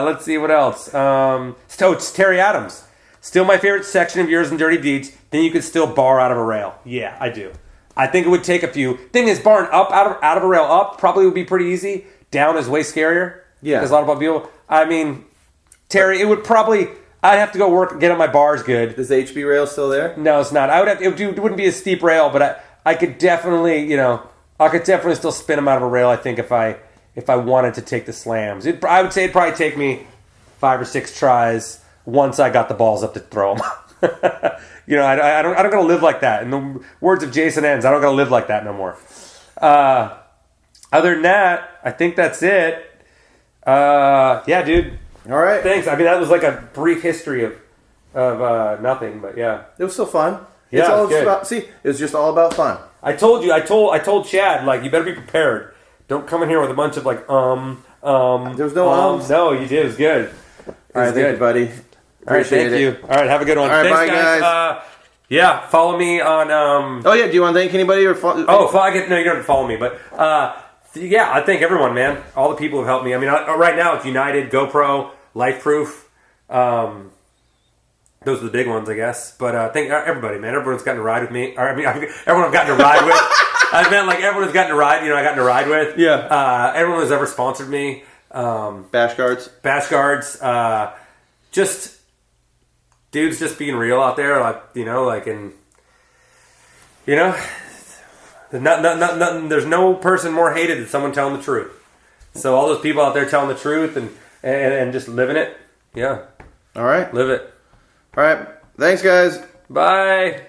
Speaker 1: let's see what else. It's Terry Adams. Still my favorite section of yours in Dirty Deeds. Then you could still bar out of a rail. Yeah, I do. I think it would take a few. Thing is, barring up out of a rail up probably would be pretty easy. Down is way scarier.
Speaker 2: Yeah,
Speaker 1: because a lot of people. I mean, Terry, it would probably. I'd have to go work, get on my bars good.
Speaker 2: Is the HB rail still there?
Speaker 1: No, it's not. It wouldn't be a steep rail, but I could definitely, I could definitely still spin them out of a rail. I think if I if I wanted to take the slams. I would say it'd probably take me 5 or 6 tries once I got the balls up to throw them. You know, I don't gotta live like that. In the words of Jason Enns, I don't gotta live like that no more. Other than that, I think that's it. Yeah, dude.
Speaker 2: All right.
Speaker 1: Thanks. I mean, that was like a brief history of nothing, but yeah,
Speaker 2: it was still fun.
Speaker 1: Yeah,
Speaker 2: it's all
Speaker 1: good.
Speaker 2: about, see, it was just all about fun.
Speaker 1: I told Shad, like, you better be prepared. Don't come in here with a bunch of like
Speaker 2: There's no ums.
Speaker 1: No, you did. It was good.
Speaker 2: All right, thank you, buddy.
Speaker 1: All right, thank you. All right, have a good one.
Speaker 2: All right,
Speaker 1: thanks,
Speaker 2: bye, guys.
Speaker 1: Yeah, follow me on.
Speaker 2: Oh yeah, do you want to thank anybody or?
Speaker 1: No, you don't have to follow me, but yeah, I thank everyone, man. All the people who helped me. I mean, right now it's United, GoPro, LifeProof. Those are the big ones, I guess. But thank everybody, man. Everyone's gotten to ride with me. Or, I mean, everyone I've gotten to ride with. I meant like everyone's gotten to ride. You know, I gotten to ride with.
Speaker 2: Yeah.
Speaker 1: Everyone who's ever sponsored me.
Speaker 2: Bash guards.
Speaker 1: Just dudes, just being real out there, like, you know, like, and you know, there's no person more hated than someone telling the truth. So all those people out there telling the truth and just living it, yeah.
Speaker 2: All right,
Speaker 1: live it.
Speaker 2: All right, thanks, guys.
Speaker 1: Bye.